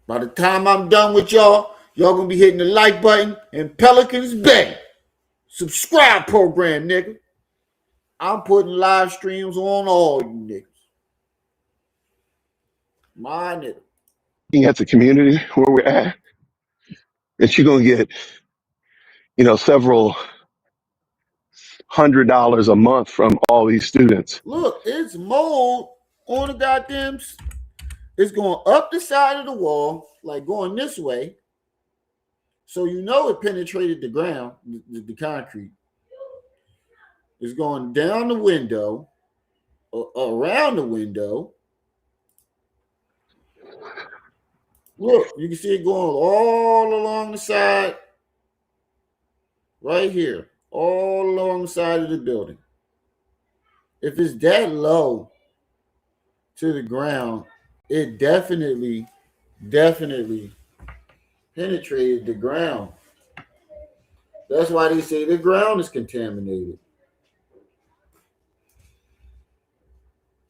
By the time I'm done with y'all gonna be hitting the like button and Pelicans bet. Subscribe program, nigga. I'm putting live streams on all you niggas. My nigga. looking at the community where we're at, that you're going to get, several $100 a month from all these students. Look, it's mold on the goddamn. It's going up the side of the wall, like going this way. So you know it penetrated the ground, the concrete. It's going down the window, around the window. Look, you can see it going all along the side, right here, all along the side of the building. If it's that low to the ground, it definitely penetrated the ground. That's why they say the ground is contaminated.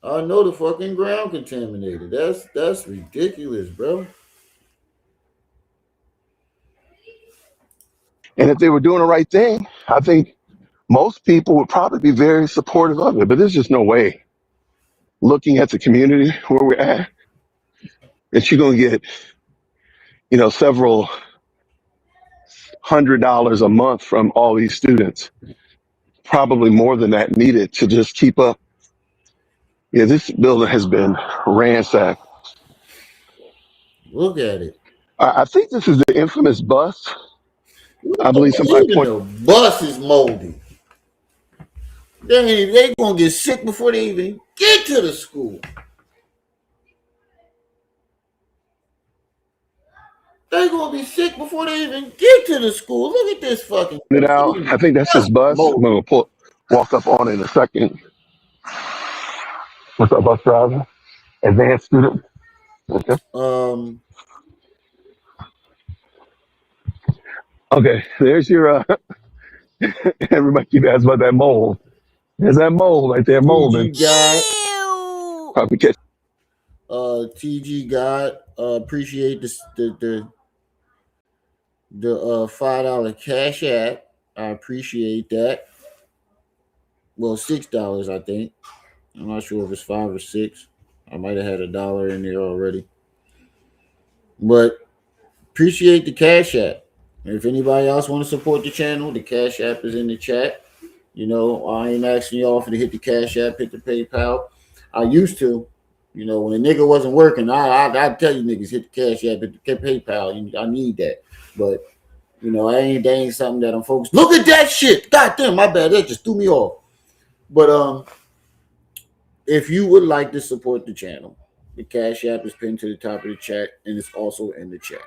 I know the fucking ground contaminated. That's ridiculous, bro. And if they were doing the right thing, I think most people would probably be very supportive of it. But there's just no way. Looking at the community where we're at, that you're going to get, several $100 a month from all these students. Probably more than that needed to just keep up. Yeah, this building has been ransacked. Look at it. I think this is the infamous bus. I believe somebody Even pointed. the bus is moldy. They gonna get sick before they even get to the school. They gonna be sick before they even get to the school. Look at this fucking It out. I think that's his bus. I'm moldy. gonna walk up on it in a second. What's up, bus driver? Advanced student. Okay. Okay. There's your. Everybody keep asking about that mold. There's that mold right there, molding. TG God. Probably catch. TG God. Appreciate the $5 cash app. I appreciate that. Well, $6, I think. I'm not sure if it's 5 or 6. I might have had $1 in there already. But appreciate the cash app. If anybody else want to support the channel, the cash app is in the chat. You know, I ain't asking y'all for to hit the cash app, hit the PayPal. I used to. You know, when a nigga wasn't working, I'd tell you niggas hit the cash app, hit the PayPal. I need that. But you know, that ain't something that I'm focused. Look at that shit. God damn, my bad. That just threw me off. But if you would like to support the channel, the cash app is pinned to the top of the chat, and it's also in the chat.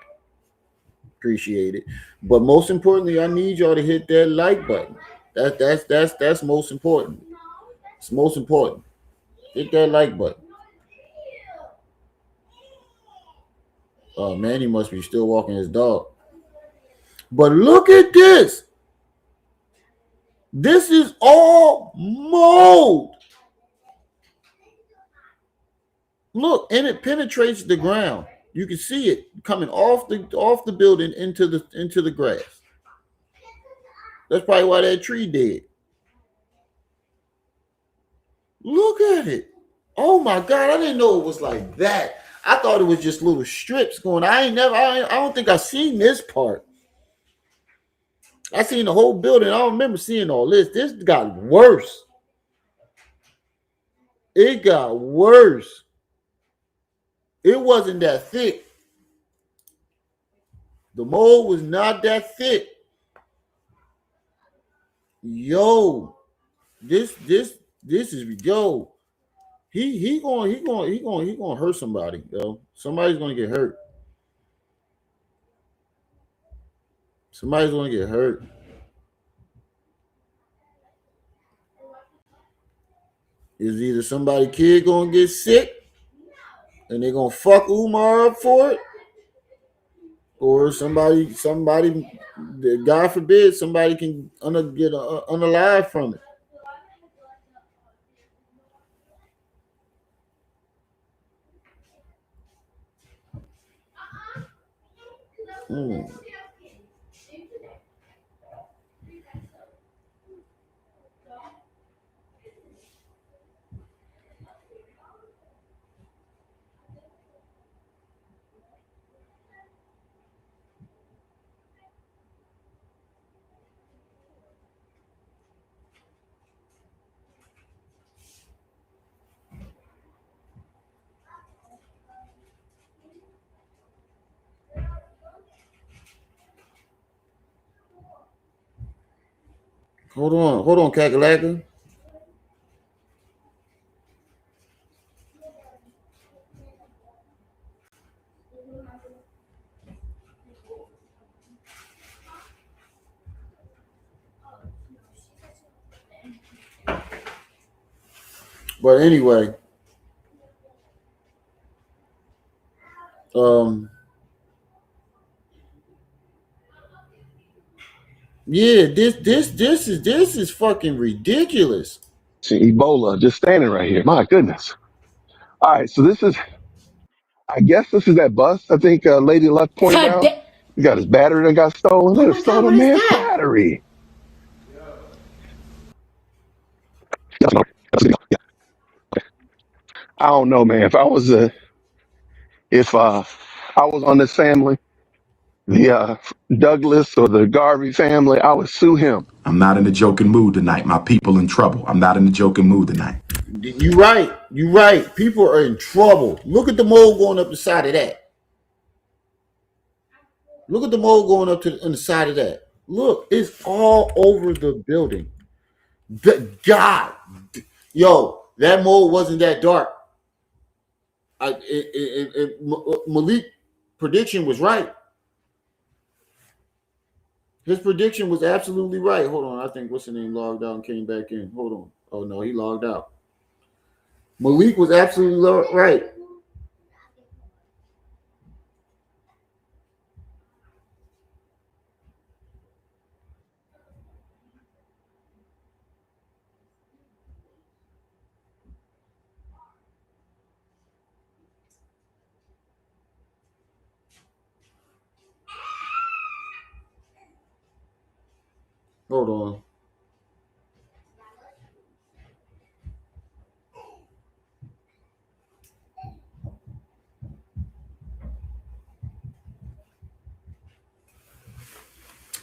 Appreciate it. But most importantly, I need y'all to hit that like button. That's most important. It's most important. Hit that like button. Oh man, he must be still walking his dog. But look at this. This is all mold. Look, and it penetrates the ground. You can see it coming off the building into the grass. That's probably why that tree dead. Look at it. Oh my God, I didn't know it was like that. I thought it was just little strips going. I don't think I seen this part. I seen the whole building. I don't remember seeing all this. This got worse. It got worse. It wasn't that thick. The mold was not that thick. Yo, this is yo. He gonna hurt somebody, yo. Somebody's gonna get hurt. Somebody's gonna get hurt. Is either somebody kid gonna get sick and they're gonna fuck Umar up for it, or somebody, God forbid, somebody can get unalive from it. Hold on, Kakalaka. But anyway, yeah, this is fucking ridiculous. See Ebola just standing right here. My goodness. All right, so I guess this is that bus. I think Lady Luck pointed out. He got his battery that got stolen. They stole a man's battery. I don't know, man. If I was on this family, the Douglas or the Garvey family, I would sue him. I'm not in a joking mood tonight. My people in trouble. I'm not in a joking mood tonight. You right. You right. People are in trouble. Look at the mold going up the side of that. Look at the mold going up on the side of that. Look, it's all over the building. God, yo, that mold wasn't that dark. Malik prediction was right. His prediction was absolutely right. Hold on, I think what's the name logged out and came back in. Hold on. Oh no, he logged out. Malik was absolutely right. Hold on.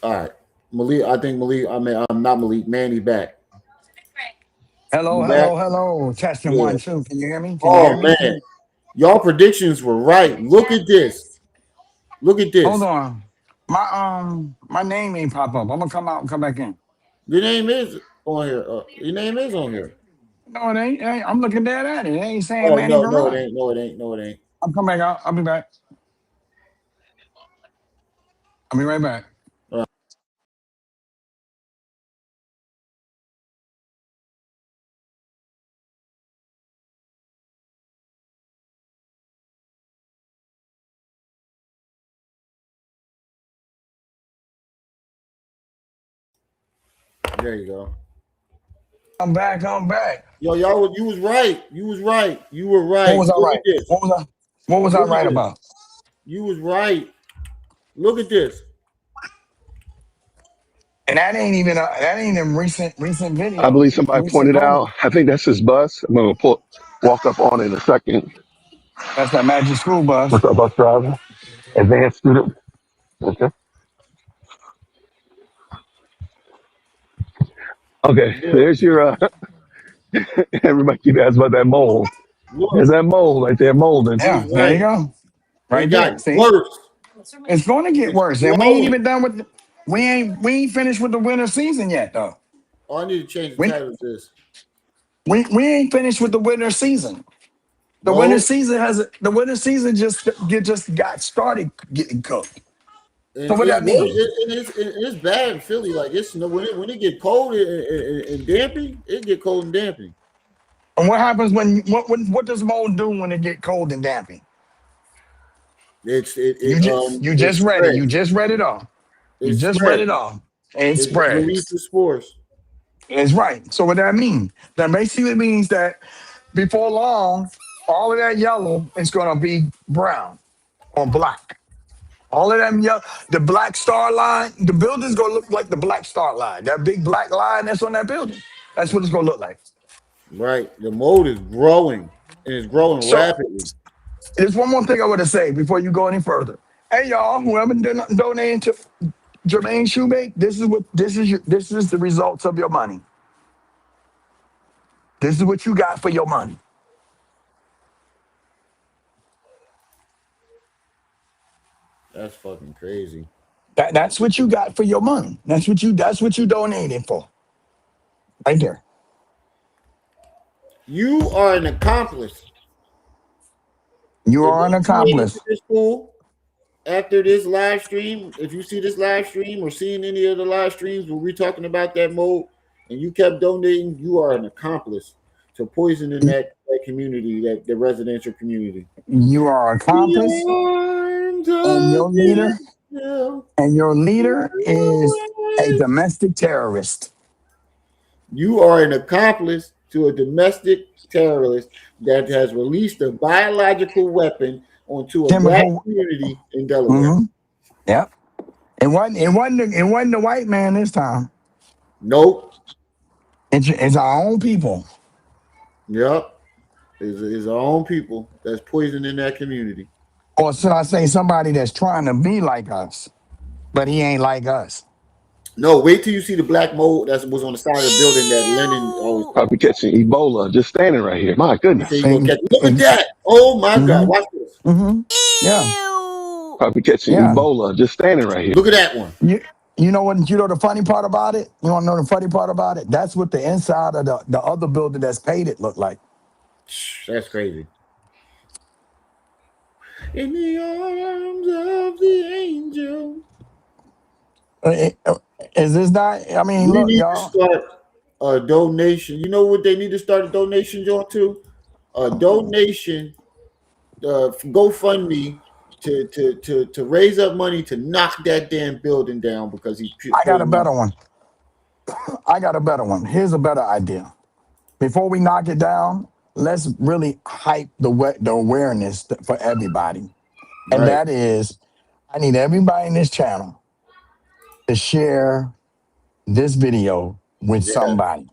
All right. Malik, I think Malik, I'm not Malik, Manny back. Hello, You back? hello, hello. Testing Yeah. 1, 2. Can you hear me? Can you hear Oh me? man. Y'all predictions were right. Look at this. Look at Hold this. on. My name ain't pop up. I'm gonna come out and come back in. Your name is on here. Your name is on here. No, it ain't. I'm looking dead at it. It ain't saying Oh Manny no, it Garage. ain't. No, it ain't. No, it ain't. I'll come back out. I'll be back. I'll be right back. There you go. I'm back. I'm back. Yo, you was right. You was right. You were What right. was I Look at right? this. What was I Look at right this. about? You was right. Look at this. And that ain't even recent I video, believe somebody recent pointed polling. out, I think that's his bus. I'm going to walk up on it in a second. That's that Magic School Bus. What's up, bus driver? Advanced student. Okay. Okay. Look. There's your, everybody keep asking about that mold. Look. There's that mold right there, molding. You Yeah, was there you right. go. It Right got there. See? worse. It's going to get It's worse. And we ain't growing. even done with we ain't finished with the winter season yet though. Oh, I need to change the We title of this. we ain't finished with the winter season. No. The winter season just got started getting cooked. And So what it's that worse. mean? It's bad in Philly. Like it's when it get cold and dampy, it get cold and dampy. And what happens what does mold do when it get cold and dampy? You It just read it. You spreads. just read it off. You It just read spreads. it off. And it It spreads. releases spores. It's right. So what that mean? That basically means that before long, all of that yellow is gonna be brown or black. All of them yellow, the black star line, the building's gonna look like the black star line. That big black line that's on that building. That's what it's gonna look like. Right. The mold is growing and it's growing So rapidly. there's one more thing I want to say before you go any further. Hey y'all, whoever donating to Jermaine Shoemake, this is the results of your money. This is what you got for your money. That's fucking crazy. That's what you got for your money. That's what you donated for. Right there. You are an accomplice. You If are an you made it to accomplice. this school after this live stream, if you see this live stream or seeing any of the live streams where we're talking about that mode and you kept donating, you are an accomplice to poisoning that community, that the residential community. You are an accomplice, The arms and of your leader, Israel. is a domestic terrorist. You are an accomplice to a domestic terrorist that has released a biological weapon onto a black Chemical. community in Delaware. Mm-hmm. Yep. It wasn't the white man this time. Nope. It's our own people. Yep. It's our own people that's poisoning that community. Or should I say somebody that's trying to be like us, but he ain't like us? No, wait till you see the black mold that was on the side of the building that Lennon always talked Probably about. catching Ebola just standing right here. My He said goodness. you gonna catch. Look at that! Oh my God! Watch this. Yeah, Probably catching yeah. Ebola just standing right here. Look at that one. You know what? You know the funny part about it? You want to know the funny part about it? That's what the inside of the other building that's painted looked like. That's crazy. In the arms of the angel. Is this not? I mean, We look, need to y'all. start a donation. You know what they need to start a donation on to? A donation, GoFundMe to raise up money to knock that damn building down because he's I got a poisoning. better one. I got a better one. Here's a better idea. Before we knock it down, let's really hype the awareness for everybody. And Right. that is, I need everybody in this channel to share this video with Yeah. somebody.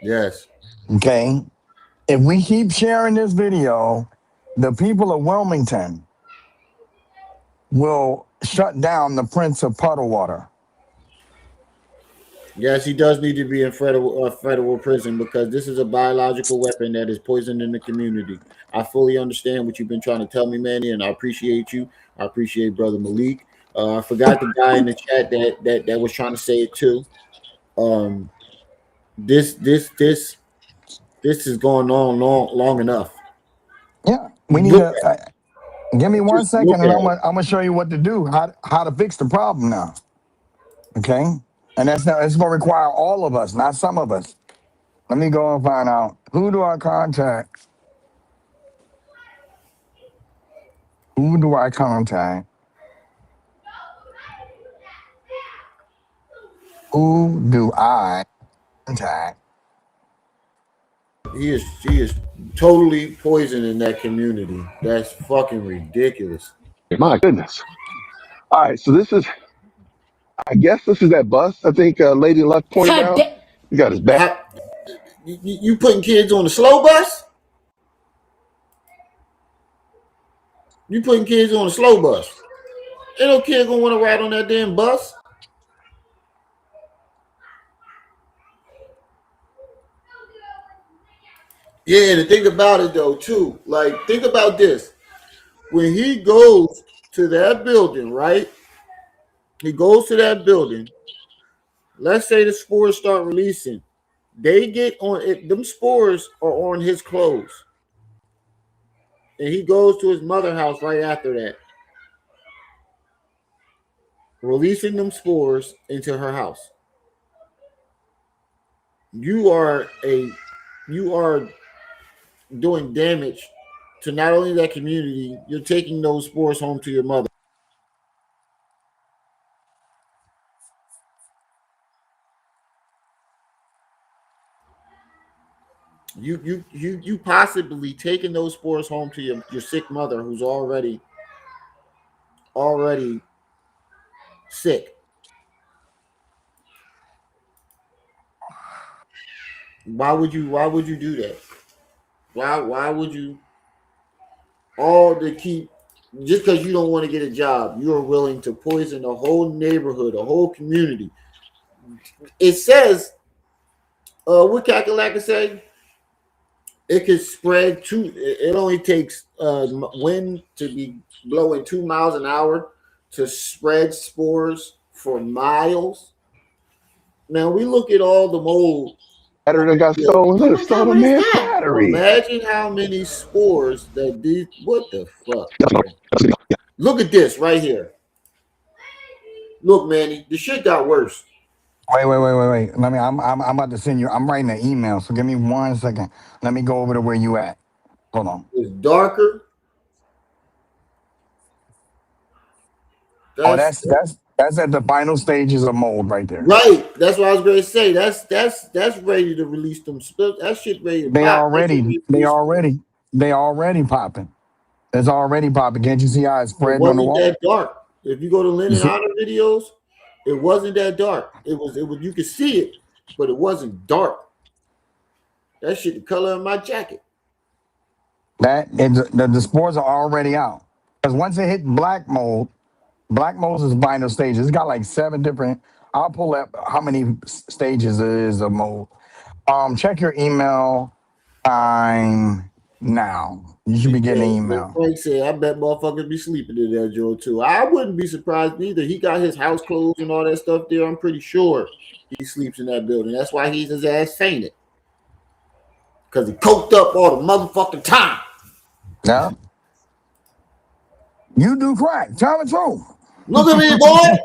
Yes. Okay? If we keep sharing this video, the people of Wilmington will shut down the Prince of Puddle Water. Yes, he does need to be in federal prison because this is a biological weapon that is poisoning the community. I fully understand what you've been trying to tell me, Manny, and I appreciate you. I appreciate Brother Malik. I forgot the guy in the chat that was trying to say it too. This is going on long enough. Yeah, we need to give me 1 second, and I'm gonna show you what to do, how to fix the problem now. Okay, and it's going to require all of us, not some of us. Let me go and find out who do I contact. Who do I contact? Who do I contact? He is totally poisoning that community. That's fucking ridiculous. My goodness. All right, so this is, I guess this is that bus. I think Lady Luck pointed out. You got his back. You putting kids on the slow bus? You putting kids on the slow bus? Ain't no kid gonna want to ride on that damn bus. Yeah, to think about it though, too. Like, think about this. When he goes to that building, right? He goes to that building. Let's say the spores start releasing. They get on it, them spores are on his clothes. And he goes to his mother house right after that. Releasing them spores into her house. You are doing damage to not only that community, you're taking those spores home to your mother. You possibly taking those spores home to your sick mother who's already sick. Why would you do that? Why would you all to keep just because you don't want to get a job, you are willing to poison the whole neighborhood, the whole community. It says, what Kakalaka say? It could spread it only takes wind to be blowing 2 miles an hour to spread spores for miles. Now we look at all the mold. Battery that got stolen. Let her stole the man's battery. Imagine how many spores that these. What the fuck? Look at this right here. Look, Manny, the shit got worse. Wait. Let me. I'm about to send you. I'm writing an email. So give me 1 second. Let me go over to where you at. Hold on. It's darker. That's at the final stages of mold right there. Right. That's what I was going to say. That's ready to release them. That shit ready to They pop. already popping. It's already popping. Can't you see how it's It spreading on the wasn't wall? that dark. If you go to Lennon Honor videos, it wasn't that dark. It was. You could see it, but it wasn't dark. That shit the color of my jacket. The spores are already out. Because once it hit black mold is final stages. It's got like 7 different. I'll pull up how many stages it is of mold. Check your email time now. You should be getting an email. Frank said, I bet motherfuckers be sleeping in that joint too. I wouldn't be surprised either. He got his house clothes and all that stuff there. I'm pretty sure he sleeps in that building. That's why his ass fainted. Because he coked up all the motherfucking time. Yeah. You do crack. Tell the truth. Look at me, boy.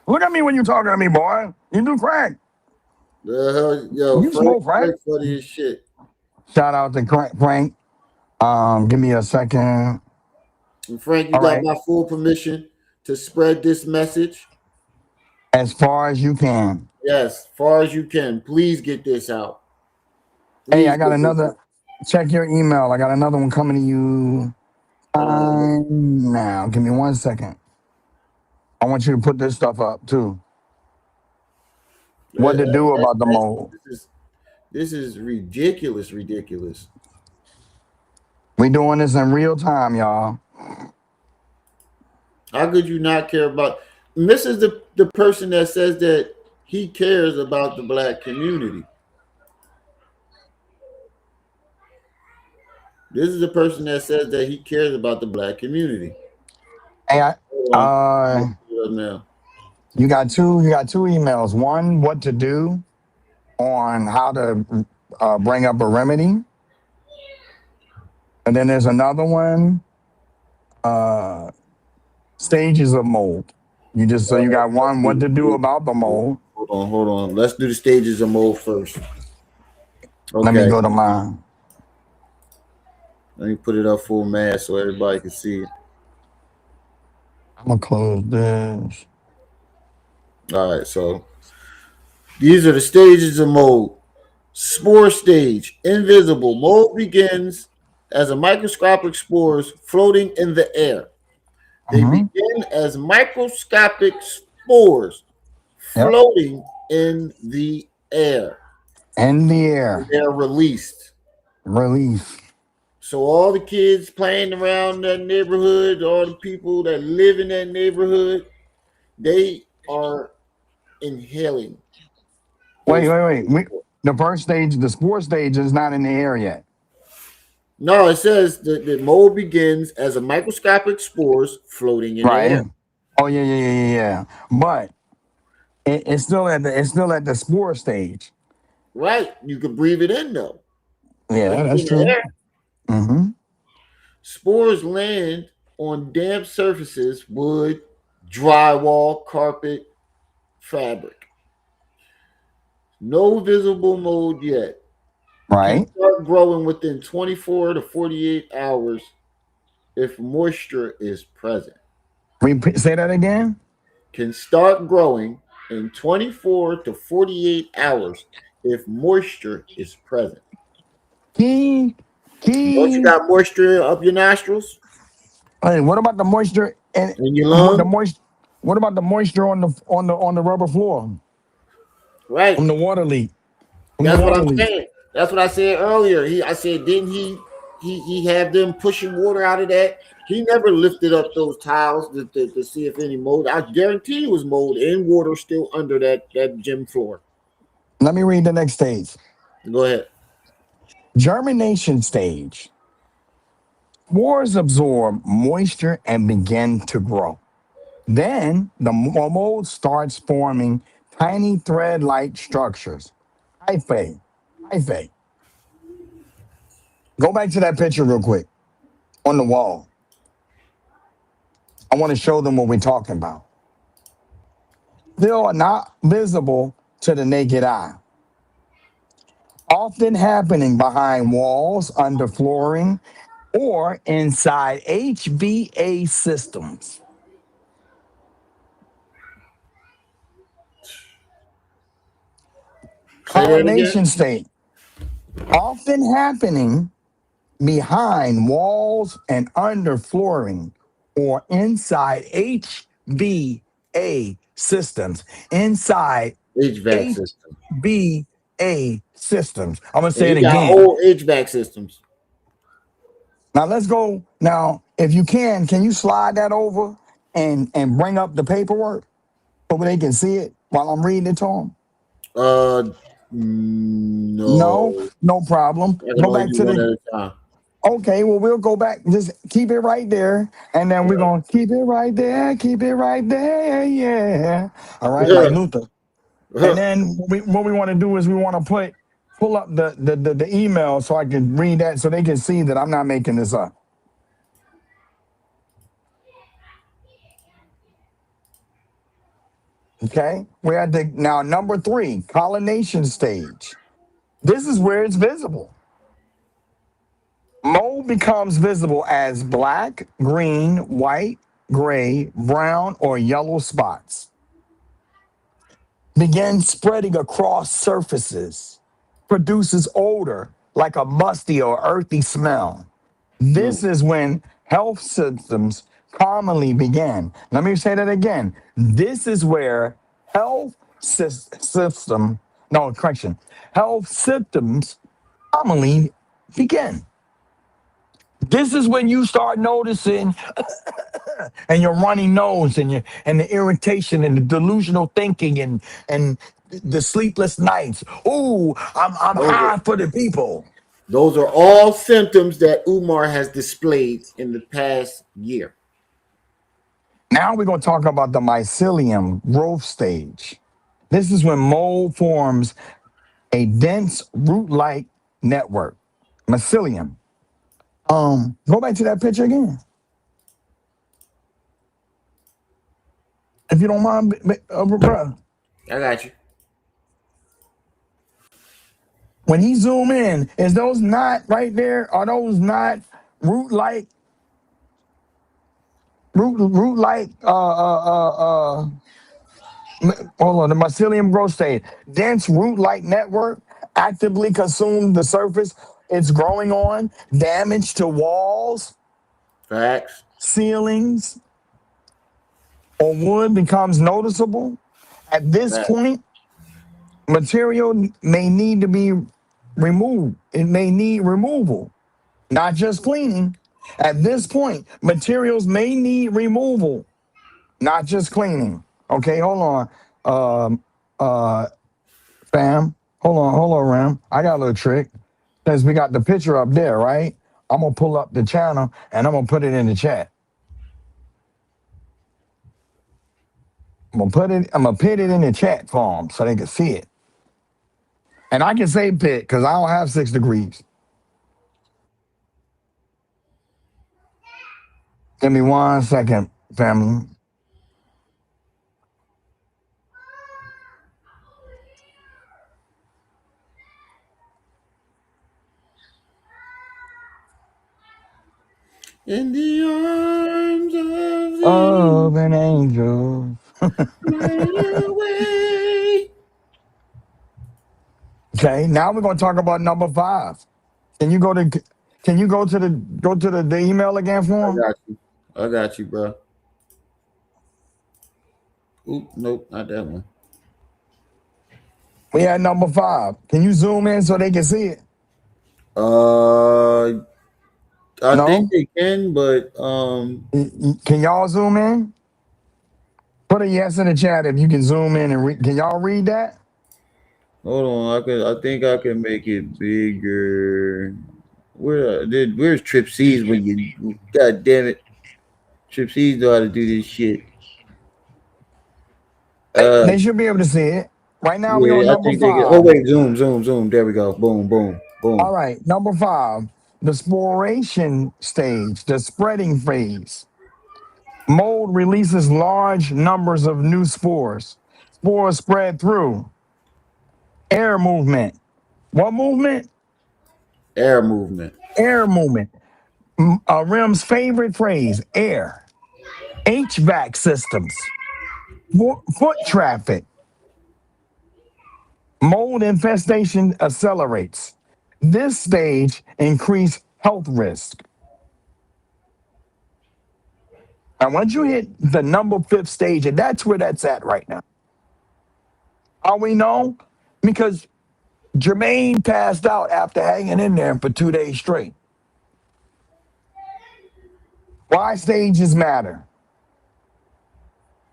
Look at me when you talking to me, boy. You do crack. Yo, you smoke crack? Funny as shit. Shout out to Frank. Give me a second. And Frank, you got my full permission to spread this message. As far as you can. Yes, far as you can. Please get this out. Hey, I got another. Check your email. I got another one coming to you now. Give me 1 second. I want you to put this stuff up too. What to do about the mold? This is ridiculous. We doing this in real time, y'all. How could you not care about? And this is the person that says that he cares about the black community. This is the person that says that he cares about the black community. Hey, you got two emails. One, what to do on how to bring up a remedy. And then there's another one, stages of mold. You got one, what to do about the mold. Hold on. Let's do the stages of mold first. Okay. Let me go to mine. Let me put it up full mass so everybody can see it. I'm going to close this. All right, so these are the stages of mold. Spore stage, invisible. Mold begins as a microscopic spores floating in the air. They begin as microscopic spores floating in the air. They're released. So all the kids playing around that neighborhood, all the people that live in that neighborhood, they are inhaling. Wait. The first stage, the spore stage, is not in the air yet. No, it says that the mold begins as a microscopic spores floating in the air. Oh yeah. But it's still at the spore stage. Right. You could breathe it in though. Yeah, that's true. Spores land on damp surfaces, wood, drywall, carpet, fabric. No visible mold yet. Right. Can start growing within 24 to 48 hours if moisture is present. Say that again. Can start growing in 24 to 48 hours if moisture is present. Key. Don't you got moisture up your nostrils? Hey, what about the moisture in your lungs? What about the moisture on the rubber floor? Right. From the water leak. That's what I'm saying. That's what I said earlier. I said, didn't he have them pushing water out of that? He never lifted up those tiles to see if any mold. I guarantee it was mold and water still under that gym floor. Let me read the next stage. Go ahead. Germination stage. Spores absorb moisture and begin to grow. Then the mold starts forming tiny thread-like structures. Hyphae. Go back to that picture real quick on the wall. I want to show them what we're talking about. They are not visible to the naked eye. Often happening behind walls, under flooring, or inside HVA systems. Pollination state. Often happening behind walls and under flooring or inside HVA systems. Inside HVA systems. I'm going to say it again. Old HVAC systems. Now let's go. Now If you can you slide that over and bring up the paperwork so they can see it while I'm reading it to them? No, No. no problem. I can Go only back do to one the. at a time. Okay, well, we'll go back. Just keep it right there. And then we're going to keep it right there. Keep it right there. Yeah. All right, like Luther. And then what we want to do is we want to pull up the email so I can read that so they can see that I'm not making this up. Okay, we're at the now number 3, collination stage. This is where it's visible. Mold becomes visible as black, green, white, gray, brown, or yellow spots. Begins spreading across surfaces. Produces odor like a musty or earthy smell. This is when health symptoms commonly begin. Let me say that again. This is where health symptoms commonly begin. This is when you start noticing and your runny nose and the irritation and the delusional thinking and the sleepless nights. Ooh, I'm high for the people. Those are all symptoms that Umar has displayed in the past year. Now we're going to talk about the mycelium growth stage. This is when mold forms a dense root-like network. Mycelium. Go back to that picture again, if you don't mind, bro. I got you. When he zoom in, is those not right there? Are those not root-like? Root-like? Hold on. The mycelium growth stage, dense root-like network, actively consume the surface it's growing on, damage to walls, Facts. ceilings, or wood becomes noticeable. At this Facts. point, material may need to be removed. It may need removal, not just cleaning. At this point, materials may need removal, not just cleaning. Okay, hold on, fam. Hold on, Ram. I got a little trick. Since we got the picture up there, right? I'm gonna pull up the channel and I'm gonna put it in the chat. I'm gonna put it in the chat form so they can see it. And I can say pit because I don't have 6 degrees. Give me 1 second, family. In the arms Of an angel. away. Okay, now we're gonna talk about number 5. Can you go to the email again for him? I got you, bro. Oop, nope, not that one. We had number 5. Can you zoom in so they can see it? I No? think they can, but Can y'all zoom in? Put a yes in the chat if you can zoom in and can y'all read that? hold on. I think I can make it bigger. Where's Trip C's when you? God damn it, Trip C's know how to do this shit. They should be able to see it. Right now we on Yeah, I number think they get. Oh 5. wait, zoom. There we go. Boom, boom, All boom. right, number 5, the sporation stage, the spreading phase. Mold releases large numbers of new spores. Spores spread through air movement. What movement? Air movement. Air movement. RIM's favorite phrase, air. HVAC systems. Foot traffic. Mold infestation accelerates. This stage increase health risk. And once you hit the number 5th stage, and that's where that's at right now. How we know? Because Jermaine passed out after hanging in there for 2 days straight. Why stages matter?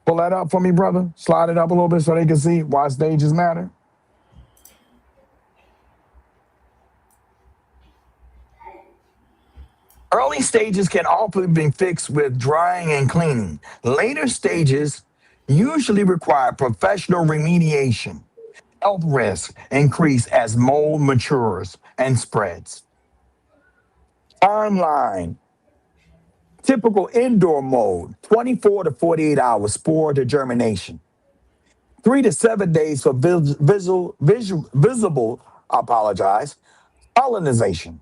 Pull that up for me, brother. Slide it up a little bit so they can see why stages matter. Early stages can often be fixed with drying and cleaning. Later stages usually require professional remediation. Health risks increase as mold matures and spreads. Timeline. Typical indoor mold, 24 to 48 hours spore to germination. 3 to 7 days for visible, I apologize, pollination.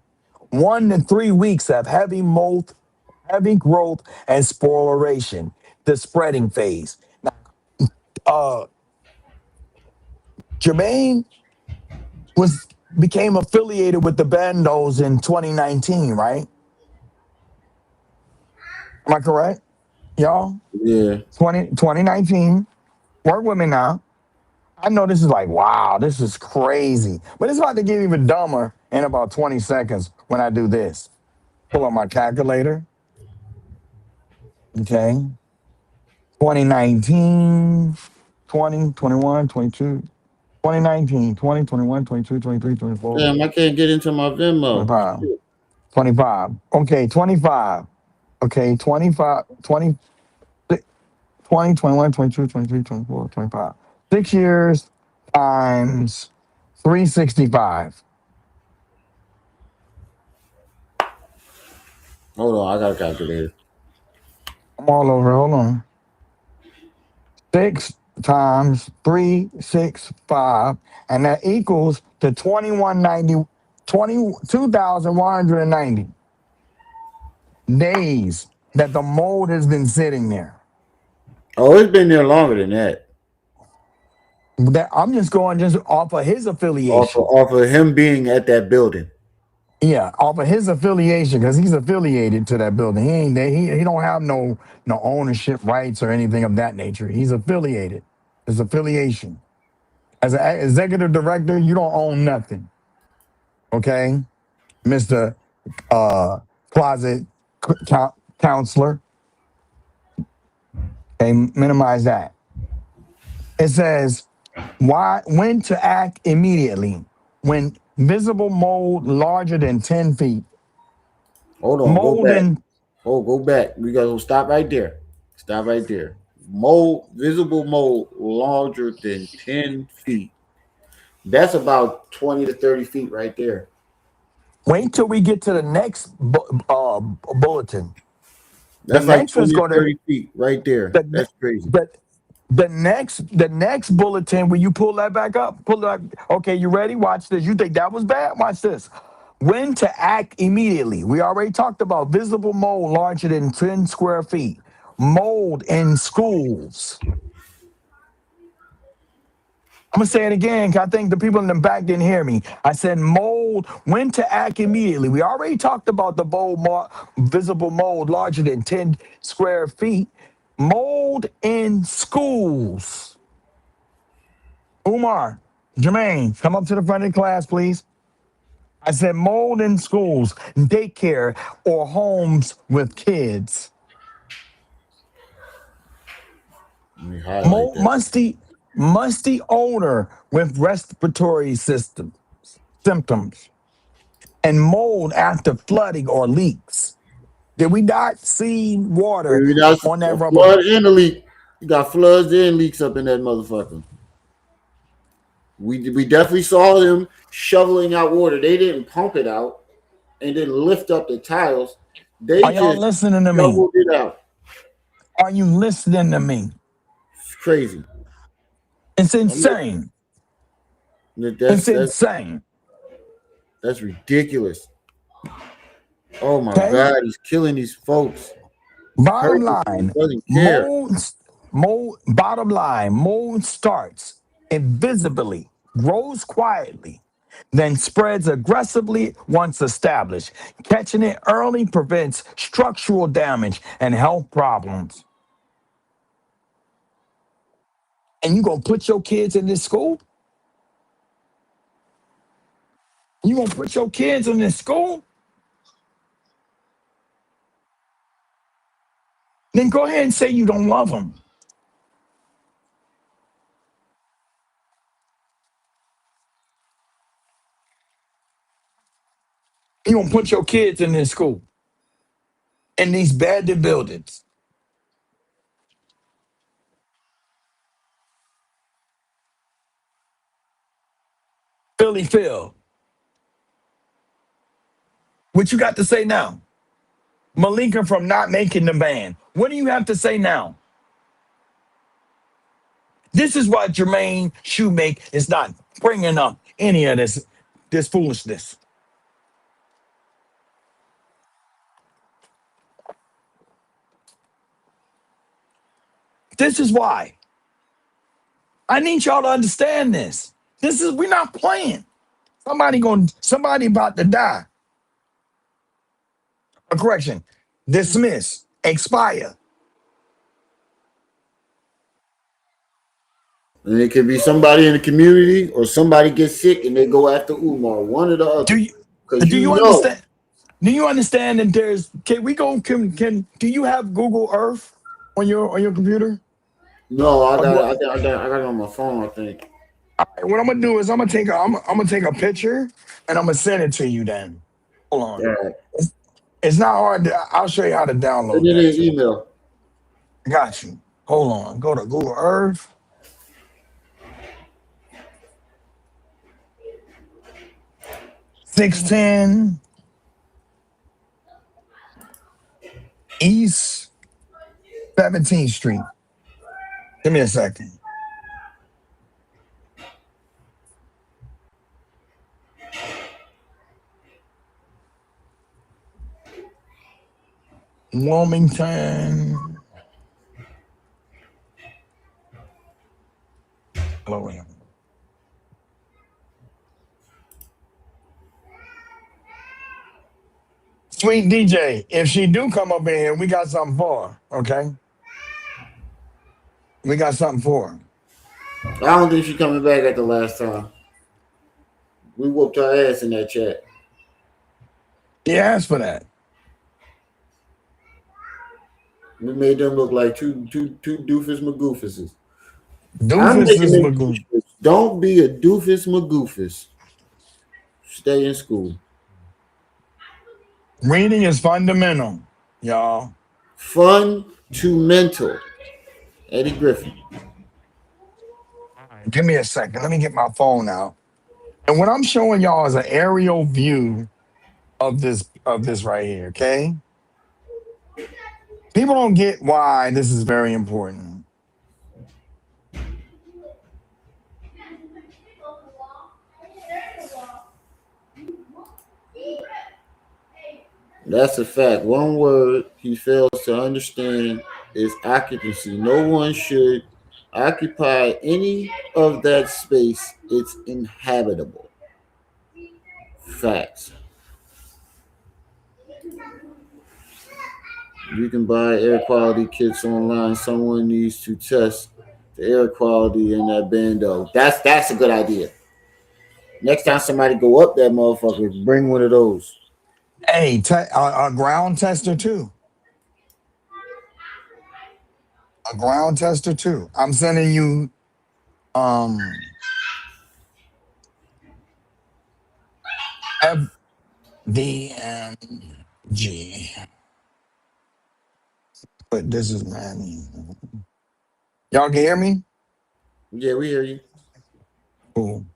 1 to 3 weeks of heavy growth and sporation, the spreading phase. Now, Jermaine became affiliated with the Bandos in 2019, right? Am I correct, y'all? Yeah. 2019. Work with me now. I know this is like, wow, this is crazy. But it's about to get even dumber in about 20 seconds when I do this. Pull up my calculator. Okay. 2019, 20, 21, 22, 2019, 20, 21, 22, 23, 24, Damn, I can't get into my Venmo. 25. 25. Okay, 25. Okay, 25, 20, 20, 21, 22, 23, 24, 25. 6 years times 365. Hold on, I got a calculator. I'm all over. Hold on. 6 times 365, and that equals to 22,190 days that the mold has been sitting there. Oh, it's been there longer than that. That I'm just going just off of his affiliation. Off of him being at that building. Yeah, off of his affiliation, because he's affiliated to that building. He ain't he don't have no ownership rights or anything of that nature. He's affiliated. His affiliation. As an executive director, you don't own nothing. Okay, Mr. Closet counselor. Okay, minimize that. It says when to act immediately when visible mold larger than 10 feet. Hold on, Mold go back. in Go back. We gotta stop right there. Stop right there. Mold, visible mold larger than 10 feet. That's about 20 to 30 feet right there. Wait till we get to the next bulletin. The That's like next one's 20 to going to 30 feet right there. the, That's crazy. the next bulletin. When you pull that back up, pull that. Okay, you ready? Watch this. You think that was bad? Watch this. When to act immediately. We already talked about visible mold larger than 10 square feet. Mold in schools. I'm going to say it again because I think the people in the back didn't hear me. I said mold, when to act immediately. We already talked about the visible mold larger than 10 square feet. Mold in schools. Umar, Jermaine, come up to the front of the class, please. I said mold in schools, daycare, or homes with kids. Let me highlight Mold, that. musty odor with respiratory symptoms. And mold after flooding or leaks. Did we not see water Maybe that's on that a rubber? flood and a leak. You got floods and leaks up in that motherfucker. We definitely saw them shoveling out water. They didn't pump it out and then lift up the tiles. They Are y'all just listening to me? shoveled it out. Are you listening to me? It's crazy. It's insane. It's insane. That's ridiculous. Oh my Okay? God, he's killing these folks. Bottom line, doesn't care. bottom line, mold starts invisibly, grows quietly, then spreads aggressively once established. Catching it early prevents structural damage and health problems. And you gonna put your kids in this school? You gonna put your kids in this school? then go ahead and say you don't love them. You gonna put your kids in this school, in these bad buildings. Philly Phil, what you got to say now? Malika from not making the band. What do you have to say now? This is why Jermaine Shoemake is not bringing up any of this foolishness. This is why. I need y'all to understand this. We're not playing. Somebody about to die. A correction. Dismiss. Expire. And it could be somebody in the community or somebody gets sick and they go after Umar, one or the other. Because Do you understand? Do you understand that do you have Google Earth on your computer? No, I got it on my phone, I think. All right, what I'm gonna do is I'm gonna take a picture and I'm gonna send it to you then. Hold on. Yeah. It's not hard I'll show you how to download Send it that in too. email. Got you. Hold on. Go to Google Earth. .610 East 17th Street. Give me a second. Wilmington. Hello. Sweet DJ, if she do come up in here, we got something for her, okay? We got something for her. I don't think she's coming back at the last time. We whooped her ass in that chat. He asked for that. We made them look like two doofus magoofuses. Doofus magoo. Don't be a doofus magoofus. Stay in school. Reading is fundamental, y'all. Fun to mental. Eddie Griffin. Give me a second. Let me get my phone out. And what I'm showing y'all is an aerial view of this right here, okay? People don't get why this is very important. That's a fact. One word he fails to understand is occupancy. No one should occupy any of that space. It's inhabitable. Facts. You can buy air quality kits online. Someone needs to test the air quality in that bando. That's a good idea. Next time somebody go up that motherfucker, bring one of those. Hey, a ground tester too. A ground tester too. I'm sending you FDMG. But this is man. Y'all can hear me? Yeah, we hear you. Cool.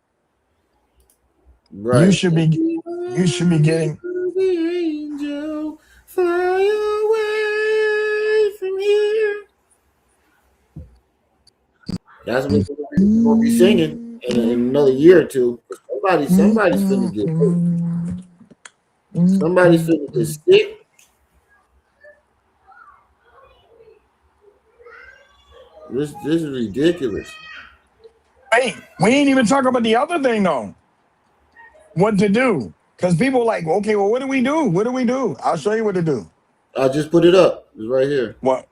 Right. You should be getting angel, fly away from here. That's what we're gonna be singing in another year or two. Somebody's gonna get hurt. Somebody's gonna get sick. This is ridiculous. Hey, we ain't even talking about the other thing though. What to do? Because people are like, okay, well, what do we do? What do we do? I'll show you what to do. I just put it up. It's right here. What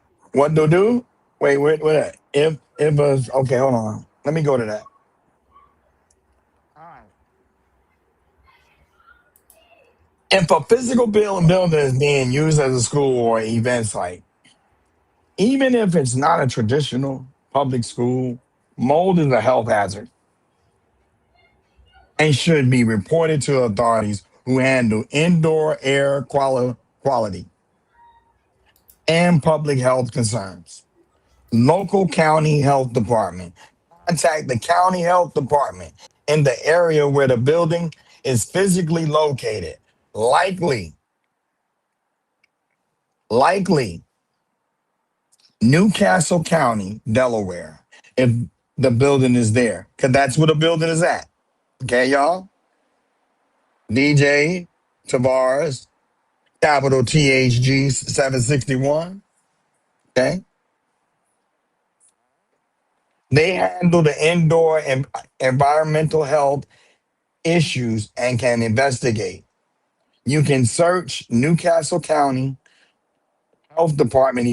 to do? Wait, that? If okay, hold on. Let me go to that. All right. If a physical building is being used as a school or event site, Even if it's not a traditional public school, mold is a health hazard and should be reported to authorities who handle indoor air quality and public health concerns. Local county health department. Contact the county health department in the area where the building is physically located. Likely, likely Newcastle County, Delaware, if the building is there, because that's where the building is at. Okay, y'all? DJ Tavares, capital THG 761. Okay. They handle the indoor and environmental health issues and can investigate. You can search Newcastle County Health Department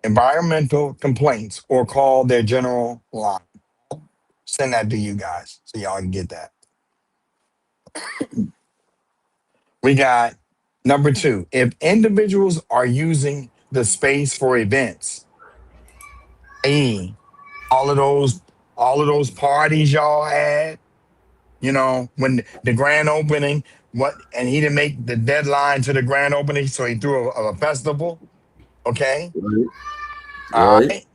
environmental complaints or call their general line. Send that to you guys so y'all can get that. We got number 2. If individuals are using the space for events, i.e., all of those parties y'all had, when the grand opening, and he didn't make the deadline to the grand opening, so he threw a festival. Okay. Right. All Right. right.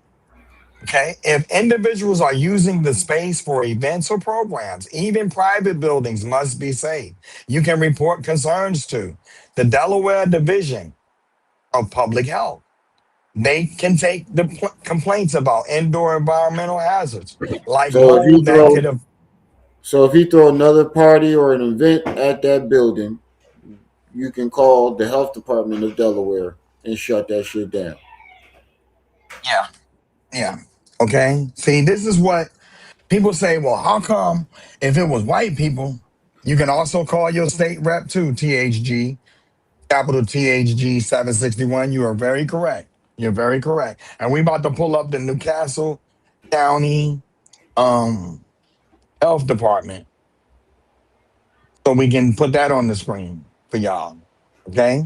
Okay. If individuals are using the space for events or programs, even private buildings must be safe. You can report concerns to the Delaware Division of Public Health. They can take the complaints about indoor environmental hazards like So if you mold that could throw, have. so if you throw another party or an event at that building, you can call the health department of Delaware and shut that shit down. Yeah. Yeah. Okay. See, this is what people say. Well, how come if it was white people, you can also call your state rep too, THG, capital THG 761. You are very correct. You're very correct. And we about to pull up the Newcastle County um health department so we can put that on the screen for y'all. Okay.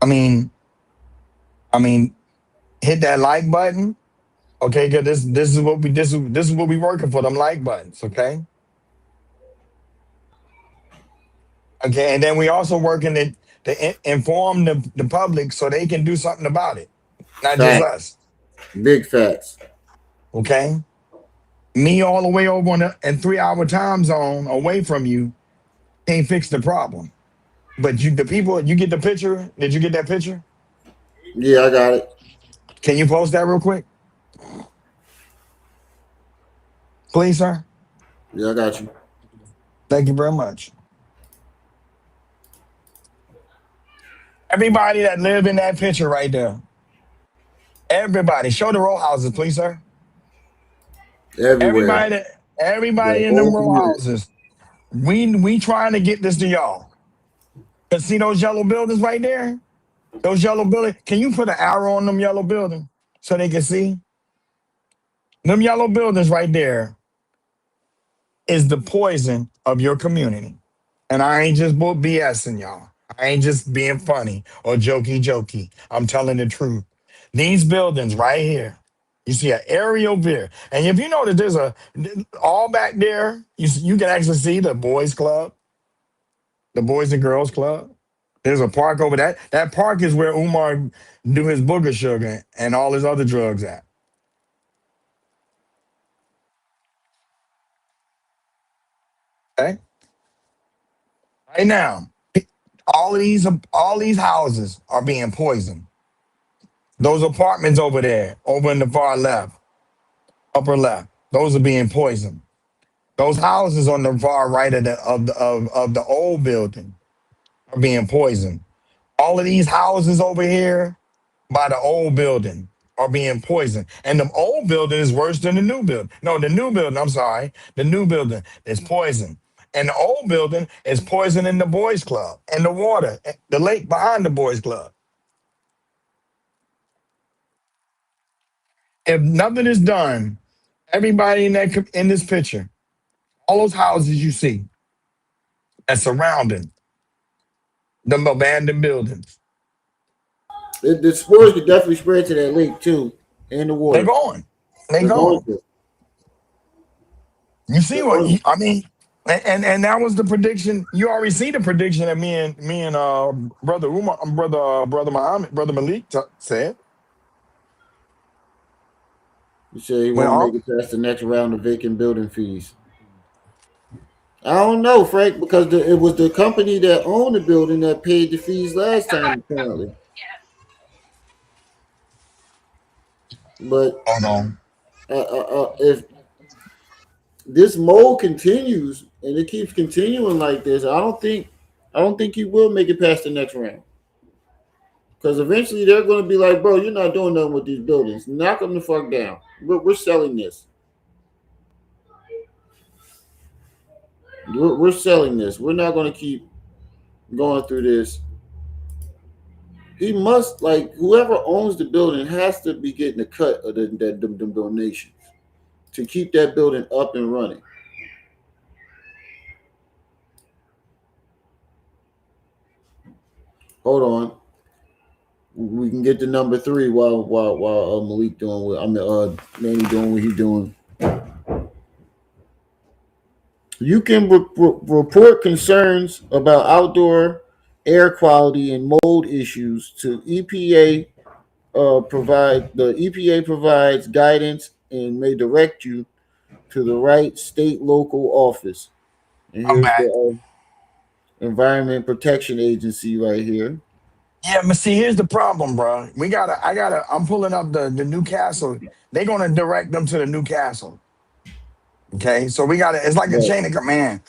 I mean, I mean, hit that like button. Okay, good. This is what we working for, them like buttons. Okay. Okay, and then we also working to inform the public so they can do something about it, not just Fact. us. Big facts. Okay, me all the way over in 3 hour time zone away from you can't fix the problem. But the people, you get the picture. Did you get that picture? Yeah, I got it. Can you post that real quick, please, sir? Yeah, I got you. Thank you very much. Everybody that live in that picture right there. Everybody, show the row houses, please, sir. Everywhere. Everybody, everybody The in them whole row community. houses. We trying to get this to y'all. Cause see those yellow buildings right there? Those yellow buildings. Can you put an arrow on them yellow buildings so they can see? Them yellow buildings right there is the poison of your community. And I ain't just BSing y'all. I ain't just being funny or jokey. I'm telling the truth. These buildings right here, you see an aerial view. And if you know that there's all back there, you can actually see the boys club, the Boys and Girls Club. There's a park over that. That park is where Umar do his booger sugar and all his other drugs at. Okay. Right now, all these houses are being poisoned. Those apartments over there, over in the far left, upper left, those are being poisoned. Those houses on the far right of the old building are being poisoned. All of these houses over here by the old building are being poisoned. And the old building is worse than the new building. No, the new building, I'm sorry. The new building is poison. And the old building is poisoning the boys club and the water, the lake behind the boys club. If nothing is done, everybody in this picture, all those houses you see and surrounding them abandoned buildings, The spores could definitely spread to that lake too, and the They water. going. They They're going going. to. You see They're what going I mean? And that was the prediction. You already see the prediction that me and brother Umar, brother Muhammad, brother Malik said. You say he When won't make all it past the next round of vacant building fees. I don't know, Frank, because it was the company that owned the building that paid the fees last time, apparently. But hold on. if this mold continues and it keeps continuing like this, I don't think he will make it past the next round. Because eventually they're going to be like, bro, you're not doing nothing with these buildings. Knock them the fuck down. We're selling this. We're selling this. We're not going to keep going through this. He must, like, whoever owns the building has to be getting a cut of the donations to keep that building up and running. Hold on. We can get to number 3 while Malik doing what Manny doing what he's doing. You can report concerns about outdoor air quality and mold issues to EPA. The EPA provides guidance and may direct you to the right state local office. And I'm here's back. the Environment Protection Agency right here. Yeah, but see, here's the problem, bro. I'm pulling up the Newcastle. They're gonna direct them to the Newcastle. Okay, so it's like a But chain of command.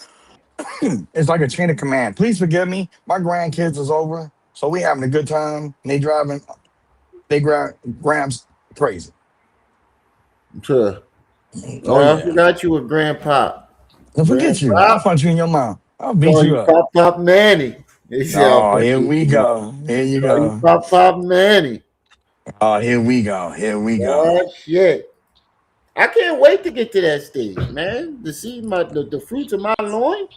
It's like a chain of command. Please forgive me. My grandkids is over, so we having a good time. They driving. They grabs crazy. sure. Oh I yeah. forgot you were Grandpa. Don't forget you. I'll Grandpa punch you in your mouth. I'll beat call you you up. Pop Manny. They say I'll Oh, put here you we in the mouth. go. Here you Call you go. Pop Manny. Oh, here we go. Here we go. Oh shit. I can't wait to get to that stage, man. To see the fruits of my loin.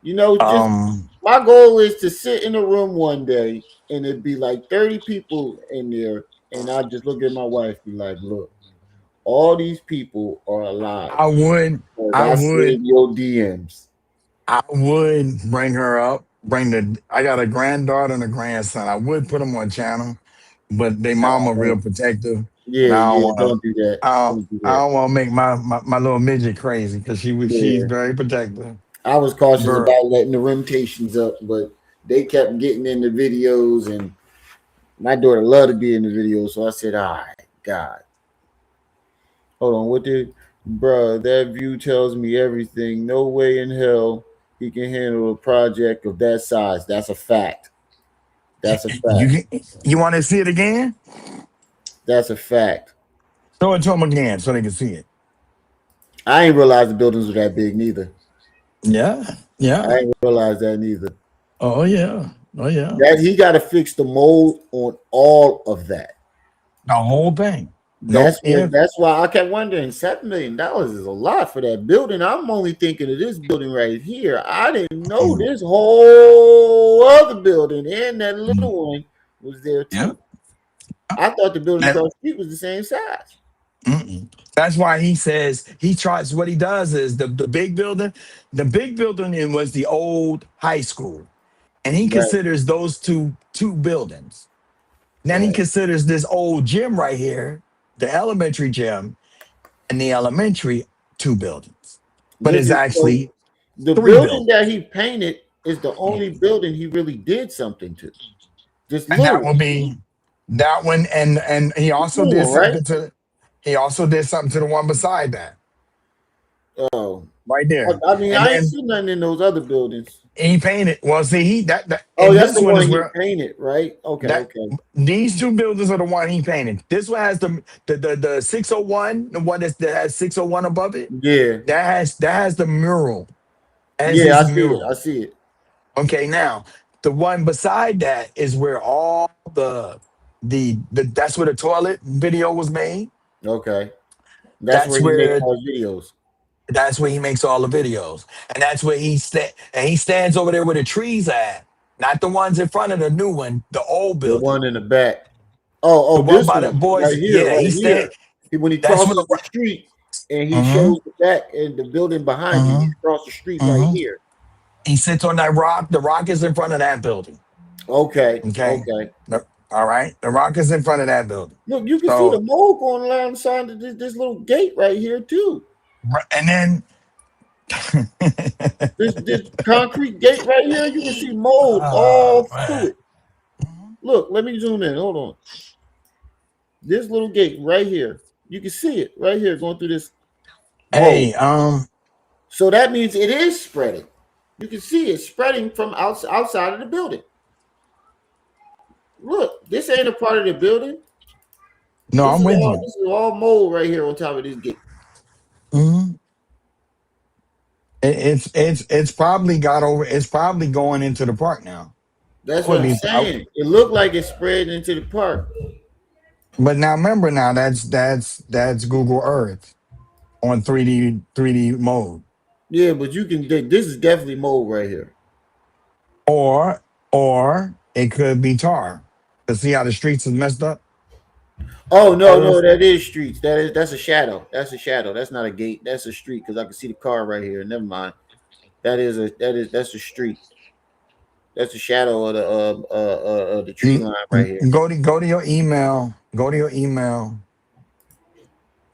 Just Um, my goal is to sit in a room one day and it'd be like 30 people in there, and I just look at my wife and be like, look, all these people are alive. I would, Because I I slid would, your DMs. I would bring her up. I got a granddaughter and a grandson. I would put them on channel, but they mama real protective, and Yeah, I don't yeah, want to. don't do that. Don't do I that. don't want to make my little midget crazy because she's Yeah. very protective. I was cautious Girl, about letting the limitations up, but they kept getting in the videos, and my daughter loved to be in the videos, so I said, all right, God. Hold on, what did bruh? That view tells me everything. No way in hell he can handle a project of that size. That's a fact. That's a you fact. you want to see it again? That's a fact. Show it to them again so they can see it. I ain't realized the buildings were that big neither. Yeah, I yeah. ain't realized that neither. Oh yeah, oh yeah. That he got to fix the mold on all of that. The whole thing. No if. That's why I kept wondering, $7 million is a lot for that building. I'm only thinking of this building right here. I didn't know Mm, this whole other building and that mm, little one was there yeah. too. I thought the building That- across the street was the same size. mm-mm. That's why he says he tries. What he does is the big building. The big building was the old high school, and he Right, considers those two buildings. Then he right. considers this old gym right here, the elementary gym, and the elementary two buildings, but it's So actually the three building buildings. that he painted is the only building he really did something to. This And that little will be that one. And he also did one, right? something to. He also did something to the one beside that, Oh, right there. I mean, And I ain't then seen nothing in those other buildings. he painted. Well, see, Oh, and that's this the one one is he where painted, right? Okay, that okay. these two buildings are the one he painted. This one has the 601, the one that has 601 above it. Yeah, That has the mural as yeah, I his see it. I mural. see it. Okay, now the one beside that is where all the that's where the toilet video was made. Okay, that's That's where he makes where all his videos. that's where he makes all the videos, and that's where he stands over there where the trees at. Not the ones in front of the new one, the old The building. one in the back. The Oh, one this by the one boys. right here, Yeah, right he here. stayed. When he That's where crosses the street and he mm-hmm, shows the back and the building behind him, mm-hmm, he's across the street right mm-hmm. here. He sits on that rock. The rock is in front of that building. Okay, Okay. okay. All right. The rock is in front of that building. Look, you can see the So, mold going alongside of this little gate right here too. and then This concrete gate right here, you can see mold oh, all through man. it. Look, let me zoom in. Hold on. This little gate right here, you can see it right here going through this mold. Hey, So that means it is spreading. You can see it spreading from outside of the building. Look, this ain't a part of the building. no, I'm with you. This is all mold right here on top of this gate. Mm-hmm. It's probably got over. It's probably going into the park now. That's I what would I'm be. saying. It looked like it spread into the park. But now remember, now that's Google Earth on 3D mode, Yeah, but you can. This is definitely mold right here. or it could be tar. To see how the streets is messed up. Oh no, Earth. that is streets. That's a shadow. That's a shadow. That's not a gate. That's a street because I can see the car right here. Never mind. That's a street. That's a shadow of the tree line right here. Go to your email. Go to your email.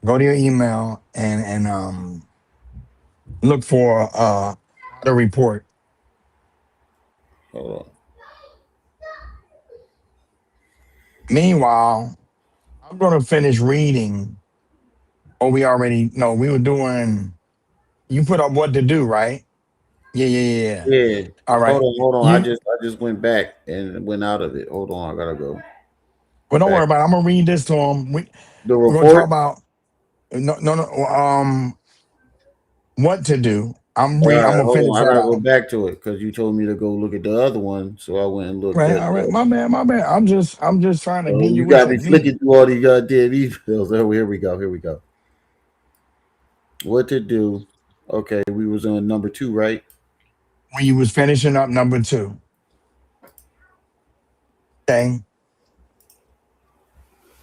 Go to your email and look for how to report. Hold on. Meanwhile, I'm gonna finish reading. Oh, we already no, we were doing. You put up what to do, right? Yeah. Yeah. All right. Hold on. You I just went back and went out of it. Hold on, I gotta go well, don't worry back. about it. I'm gonna read this to him. The We're gonna talk report. about no. What to do. All I'm right, gonna hold finish on. I that gotta go out. back to it because you told me to go look at the other one, so I went and looked Right. at. All right. My bad. I'm just trying to Oh, give you you what got you me need. flicking through all these goddamn emails. Oh, here we go. Here we go. What to do? Okay, we was on number 2, right? When you was finishing up number 2. Okay.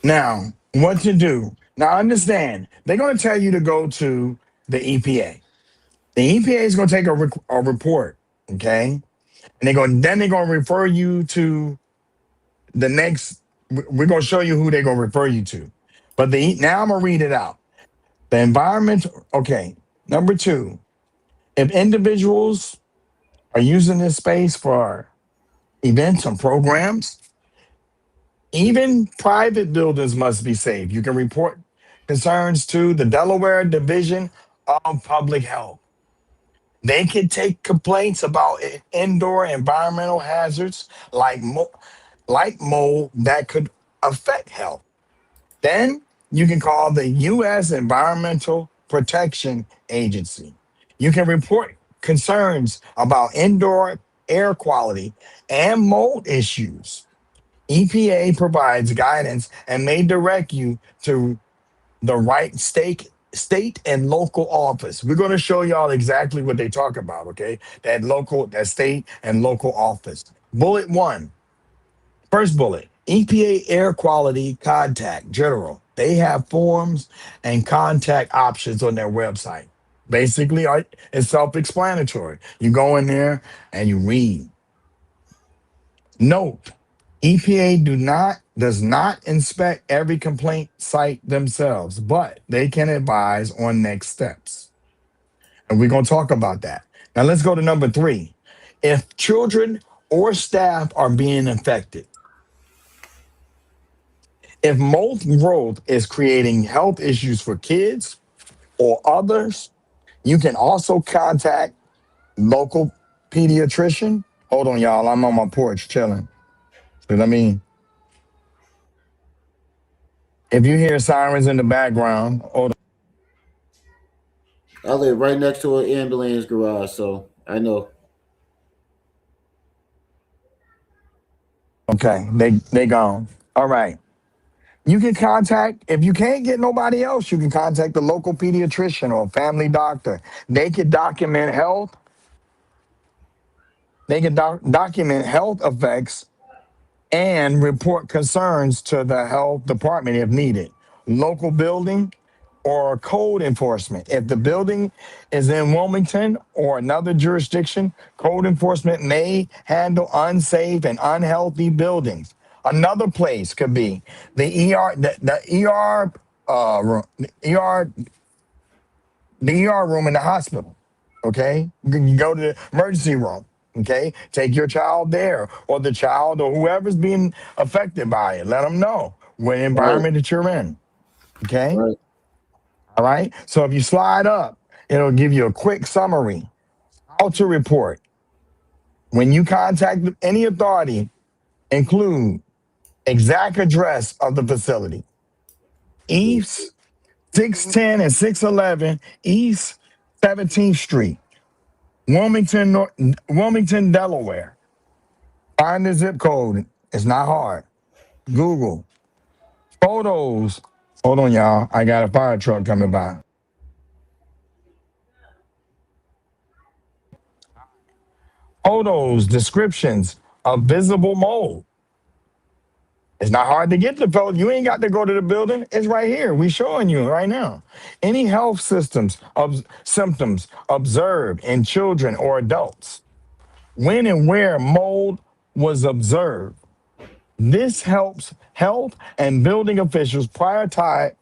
Now, what to do? Now, understand, they're going to tell you to go to the EPA. The EPA is going to take a report, okay? And they're going to refer you to the next. We're going to show you who they're going to refer you to. But now I'm going to read it out. The environment, okay. Number 2, if individuals are using this space for events and programs, even private buildings must be safe. You can report concerns to the Delaware Division of Public Health. They can take complaints about indoor environmental hazards like mold that could affect health. Then you can call the U.S. Environmental Protection Agency. You can report concerns about indoor air quality and mold issues. EPA provides guidance and may direct you to the right state and local office. We're going to show y'all exactly what they talk about, okay? That state and local office. Bullet 1. First bullet, EPA air quality contact general. They have forms and contact options on their website. Basically, it's self-explanatory. You go in there and you read. Note, EPA does not inspect every complaint site themselves, but they can advise on next steps. And we're going to talk about that. Now let's go to number 3. If children or staff are being affected, if mold growth is creating health issues for kids or others, you can also contact local pediatrician. Hold on, y'all. I'm on my porch chilling. I mean, if you hear sirens in the background, hold I live right next to an ambulance garage, so I know. on. Okay, they gone. All right. You can contact, if you can't get nobody else, you can contact the local pediatrician or family doctor. They can document health They can document health effects and report concerns to the health department if needed. Local building or code enforcement. If the building is in Wilmington or another jurisdiction, code enforcement may handle unsafe and unhealthy buildings. Another place could be the ER, the ER room, the ER room in the hospital. Okay, you go to the emergency room. Okay, take your child there, or the child, or whoever's being affected by it. Let them know what Right. environment that you're in. Okay, Right. all right. So if you slide up, it'll give you a quick summary. How to report when you contact any authority. Include exact address of the facility. East 610 and 611 East 17th Street. Wilmington, Delaware. Find the zip code. It's not hard. Google. Photos. Hold on, y'all. I got a fire truck coming by. Photos, descriptions of visible mold. It's not hard to get the photo. You ain't got to go to the building. It's right here. We showing you right now. Any health symptoms observed in children or adults. When and where mold was observed. This helps health and building officials prioritize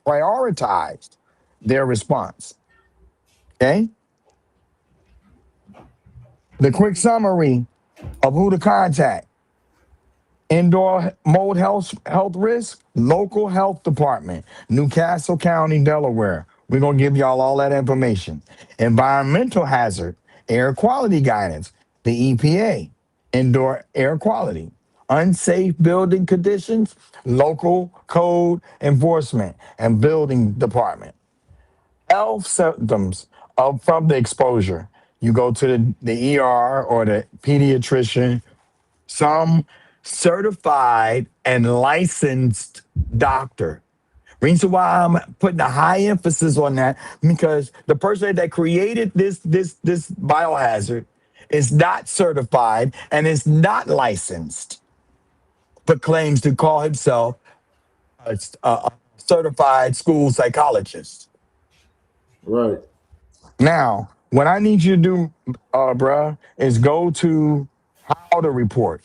their response. Okay? The quick summary of who to contact. Indoor mold health risk, local health department, Newcastle County, Delaware. We're going to give y'all all that information. Environmental hazard, air quality guidance, the EPA, indoor air quality. Unsafe building conditions, local code enforcement and building department. Health symptoms from the exposure. You go to the ER or the pediatrician, some certified and licensed doctor. Reason why I'm putting a high emphasis on that, because the person that created this biohazard is not certified and is not licensed, but claims to call himself a certified school psychologist. Right. Now, what I need you to do, bruh, is go to how to report.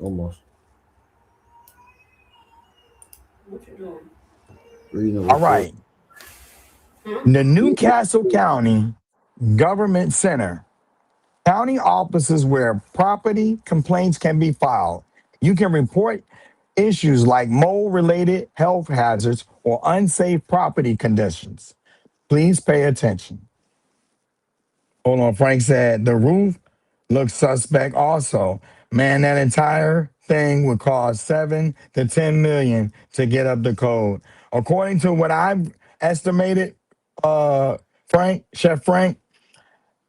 Almost. What you doing? Reading a All report. right. The Newcastle County Government Center, county offices where property complaints can be filed. You can report issues like mold-related health hazards or unsafe property conditions. Please pay attention. Hold on, Frank said the roof looks suspect also. Man, that entire thing would cost 7 to 10 million to get up the code. According to what I've estimated, Chef Frank,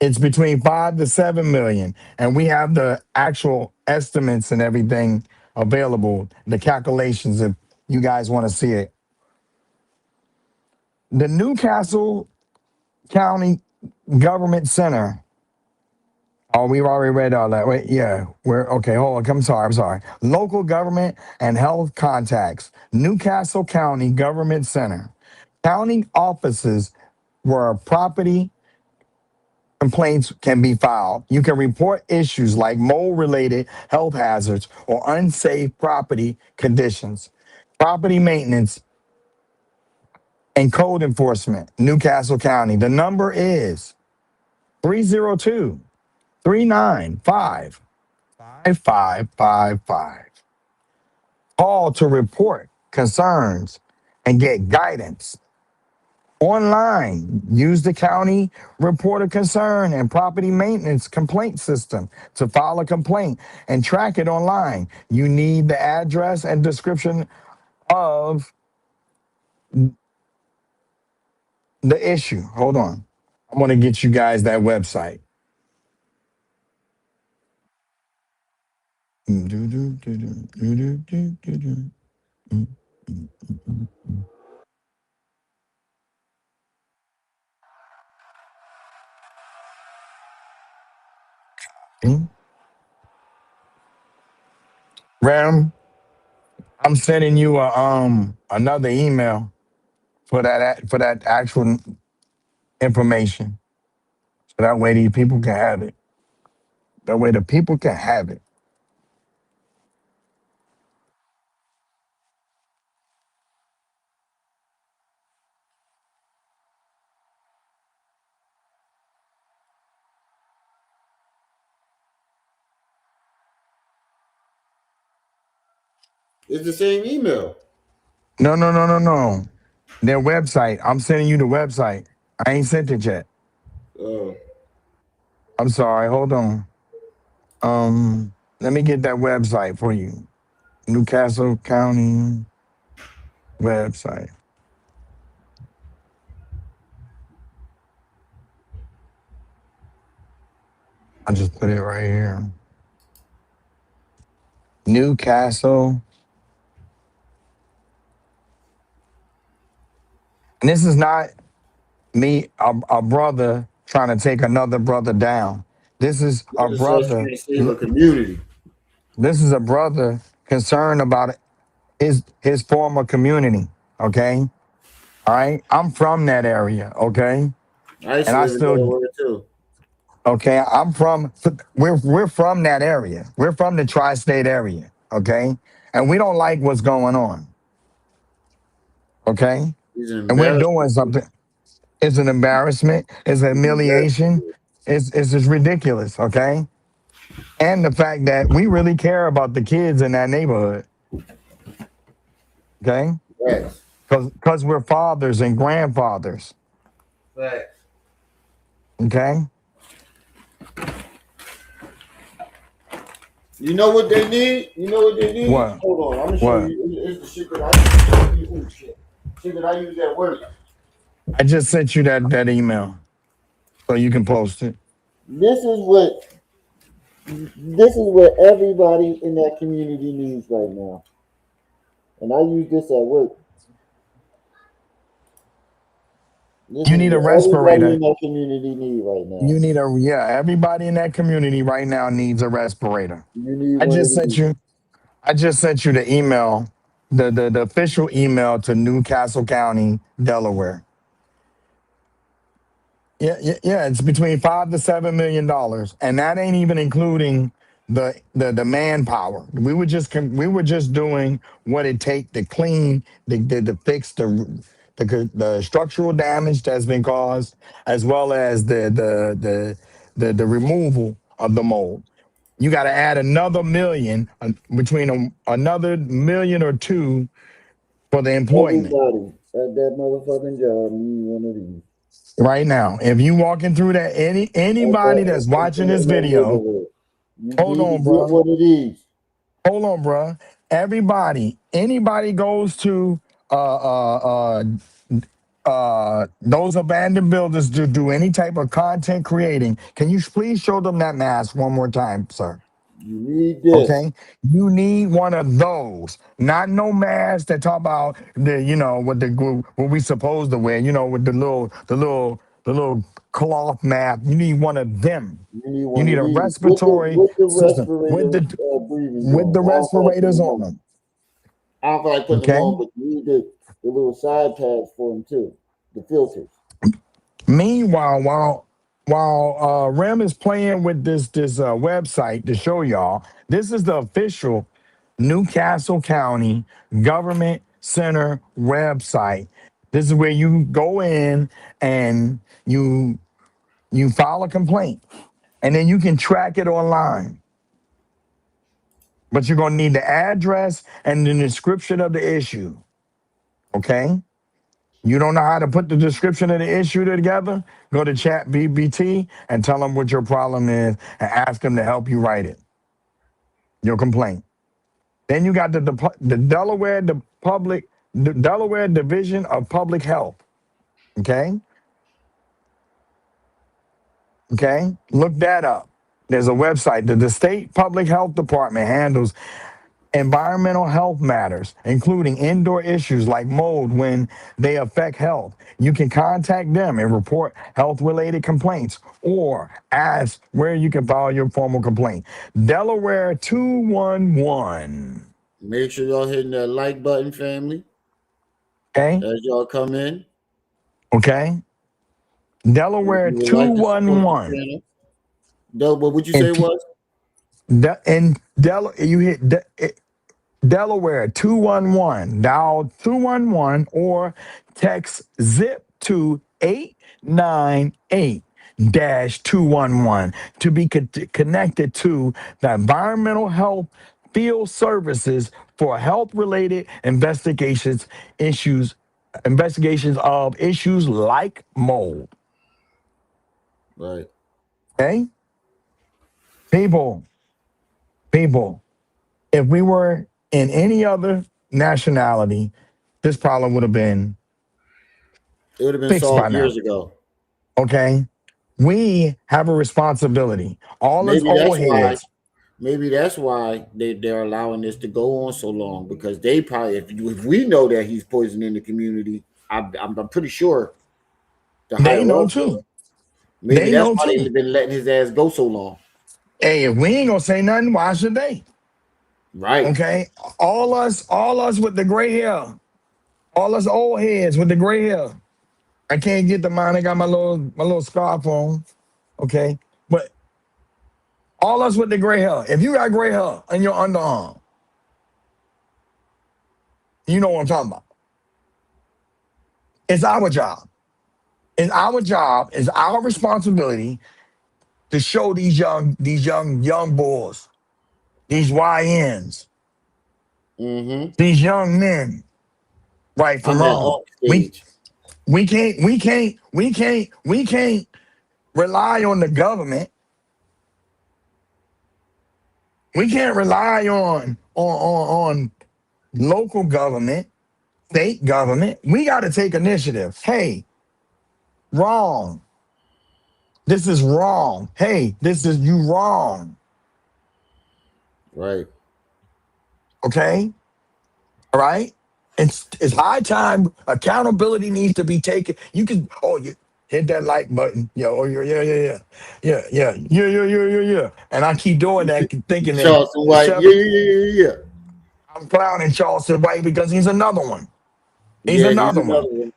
it's between 5 to 7 million. And we have the actual estimates and everything available, the calculations if you guys want to see it. The Newcastle County Government Center. Oh, we've already read all that. Wait, yeah. We're okay. Hold on. I'm sorry. Local government and health contacts. Newcastle County Government Center. County offices where property complaints can be filed. You can report issues like mold-related health hazards or unsafe property conditions. Property maintenance and code enforcement. Newcastle County. The number is 302 395 5555. Call to report concerns and get guidance. Online, use the county report a concern and property maintenance complaint system to file a complaint and track it online. You need the address and description of the issue. Hold on. I'm going to get you guys that website. Ram, I'm sending you another email for that actual information. So that way these people can have it. That way the people can have it. It's the same email. No. Their website. I'm sending you the website. I ain't sent it yet. Uh, I'm sorry. Hold on. Let me get that website for you. Newcastle County website. I just put it right here. Newcastle. And this is not me, a brother trying to take another brother down. This is a this is us brother. trying to save a community. This is a brother concerned about his former community. Okay. All right. I'm from that area. Okay. I used And to I live in still Delaware too. okay. We're from that area. We're from the tri-state area. Okay. And we don't like what's going on. Okay. He's an And we're doing embarrassment. something. It's an embarrassment. It's an He's an humiliation. embarrassment. It's just ridiculous. Okay. And the fact that we really care about the kids in that neighborhood. Okay. Facts. Because we're fathers and grandfathers. Facts. Okay. You know what they need? You know what they need? What? Hold on. I'm gonna show What? you. It's the shit that I use. Oh, shit. Shit that I use at work. I just sent you that email so you can post it. This is what everybody in that community needs right now. And I use this at work. This You is need a what everybody in respirator. that community need right now. You need everybody in that community right now needs a respirator. You need I one just of sent these. you I just sent you the email, the official email to Newcastle County, Delaware. Yeah. It's between $5 to $7 million, and that ain't even including the manpower. We were just doing what it take to clean, to fix the structural damage that's been caused, as well as the removal of the mold. You got to add another million, another million or two for the employment. Everybody at that motherfucking job need one of these. Right now, if you walking through that, anybody that's watching this In that video, neighborhood. You hold need to on, get bro. one of these. Hold on, bro. Anybody goes to those abandoned buildings to do any type of content creating, can you please show them that mask one more time, sir? You need this. Okay, you need one of those, not no mask that talk about what we supposed to wear. With the little cloth mask. You need one of them. You need You one need of a these. respiratory With the system respirator breathing with joint. the I don't feel like putting respirators them on on. them. I don't feel like putting them Okay. on, but you need the little side tabs for them too. The filters. Meanwhile, while Rem is playing with this website to show y'all, this is the official Newcastle County Government Center website. This is where you go in and you file a complaint, and then you can track it online. But you're gonna need the address and the description of the issue. Okay. You don't know how to put the description of the issue together? Go to Chat BBT and tell them what your problem is and ask them to help you write it. Your complaint. Then you got the Delaware Division of Public Health. Okay? Okay? Look that up. There's a website. The state public health department handles environmental health matters, including indoor issues like mold when they affect health. You can contact them and report health-related complaints or ask where you can file your formal complaint. Delaware 211. Make sure y'all hitting that like button, family. Okay. As y'all come in. Okay. Delaware If you would like to support the 211. channel. What would you say was? You hit Delaware 211, dial 211 or text zip to 898 211 to be connected to the environmental health field services for health related investigations of issues like mold. Right. Okay? People, if we were in any other nationality, this problem would have been It would have been fixed by solved now. years ago. Okay? We have a responsibility. All us old heads. Maybe that's why they're allowing this to go on so long, because they probably, if we know that he's poisoning the community, I'm pretty sure They know too. Maybe They that's know why too. they've been letting his ass go so long. Hey, if we ain't gonna say nothing, why should they? Right. Okay. All us with the gray hair. All us old heads with the gray hair. I can't get the mine. I got my little scarf on. Okay. But all us with the gray hair. If you got gray hair in your underarm, you know what I'm talking about. It's our job. It's our responsibility to show these young boys, these YNs, these young men, right from wrong. We can't rely on the government. We can't rely on local government, state government. We got to take initiative. Hey, wrong. This is wrong. Hey, this is you wrong. Right. Okay? All right? It's high time accountability needs to be taken. You can you hit that like button. Yeah, yeah. And I keep doing that, thinking that Charleston White. Yeah. I'm clowning Charleston White because he's another one. He's Yeah, another one.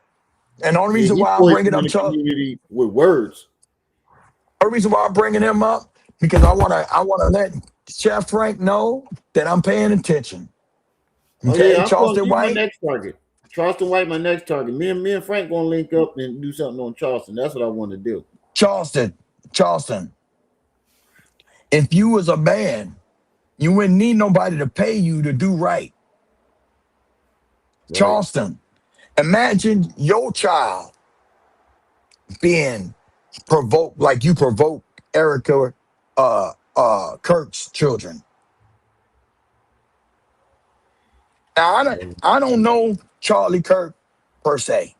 And the only reason why I'm bringing up community with words. The reason why I'm bringing him up because I wanna let Chef Frank know that I'm paying attention. Okay, Charleston White, my next target. Charleston White, my next target. Me and Frank gonna link up and do something on Charleston. That's what I want to do. Charleston. If you was a man, you wouldn't need nobody to pay you to do right. Charleston, imagine your child being provoked like you provoked Erica Kirk's children. Now I don't know Charlie Kirk per se.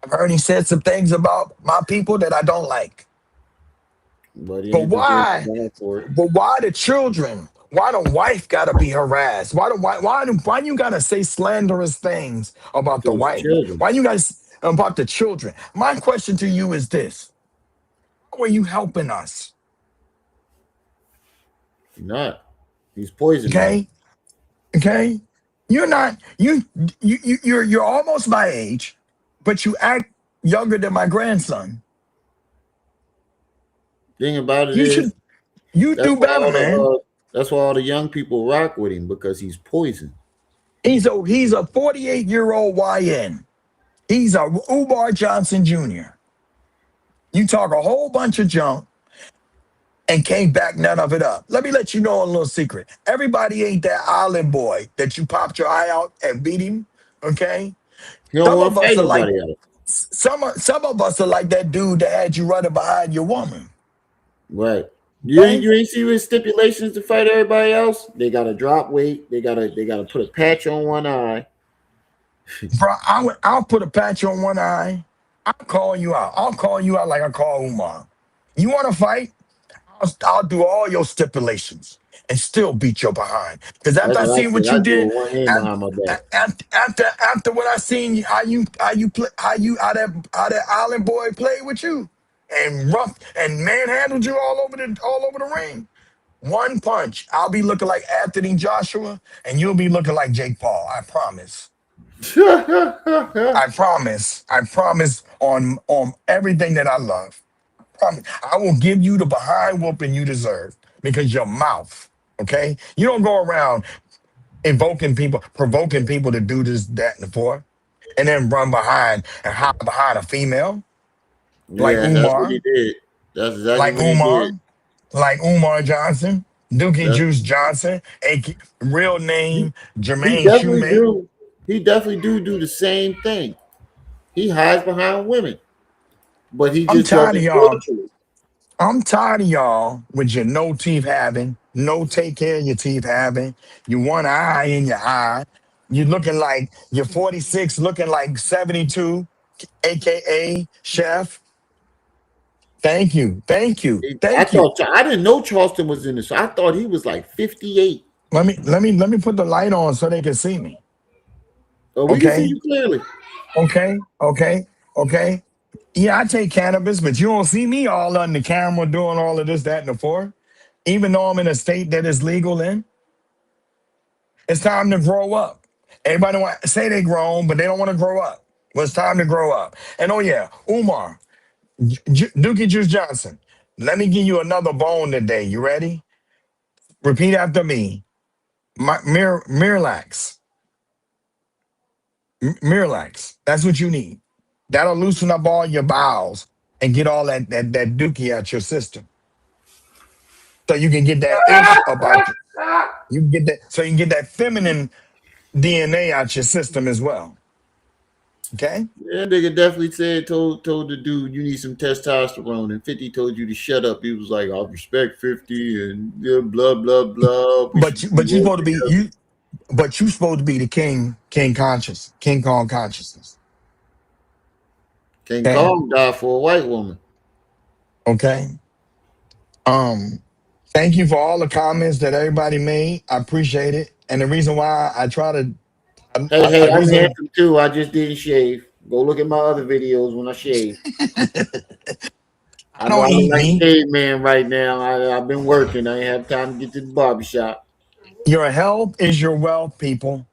I've heard he said some things about my people that I don't like. But why the children? Why the wife gotta be harassed? Why you gotta say slanderous things about the wife? Why you guys about the children? My question to you is this: how are you helping us? Not. He's poisoning. Okay. You're not. You're almost my age, but you act younger than my grandson. Thing about it is, you do better, man. That's why all the young people rock with him, because he's poison. He's a 48-year-old YN. He's a Umar Johnson Jr. You talk a whole bunch of junk and can't back none of it up. Let me let you know a little secret. Everybody ain't that island boy that you popped your eye out and beat him. Okay. Some of us are like some of us are like that dude that had you running behind your woman. Right. You ain't see with stipulations to fight everybody else. They gotta drop weight. They gotta put a patch on one eye. Bro, I'll put a patch on one eye. I'll call you out. I'll call you out like I call Umar. You want to fight? I'll do all your stipulations and still beat your behind. Because after That's I what I seen said. what I you do did, it one hand behind my back. after what I seen how that island boy played with you and rough and manhandled you all over the ring. One punch, I'll be looking like Anthony Joshua, and you'll be looking like Jake Paul. I promise. I promise. I promise on everything that I love. Promise. I will give you the behind whooping you deserve because your mouth. Okay, you don't go around provoking people to do this, that, and the fourth, and then run behind and hide behind a female like Yeah, that's what he Umar, did. That's exactly like what he did. Umar, like Umar Johnson, Dookie That's Juice Johnson, real he, name he Jermaine definitely Shoemate. do. He definitely do the same thing. He hides behind women, but he I'm just tired of doesn't y'all. torture it. I'm tired of y'all with your no teeth having, no take care of your teeth having, you one eye in your eye. You looking like you're 46, looking like 72, aka chef. Thank you. Thank you. I Thank you. thought I didn't know Charleston was in this. I thought he was like 58. Let me put the light on so they can see me. Oh, we can see Okay? you clearly. Okay. Okay. Okay. Yeah, I take cannabis, but you don't see me all on the camera doing all of this, that, and the fourth. Even though I'm in a state that is legal in. It's time to grow up. Everybody want say they grown, but they don't want to grow up. Well, it's time to grow up. And oh yeah, Umar, Dookie Juice Johnson. Let me give you another bone today. You ready? Repeat after me. Miralax. Miralax. That's what you need. That'll loosen up all your bowels and get all that dookie out your system. So you can get that ish about you. You can get that so you can get that feminine DNA out your system as well. Okay? Yeah, nigga definitely told the dude you need some testosterone, and 50 told you to shut up. He was like, "I respect 50 and yeah, blah blah blah. We should be But you supposed working to be together." you supposed to be the King Kong consciousness. King Okay, Kong died for a white woman. okay. Um, thank you for all the comments that everybody made. I appreciate it. And the reason why I try to, Hey, the hey, I'm reason handsome too. I just didn't shave. Go look at my other videos when I shave. I I know don't I look eat like a meat. caveman right now. I've been working. I ain't have time to get to the barbershop. Your health is your wealth, people.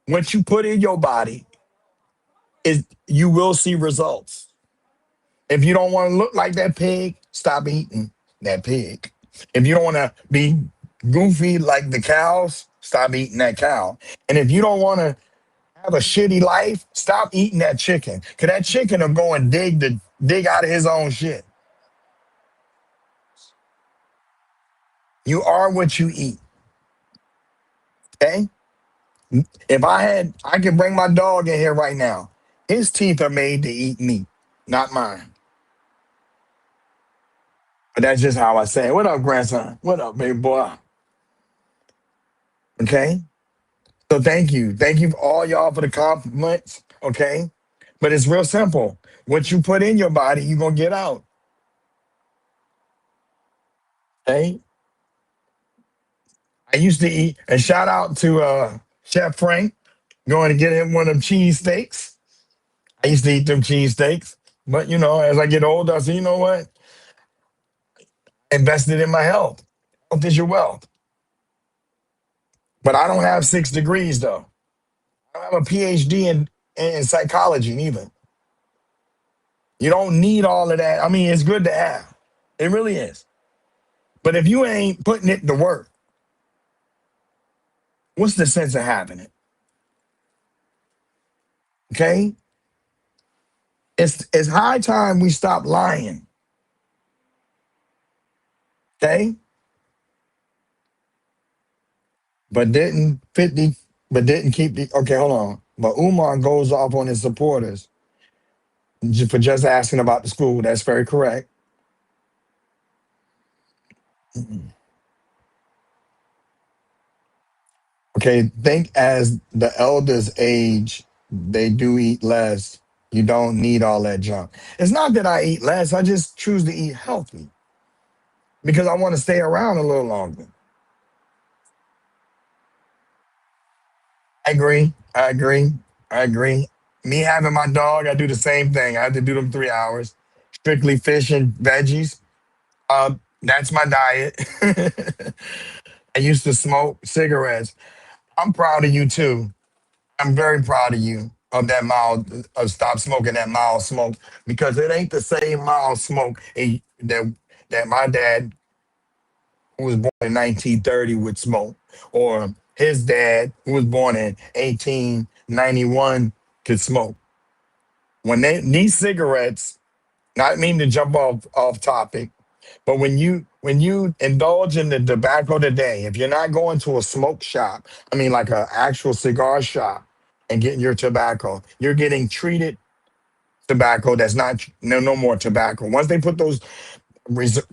What you put in your body is you will see results. If you don't want to look like that pig, stop eating that pig. If you don't want to be goofy like the cows, stop eating that cow. And if you don't want to have a shitty life, stop eating that chicken. Cause that chicken will go and dig out of his own shit. You are what you eat. Okay? If I could bring my dog in here right now. His teeth are made to eat meat, not mine. But that's just how I say it. What up, grandson? What up, baby boy? Okay? So thank you. Thank you all y'all for the compliments. Okay. But it's real simple. What you put in your body, you're gonna get out. Okay. I used to eat and shout out to Chef Frank going to get him one of them cheese steaks. I used to eat them cheese steaks. But as I get older, I say, you know what? Invested in my health. Health is your wealth. But I don't have 6 degrees though. I don't have a PhD in psychology neither. You don't need all of that. I mean, it's good to have. It really is. But if you ain't putting it to work, what's the sense of having it? Okay? It's high time we stop lying. Okay? But didn't keep the okay, hold on. But Umar goes off on his supporters for just asking about the school. That's very correct. Okay, think as the elders age, they do eat less. You don't need all that junk. It's not that I eat less, I just choose to eat healthy. because I want to stay around a little longer. I agree. I agree. I agree. Me having my dog, I do the same thing. I have to do them 3 hours. Strictly fish and veggies. That's my diet. I used to smoke cigarettes. I'm proud of you too. I'm very proud of you of that mild of stop smoking that mild smoke because it ain't the same mild smoke that my dad who was born in 1930 would smoke, or his dad who was born in 1891 could smoke. When these cigarettes, not mean to jump off topic, but when you indulge in the tobacco today, if you're not going to a smoke shop, I mean like an actual cigar shop and getting your tobacco, you're getting treated tobacco that's not no more tobacco. Once they put those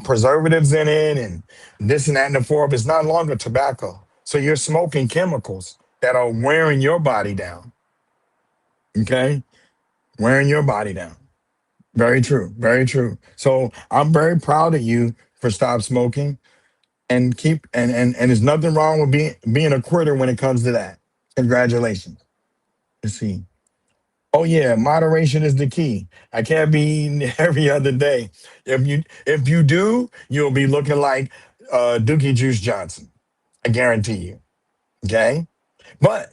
preservatives in it and this and that and the fourth, it's not longer tobacco. So you're smoking chemicals that are wearing your body down. Okay? Wearing your body down. Very true. Very true. So I'm very proud of you for stop smoking and keep and there's nothing wrong with being a quitter when it comes to that. Congratulations. Let's see. Oh yeah, moderation is the key. I can't be eating every other day. If you do, you'll be looking like Dookie Juice Johnson. I guarantee you. Okay? But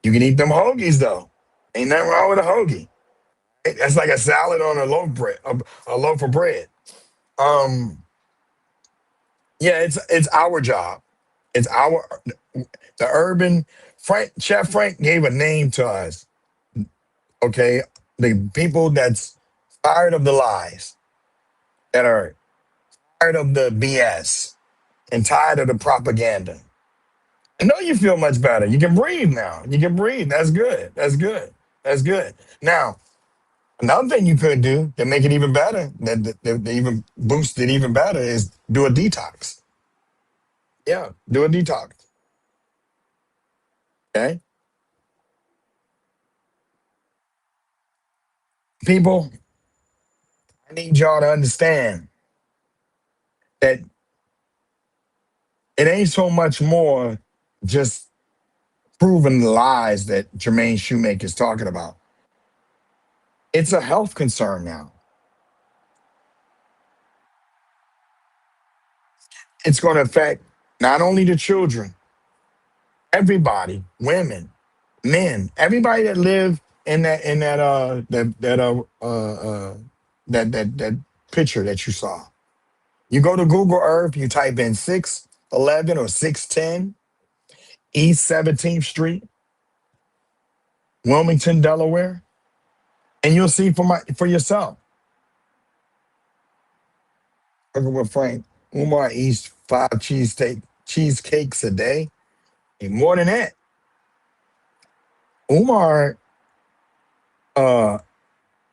you can eat them hoagies though. Ain't nothing wrong with a hoagie. That's like a salad on a loaf of bread. Um, yeah, it's our job. It's our the urban Chef Frank gave a name to us. Okay, the people that's tired of the lies, that are tired of the BS, and tired of the propaganda. I know you feel much better. You can breathe now. You can breathe. That's good. That's good. That's good. Now, another thing you could do to make it even better, that even boost it even better, is do a detox. Yeah, do a detox. Okay, people, I need y'all to understand that it ain't so much more just proving the lies that Jermaine Shoemaker is talking about. It's a health concern now. It's going to affect not only the children, everybody, women, men, everybody that live in that picture that you saw. You go to Google Earth, you type in 611 or 610 East 17th Street, Wilmington, Delaware, and you'll see for yourself. Working with Frank, Umar eats 5 cheesecakes a day. And more than that, Umar uh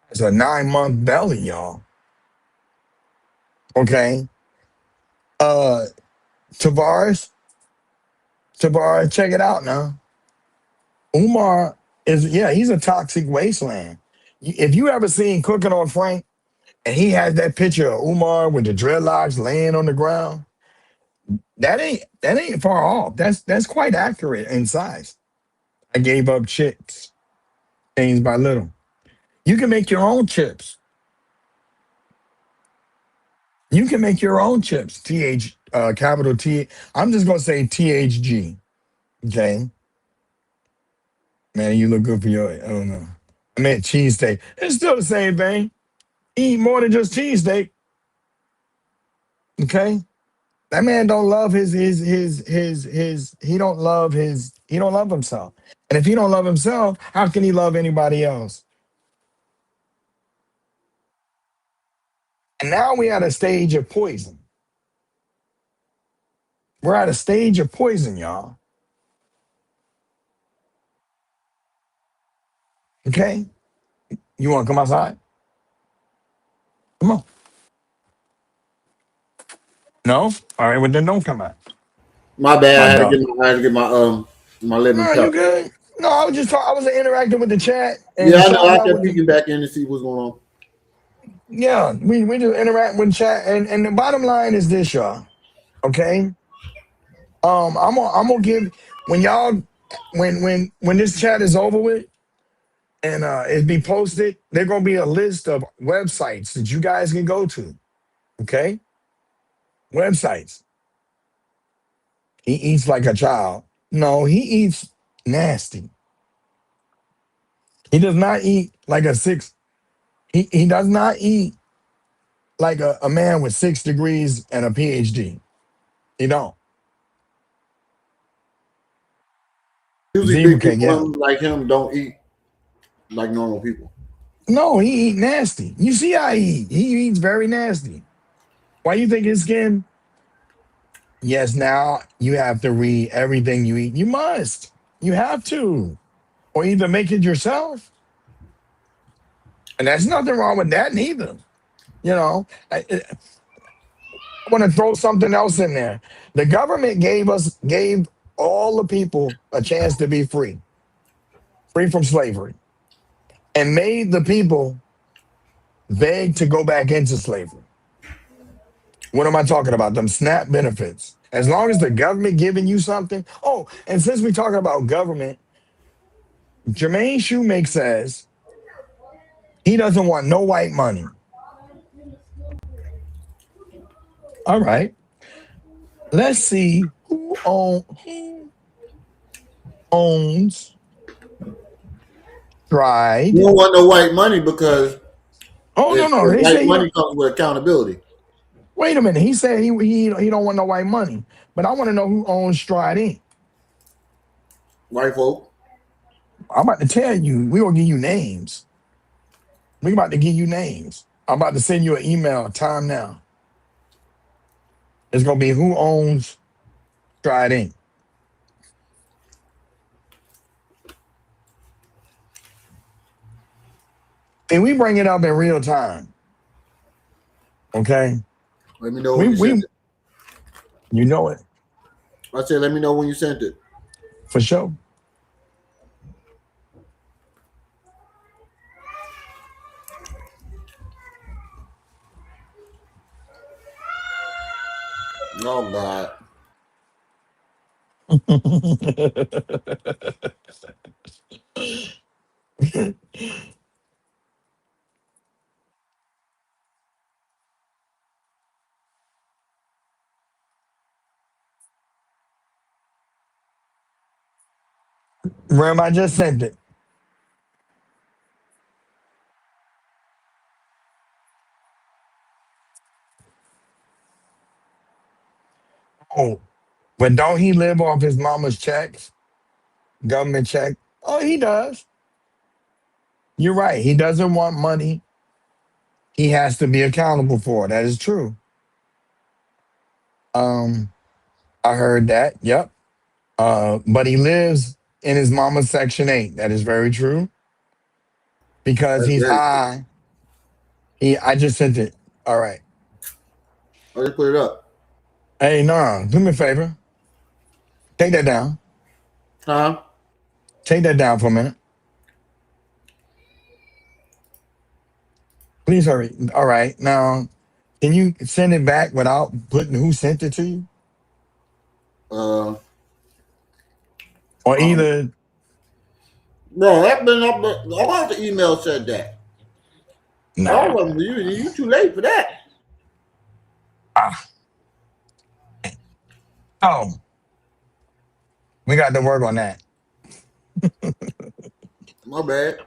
has a 9-month belly, y'all. Okay. Uh Tavares, check it out now. Umar he's a toxic wasteland. If you ever seen Cooking on Frank, and he has that picture of Umar with the dreadlocks laying on the ground, that ain't far off. That's quite accurate in size. I gave up chips, things by little. You can make your own chips. You can make your own chips. Capital T. I'm just gonna say THG. Okay, man, you look good for your. I don't know. I meant cheesesteak. It's still the same thing. Eat more than just cheesesteak. Okay, that man don't love his. He don't love himself. And if he don't love himself, how can he love anybody else? And now we're at a stage of poison. We're at a stage of poison, y'all. Okay? You want to come outside? Come on. No? All right, well then don't come out. My bad. My dog. I had to get my lemon No, you cup. good? No, I was just talking. I was interacting with the chat, and Yeah, I know. shout I out kept with the. peeking back in to see what's going on. Yeah, we just interact with chat, and the bottom line is this, y'all. Okay, I'm gonna give when y'all when this chat is over with and it be posted, there's gonna be a list of websites that you guys can go to. Okay, websites. He eats like a child. No, he eats nasty. He does not eat like a six. He does not eat like a man with 6 degrees and a PhD. He don't. Usually, Zebra big can't get people him. like him don't eat like normal people. No, he eat nasty. You see how he eat. He eats very nasty. Why you think his skin? Yes, now you have to read everything you eat. You must. You have to. Or either make it yourself. And there's nothing wrong with that neither. You know, I want to throw something else in there. The government gave all the people a chance to be free from slavery, and made the people beg to go back into slavery. What am I talking about? Them SNAP benefits. As long as the government giving you something. Oh, and since we're talking about government, Jermaine Shoemake says he doesn't want no white money. All right. Let's see who owns You Stride. don't want no white money because Oh no. He white said he money don't. comes with accountability. Wait a minute. He said he don't want no white money. But I want to know who owns Stride Inc. White folk. I'm about to tell you. We're gonna give you names. We're about to give you names. I'm about to send you an email. Time now. It's gonna be who owns Stride Inc. And we bring it up in real time. Okay. Let me know when We you sent we it. you know it I said, let me know when you sent it. for sure. Oh God. Rem, I just sent it. Oh, but don't he live off his mama's checks? Government check? Oh, he does. You're right. He doesn't want money. He has to be accountable for it. That is true. Um, I heard that. Yep. But he lives in his mama's section 8. That is very true. Because That's he's very true. high. I just sent it. All right. I just put it up. Hey, no, do me a favor. Take that down. Huh? Take that down for a minute. Please hurry. All right. Now, can you send it back without putting who sent it to you? Uh, Or either. no, that been up. All the email said that. Nah. All of them. You too late for that. Ah. Oh, we got to work on that. My bad.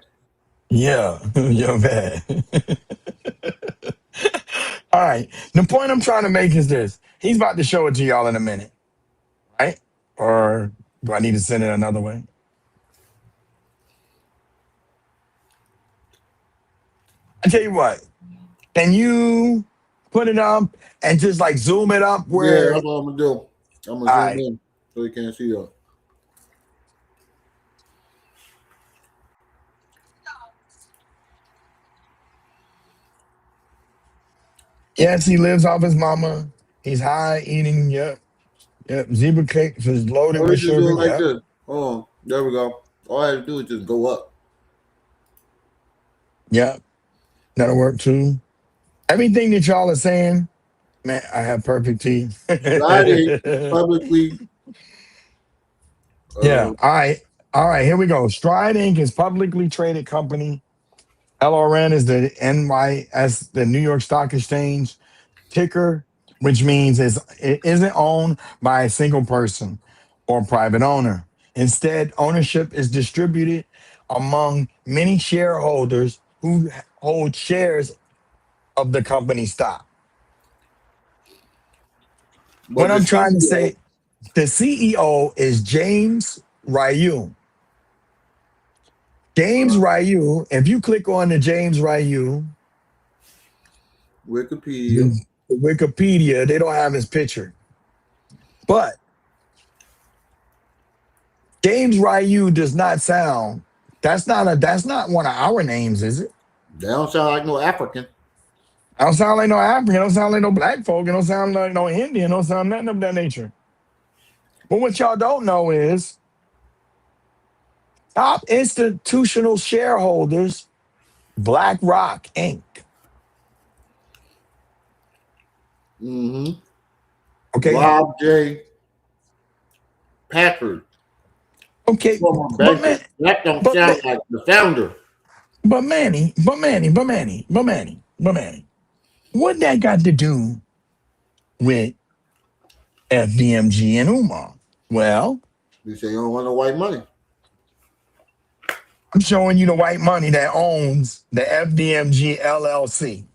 Yeah, you're bad. All right. The point I'm trying to make is this. He's about to show it to y'all in a minute, right? Or do I need to send it another way? I tell you what, can you put it up and just like zoom it up Yeah, where, that's what I'm gonna do. I'm gonna all zoom right. in so you can't see that. Yes, he lives off his mama. He's high eating, yep. Yep. Zebra cakes is loaded Or we with just do sugar. it like Yep. this. Hold on. There we go. All I have to do is just go up. Yep. That'll work too. Everything that y'all are saying, man, I have perfect teeth. Stride Inc. is publicly. Yeah. All right. Here we go. Stride Inc. is publicly traded company. LRN is the NYS, the New York Stock Exchange ticker, which means it isn't owned by a single person or private owner. Instead, ownership is distributed among many shareholders who hold shares of the company stock. But What the I'm trying to CEO, say, the CEO is James Ryu. James Ryu, if you click on the James Ryu, Wikipedia. the Wikipedia, they don't have his picture. But James Ryu does not sound, that's not one of our names, is it? They don't sound like no African. I don't sound like no African, don't sound like no black folk, it don't sound like no Indian, don't sound nothing of that nature. But what y'all don't know is top institutional shareholders, BlackRock Inc. Mm-hmm. Okay. Rob J. Packard. Okay. Former But banker. man, That don't but sound like the founder. Manny, what that got to do with FDMG and Umar? Well, You say you don't want no white money. I'm showing you the white money that owns the FDMG LLC.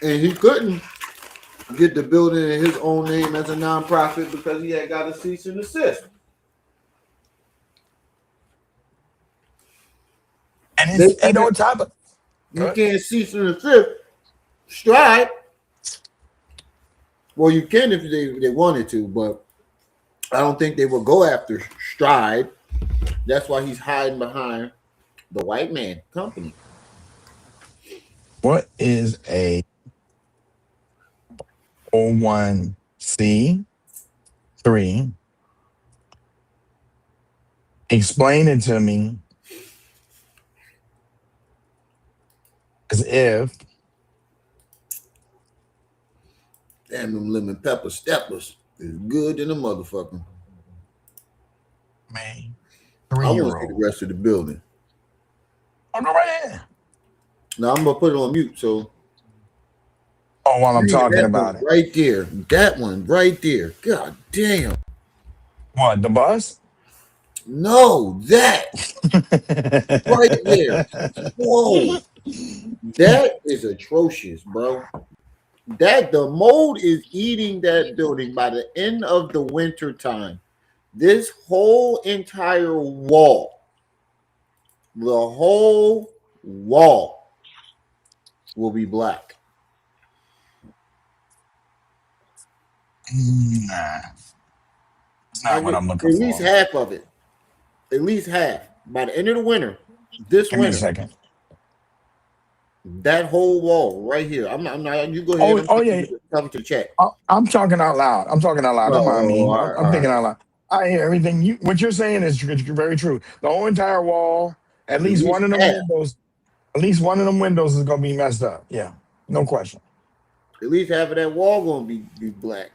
And he couldn't get the building in his own name as a nonprofit because he had got a cease and desist. And it's and on top of you can't cease and desist Stride. Well, you can if they wanted to, but I don't think they will go after Stride. That's why he's hiding behind the white man company. what is a 01C3? Explain it to me as if Damn, them lemon pepper steppers is good than a motherfucker. man, I want to see the 3-year-old. rest of the building. Oh, go right ahead. Now I'm gonna put it on mute. So, while I'm talking about it, right there, that one right there. God damn. What, the bus? No, that right there. Whoa, that is atrocious, bro. That the mold is eating that building by the end of the winter time. This whole entire wall, the whole wall will be black. Nah, it's not what I'm looking At for. least half of it. At least half. By the end of the winter, this Give me a winter, second. that whole wall right here. I'm not. You go ahead. Yeah. Come to check. I'm talking out loud. Don't mind me. All right, I'm thinking out loud. I hear everything. What you're saying is very true. The whole entire wall, at least one of them half. windows, at least one of them windows is gonna be messed up. Yeah, no question. At least half of that wall gonna be black.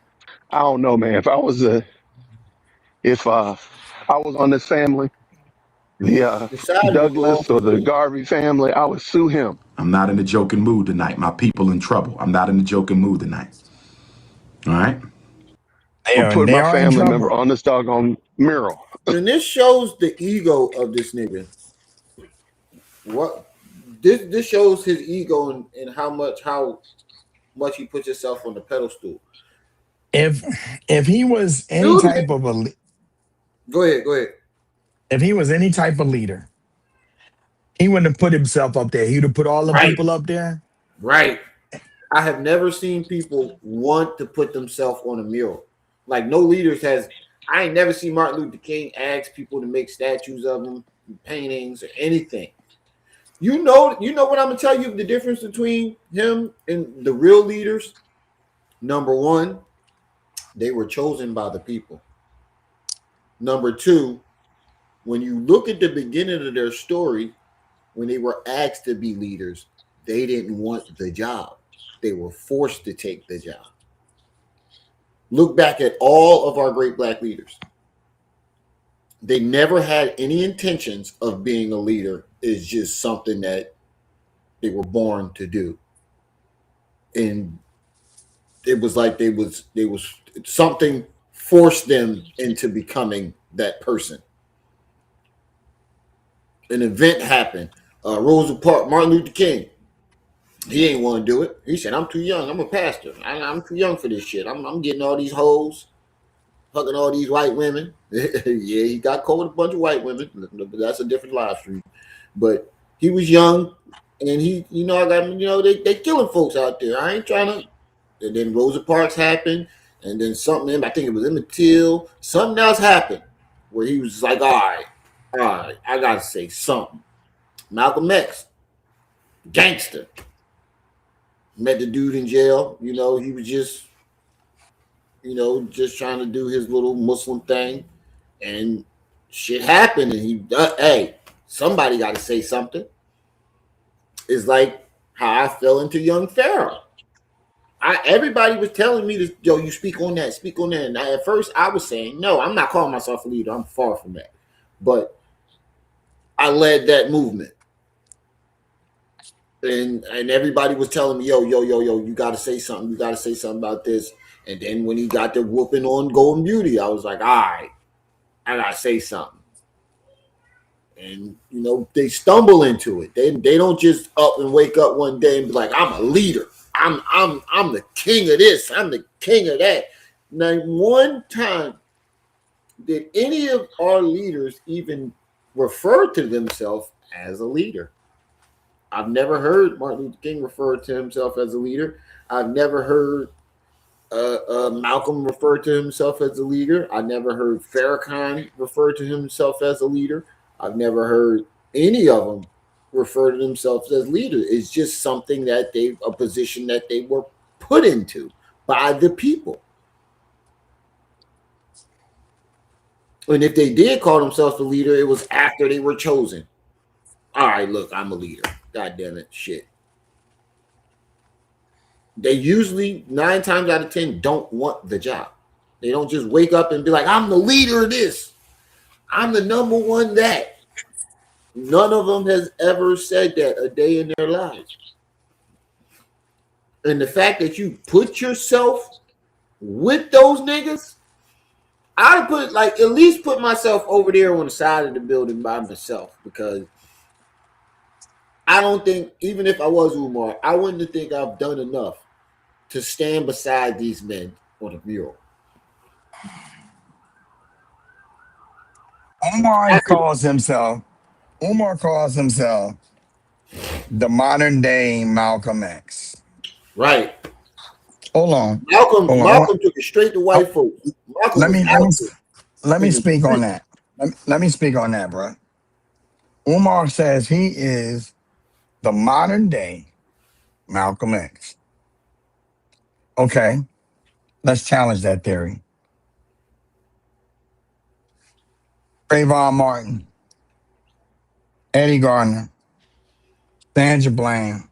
I don't know, man. If I was on this family, the The siding wall. Douglas or the Garvey family, I would sue him. I'm not in a joking mood tonight. My people in trouble. I'm not in a joking mood tonight. All right? Or put They my are in family member trouble. on this doggone mural. And this shows the ego of this nigga. What this shows his ego and how much he puts himself on the pedestal. If he was any type of a go ahead. If he was any type of leader, he wouldn't have put himself up there. He would have put all the people up there. Right. I have never seen people want to put themselves on a mural. Like no leaders has. I ain't never seen Martin Luther King ask people to make statues of him, paintings, or anything. You know what I'm gonna tell you the difference between him and the real leaders. Number one, they were chosen by the people. Number two, when you look at the beginning of their story, when they were asked to be leaders, they didn't want the job. They were forced to take the job. Look back at all of our great black leaders. They never had any intentions of being a leader. It's just something that they were born to do. And it was like they was something forced them into becoming that person. An event happened. Rosa Parks, Martin Luther King. He ain't want to do it. He said, "I'm too young. I'm a pastor. I'm too young for this shit. I'm getting all these hoes, hugging all these white women." Yeah, he got caught with a bunch of white women. But that's a different live stream. But he was young, and he, they killing folks out there. I ain't trying to. And then Rosa Parks happened, and then something. I think it was Emmett Till. Something else happened where he was like, all right, I gotta say something. Malcolm X, gangster. Met the dude in jail. He was just, just trying to do his little Muslim thing, and shit happened. And hey, somebody got to say something. It's like how I fell into young Pharaoh. Everybody was telling me, yo, you speak on that. And at first, I was saying, no, I'm not calling myself a leader. I'm far from that. But I led that movement. And everybody was telling me, yo, you got to say something. You got to say something about this. And then when he got the whooping on Golden Beauty, I was like, all right, I got to say something. And, they stumble into it. They don't just up and wake up one day and be like, I'm a leader. I'm the king of this. I'm the king of that. Now, one time, did any of our leaders even refer to themselves as a leader? I've never heard Martin Luther King refer to himself as a leader. I've never heard Malcolm refer to himself as a leader. I never heard Farrakhan refer to himself as a leader. I've never heard any of them refer to themselves as leaders. It's just something a position that they were put into by the people. And if they did call themselves a leader, it was after they were chosen. All right, look, I'm a leader. God damn it, shit. They usually 9 times out of 10 don't want the job. They don't just wake up and be like, I'm the leader of this. I'm the number one that. None of them has ever said that a day in their lives. And the fact that you put yourself with those niggas, I'd at least put myself over there on the side of the building by myself, because I don't think, even if I was Umar, I wouldn't think I've done enough to stand beside these men on a mural. Umar calls himself the modern day Malcolm X. Right. Hold on. Malcolm took it straight to white folks. Let me speak on that. Let me speak on that, bro. Umar says he is the modern day Malcolm X. Okay, let's challenge that theory. Trayvon Martin, Eddie Gardner, Sandra Bland,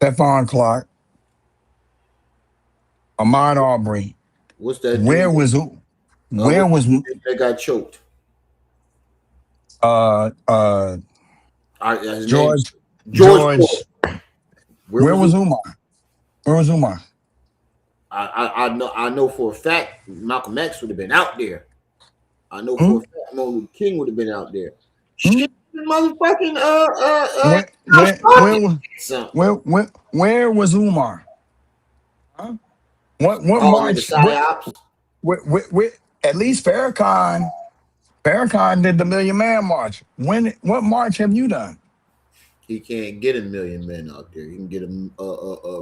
Stephon Clark, Ahmaud Arbery. What's that? Where was they got choked? George. Where was Umar? Where was Umar? I know for a fact Malcolm X would have been out there. I know for a fact Martin Luther King would have been out there. Shit, motherfucking where was Umar? Huh? What march? At least Farrakhan did the Million Man March. What march have you done? He can't get a million men out there. He can get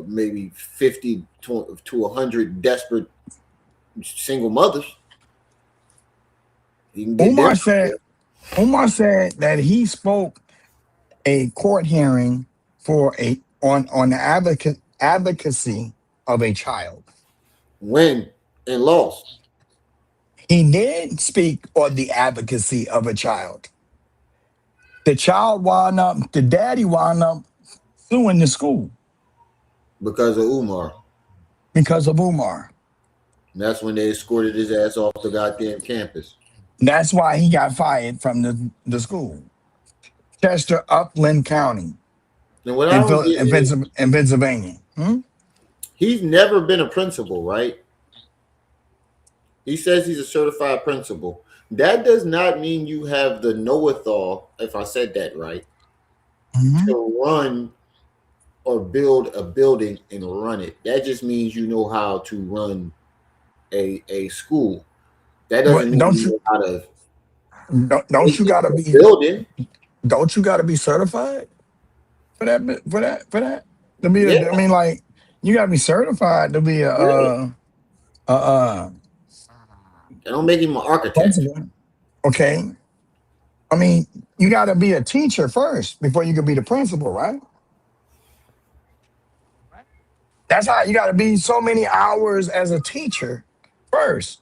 maybe 50 to 100 desperate single mothers. He can get Umar said that he spoke a court hearing for on the advocacy of a child. When and lost. He did speak on the advocacy of a child. The daddy wound up suing the school because of Umar. because of Umar. And that's when they escorted his ass off the goddamn campus. That's why he got fired from the school. Chester, Upland County And what I don't get is in Pennsylvania. he's never been a principal, right? He says he's a certified principal. That does not mean you have the know-it-all, if I said that right, to run or build a building and run it. That just means you know how to run a school. That doesn't mean you know how to don't you gotta be building. Don't you gotta be certified for that? To be Yeah. I mean, like, you gotta be certified to be That don't make him an architect. principal. Okay. I mean, you gotta be a teacher first before you can be the principal, right? That's how you gotta be so many hours as a teacher first.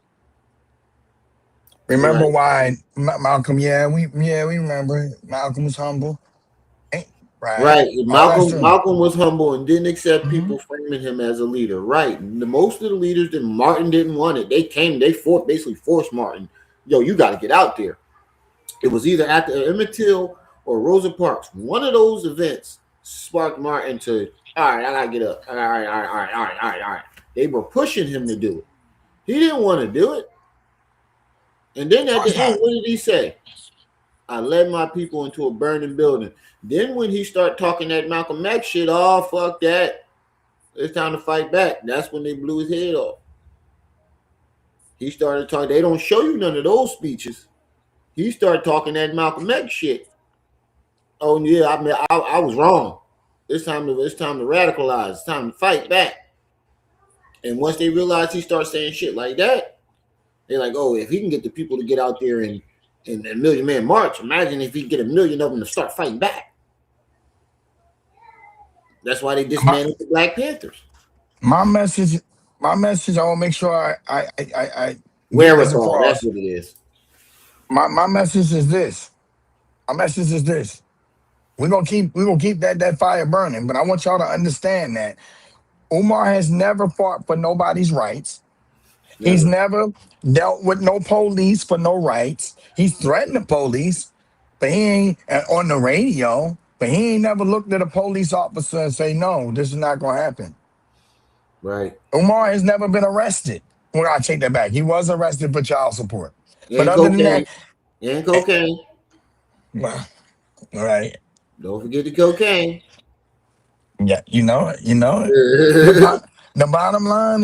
Remember Right. why Malcolm? Yeah, we remember Malcolm was humble. Right. Right. All that's true. Malcolm was humble and didn't accept people framing him as a leader. Right. Most of the leaders that Martin didn't want it. They basically forced Martin. Yo, you got to get out there. It was either at the Emmett Till or Rosa Parks. One of those events sparked Martin to, all right, I got to get up. All right. They were pushing him to do it. He didn't want to do it. And then at the end, what did he say? I led my people into a burning building. Then when he started talking that Malcolm X shit, oh, fuck that. It's time to fight back. That's when they blew his head off. He started talking. They don't show you none of those speeches. He started talking that Malcolm X shit. Oh, yeah, I mean, I was wrong. It's time to radicalize. It's time to fight back. And once they realized he started saying shit like that, they're like, oh, if he can get the people to get out there and a million man march, imagine if he get a million of them to start fighting back. That's why they dismantled the Black Panthers. My message, I want to make sure I get this Wherewithal, across. that's what it is. My message is this. We're gonna keep that fire burning, but I want y'all to understand that Umar has never fought for nobody's rights. He's never dealt with no police for no rights. He's threatened the police, but he ain't on the radio. But he ain't never looked at a police officer and say, "No, this is not gonna happen." Right. Umar has never been arrested. Well, I take that back. He was arrested for child support. But And other cocaine. than that, and cocaine. Well, all right. Don't forget the cocaine. Yeah, you know. The bottom line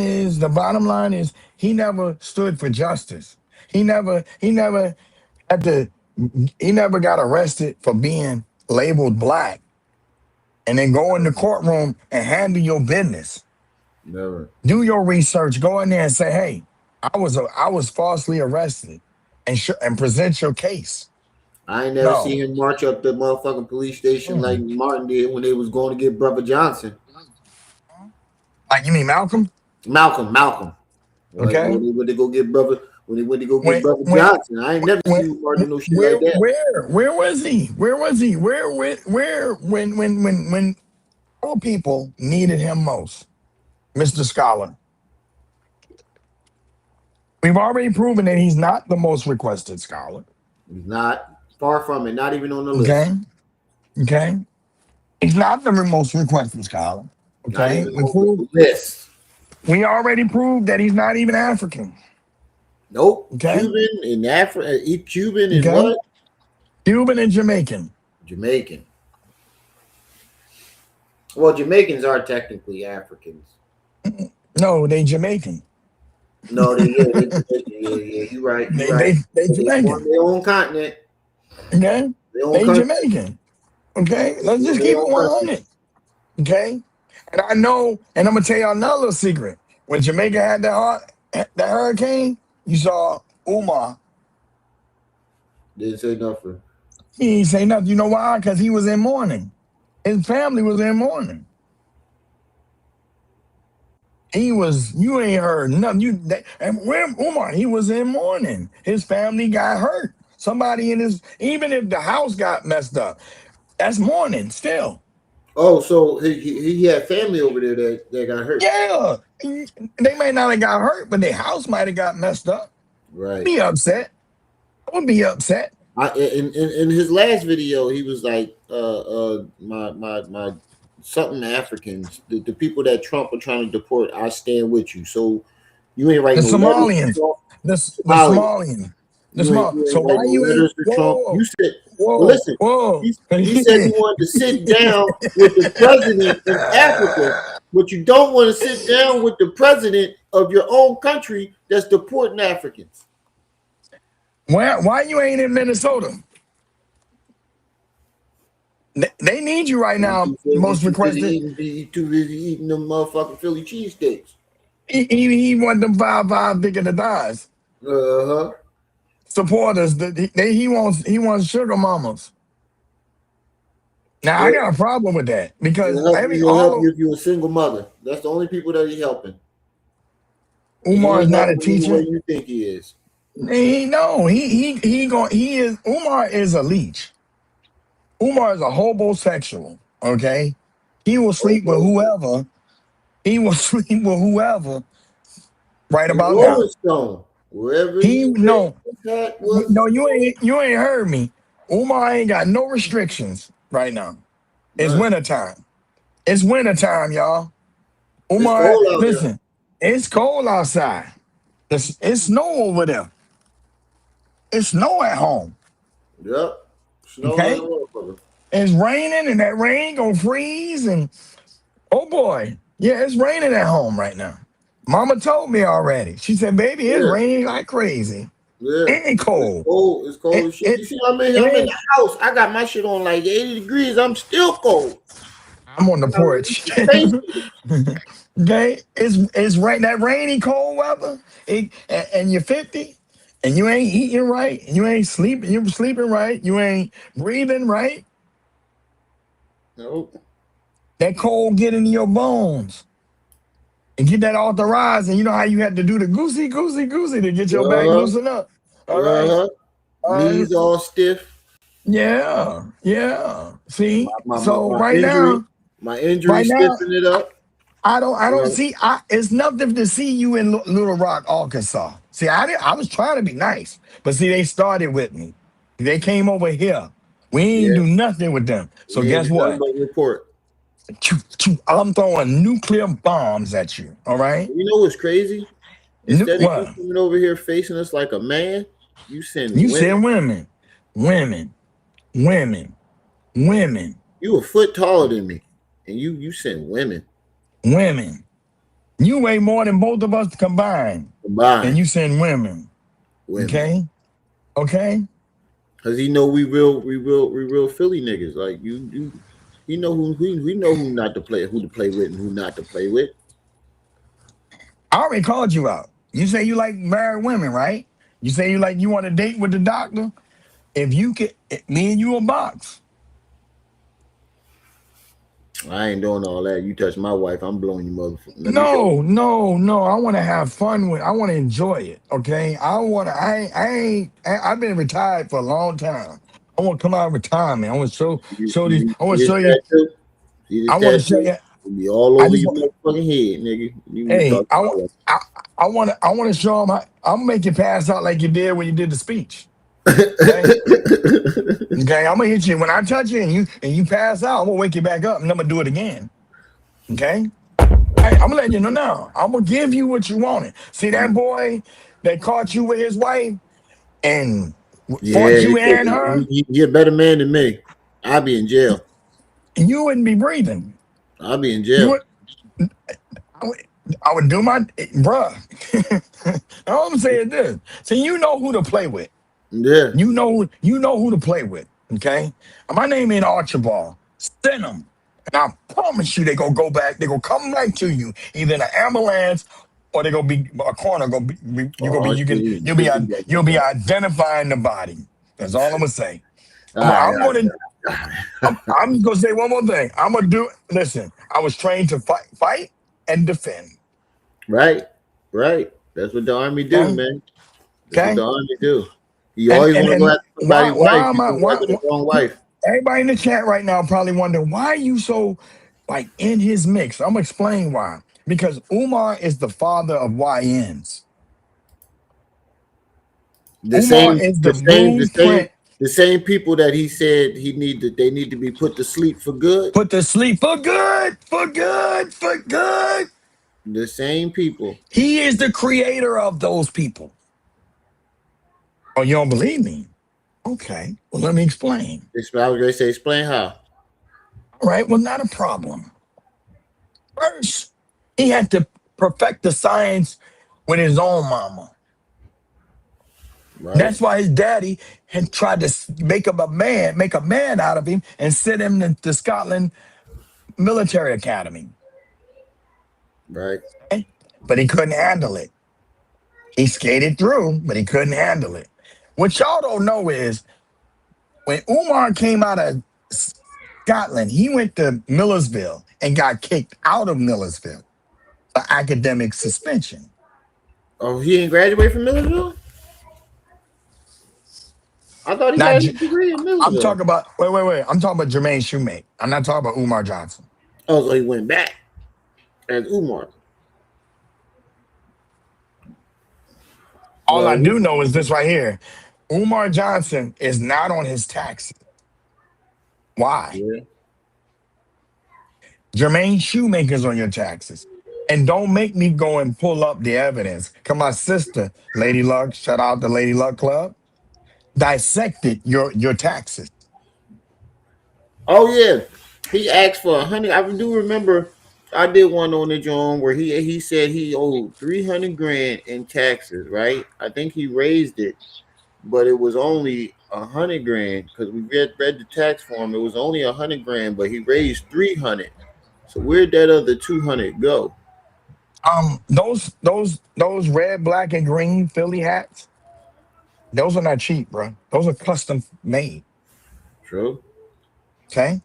is he never stood for justice. He never got arrested for being labeled black and then go in the courtroom and handle your business. Never. Do your research. Go in there and say, "Hey, I was falsely arrested," and present your case. I ain't never seen him march up the motherfucking police station like Martin did when they was going to get Brother Johnson. Like, you mean Malcolm? Malcolm. Okay. When they went to go get Brother Johnson, I ain't never seen Martin no shit like that. Where was he? When all people needed him most, Mr. Scholar? We've already proven that he's not the most requested scholar. He's not. Far from it. Not even on the list. Okay. He's not the most requested scholar. Okay. We already proved that he's not even African. Nope. Okay. Cuban and Cuban and what? Cuban and Jamaican. Well, Jamaicans are technically Africans. No, they Jamaican. No, they you're right. They Jamaican. On their own continent. Okay. They Jamaican. Okay. Let's just keep it 100. Okay. And I know, and I'm gonna tell y'all another little secret. When Jamaica had that hurricane, you saw Umar. Didn't say nothing. He didn't say nothing. You know why? Because he was in mourning. His family was in mourning. You ain't heard nothing. And where Umar, he was in mourning. His family got hurt somebody in his, even if the house got messed up, that's mourning still. Oh, so he had family over there that got hurt. Yeah, they may not have got hurt, but their house might have got messed up. Right. Be upset. I would be upset. In his last video, he was like, my something Africans, the people that Trump are trying to deport, I stand with you. So you ain't The writing no letters Somalians, to Trump. the Somali. Somalian, the You small. So ain't why writing no you ain't? letters to Trump. Whoa, You said, well, whoa, listen. whoa. He said he wanted to sit down with the president in Africa, but you don't want to sit down with the president of your own country that's deporting Africans. Why you ain't in Minnesota? They need you right now. Most requested. He too busy eating them motherfucking Philly cheesesteaks. He want them 5 bigger than thighs. Uh-huh. Supporters. He wants sugar mamas. Now I got a problem with that because He'll help you if you're a single mother. That's the only people that he's helping. Umar is not a The teacher. way you think he is. Umar is a leech. Umar is a homosexual. Okay, he will sleep with whoever. He will sleep with whoever. Right about now. Stone, wherever No, you ain't heard me. Umar ain't got no restrictions right now. It's wintertime. It's wintertime, y'all. Umar, listen, it's cold outside. It's snow over there. It's snow at home. Yep. Snow Okay. It's raining and that rain gonna freeze and oh boy. Yeah, it's raining at home right now. Mama told me already. She said, baby, it's raining like crazy. Yeah. It ain't cold. It's cold as shit. You see, I'm in the house. I got my shit on like 80 degrees. I'm still cold. I'm on the porch. Okay, it's right that rainy cold weather, and you're 50, and you ain't eating right, and you ain't sleeping. You're sleeping right. You ain't breathing right. Nope. That cold get into your bones, and get that authorized. And you know how you had to do the goosey to get your back loosened up. All right. Knees all stiff. Yeah. See, my injury, right now, stiffing it up. I don't see. It's nothing to see you in Little Rock, Arkansas. See, I was trying to be nice, but see, they started with me. They came over here. We ain't do nothing with them. So guess what? Report. I'm throwing nuclear bombs at you. All right. You know what's crazy? Instead of you coming over here facing us like a man, you send women. You a foot taller than me, and you send women. You weigh more than both of us combined. And you send women. Okay. Cause he know we real Philly niggas. Like you know we know who not to play, who to play with, and who not to play with. I already called you out. You say you like married women, right? You say you want to date with the doctor. If you could, me and you a box. I ain't doing all that. You touch my wife, I'm blowing you motherfucker. No. I want to have fun with. I want to enjoy it. Okay. I've been retired for a long time. I want to come out of retirement. I want to show these. I want to show you. I want to show you. Be all over your motherfucking head, nigga. Hey, I want to show them. I'm gonna make you pass out like you did when you did the speech. Okay, I'm gonna hit you when I touch you and you pass out. I'm gonna wake you back up and I'm gonna do it again. Okay, I'm gonna let you know now. I'm gonna give you what you wanted. See that boy that caught you with his wife and fought you and her? You're a better man than me. I'll be in jail. You wouldn't be breathing. I'll be in jail. I would do my bruh. All I'm saying is this. So you know who to play with. Yeah. You know who to play with. Okay. My name ain't Archibald. Send them. And I promise you they gonna go back. They gonna come back to you, either in an ambulance or they gonna be a corner. You'll be identifying the body. That's all I'm gonna say. I'm gonna say one more thing. I'm gonna do. Listen, I was trained to fight and defend. Right. That's what the Army do, man. That's what the Army do. You always want to go And after somebody's wife. why am You I go after the wrong wife. everybody in the chat right now probably wondering why are you so like in his mix? I'm gonna explain why. Because Umar is the father of YNs. The Umar same, is the the same, the same, blueprint. the same people that he said they need to be put to sleep for good. Put to sleep for good, for good, for good. The same people. He is the creator of those people. Oh, you don't believe me? Okay. Well, let me explain. I was going to say, explain how. All right. Well, not a problem. First, he had to perfect the science with his own mama. Right. That's why his daddy had tried to make a man out of him and send him to Scotland Military Academy. Right. Okay? But he couldn't handle it. He skated through, but he couldn't handle it. What y'all don't know is when Umar came out of Scotland, he went to Millersville and got kicked out of Millersville for academic suspension. Oh, he didn't graduate from Millersville? I thought he got his degree in Millersville. I'm talking about, wait. I'm talking about Jermaine Shoemake. I'm not talking about Umar Johnson. Oh, so he went back as Umar. All I do know is this right here. Umar Johnson is not on his taxes. Why? Yeah. Jermaine Shoemaker's on your taxes. And don't make me go and pull up the evidence. Because my sister, Lady Luck, shout out to Lady Luck Club, dissected your taxes. Oh, yeah. He asked for 100. I do remember I did one on the John where he said he owed 300 grand in taxes, right? I think he raised it, but it was only 100 grand because we read the tax form. It was only 100 grand, but he raised 300. So where'd that other 200 go? Those red, black, and green Philly hats, those are not cheap, bro. Those are custom made. True. Okay.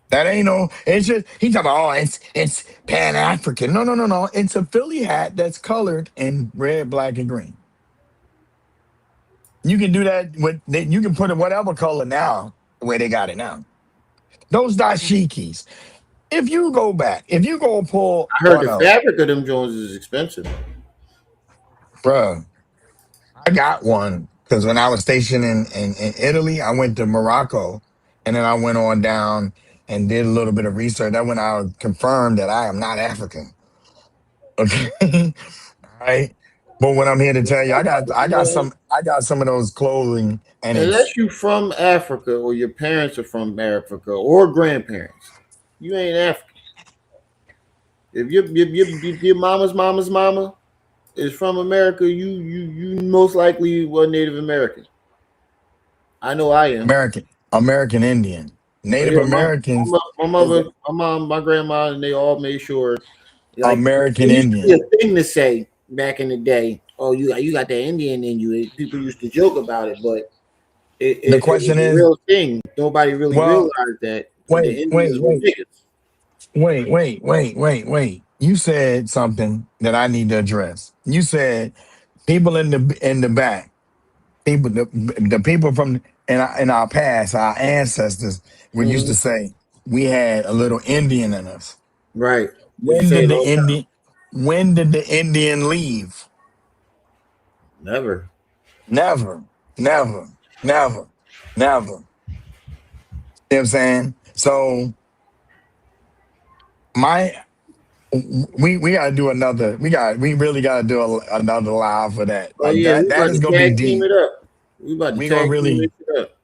That ain't no, it's just, he talking about, oh, it's Pan-African. No. It's a Philly hat that's colored in red, black, and green. You can do that you can put it whatever color now, the way they got it now. Those dashikis. If you go pull. I heard the fabric of them Jones is expensive. Bruh, I got one because when I was stationed in Italy, I went to Morocco and then I went on down and did a little bit of research. That when I confirmed that I am not African. Okay. All right. But what I'm here to tell you, I got some of those clothing and unless you from Africa or your parents are from Africa or grandparents, you ain't African. If your mama's mama is from America, you most likely were Native American. I know I am. American Indian. Native Americans. My mother, my mom, my grandma, and they all made sure. Like, American it used to Indian. be a thing to say back in the day. Oh, you got that Indian in you. People used to joke about it, but the question it was is a real thing. Nobody really realized that. Wait. You said something that I need to address. You said people in the back, the people from in our past, our ancestors, we used to say we had a little Indian in us. Right. When did the Indian leave? Never. You know what I'm saying? So we gotta do another. We really gotta do another live for that. Oh Like yeah, we that about is to gonna be tag team deep. it up. We about to We tag gonna team really, it up.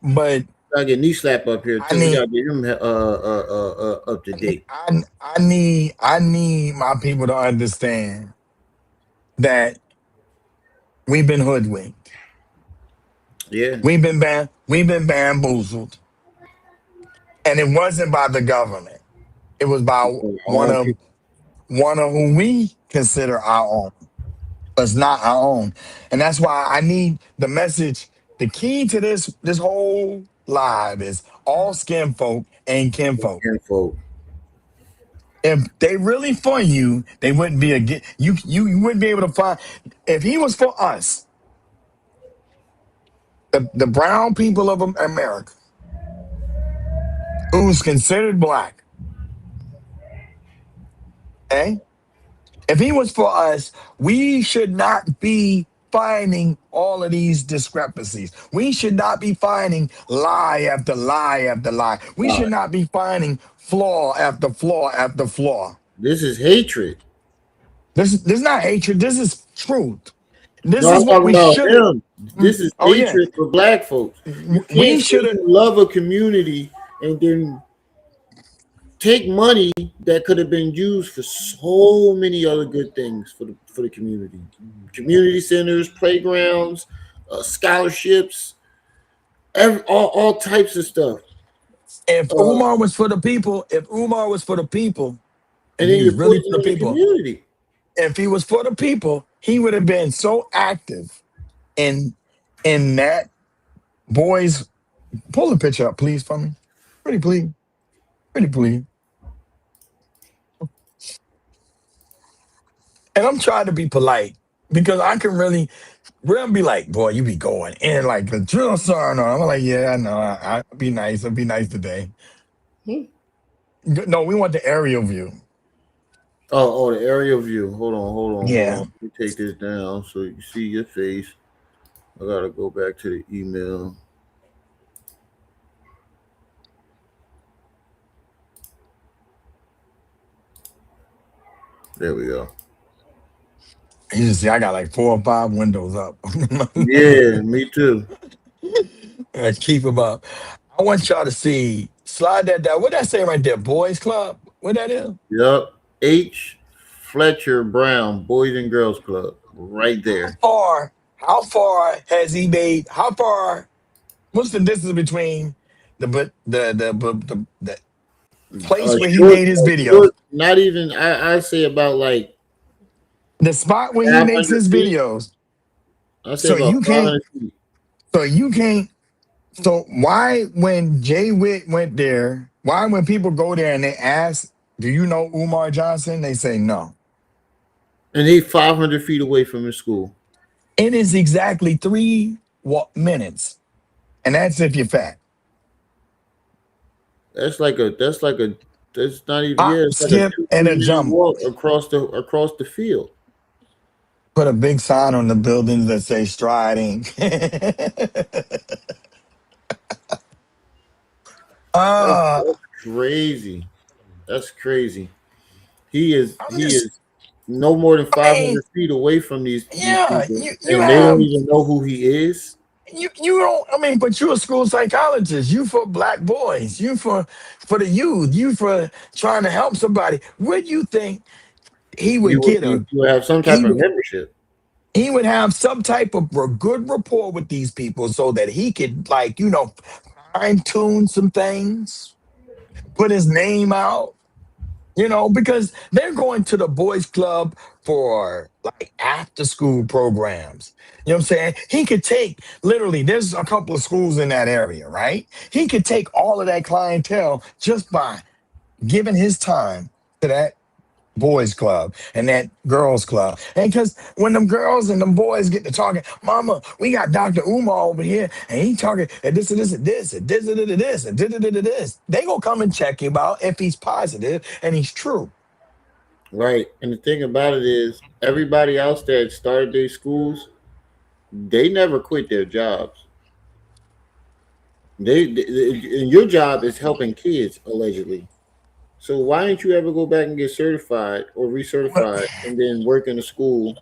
but I get knee slap up here too. We gotta get him up to date. I need my people to understand that we've been hoodwinked. Yeah, we've been bamboozled, and it wasn't by the government. It was by one of who we consider our own, but it's not our own, and that's why I need the message. The key to this whole live is all skin folk and kinfolk. If they really for you, they wouldn't be you wouldn't be able to find. If he was for us, the brown people of America, who's considered black, okay? If he was for us, we should not be finding all of these discrepancies. We should not be finding lie after lie after lie. We should not be finding flaw after flaw after flaw. This is hatred. This is not hatred. This is truth. This No, is I'm what talking we about should have. him. This is Oh yeah, hatred for black folks. You we can't say should have. you love a community and then take money that could have been used for so many other good things for the community. Community centers, playgrounds, scholarships, all types of stuff. If Umar was for the people, if Umar was for the people, if And he then was you're really for the poisoning the people, community. if he was for the people, he would have been so active in that boys. Pull the picture up, please, for me. Pretty please. Pretty please. And I'm trying to be polite because I can really be like, boy, you be going in like the drill sergeant. I'm like, yeah, I know. I'll be nice. I'll be nice today. No, we want the aerial view. Oh, the aerial view. Hold on. Yeah. Let me take this down so you see your face. I gotta go back to the email. There we go. You just see, I got like 4 or 5 windows up. Yeah, me too. I keep them up. I want y'all to see. Slide that down. What that say right there? Boys Club. What that is? Yep. H. Fletcher Brown, Boys and Girls Club, right there. How far has he made? How far? What's the distance between the place where he made his video? Not even. I say about like the spot where he makes his feet. videos. I say about 500 feet. So you can't. So why, when Jay Witt went there, why when people go there and they ask, "Do you know Umar Johnson?" They say no. And he's 500 feet away from his school. It is exactly 3 minutes, and that's if you're fat. That's not even It's skip like and a jump walk across the field. Put a big sign on the buildings that say striding. That's crazy. That's crazy. He is no more than 500 feet away from these people, and they don't even know who he is. You don't. I mean, but you're a school psychologist. You for black boys. You for the youth. You for trying to help somebody. What do you think he would get him? You would have some type of membership. He would have some type of good rapport with these people so that he could, like, fine tune some things, put his name out. Because they're going to the boys club for like after school programs. You know what I'm saying? He could take, literally, there's a couple of schools in that area, right? He could take all of that clientele just by giving his time to that boys club and that girls club. And because when them girls and them boys get to talking, "Mama, we got Dr. Umar over here and he talking and this and this and this and this and this and this," they gonna come and check him out if he's positive and he's true. Right. And the thing about it is, everybody else that started their schools, they never quit their jobs. And your job is helping kids, allegedly. So why didn't you ever go back and get certified or recertified and then work in a school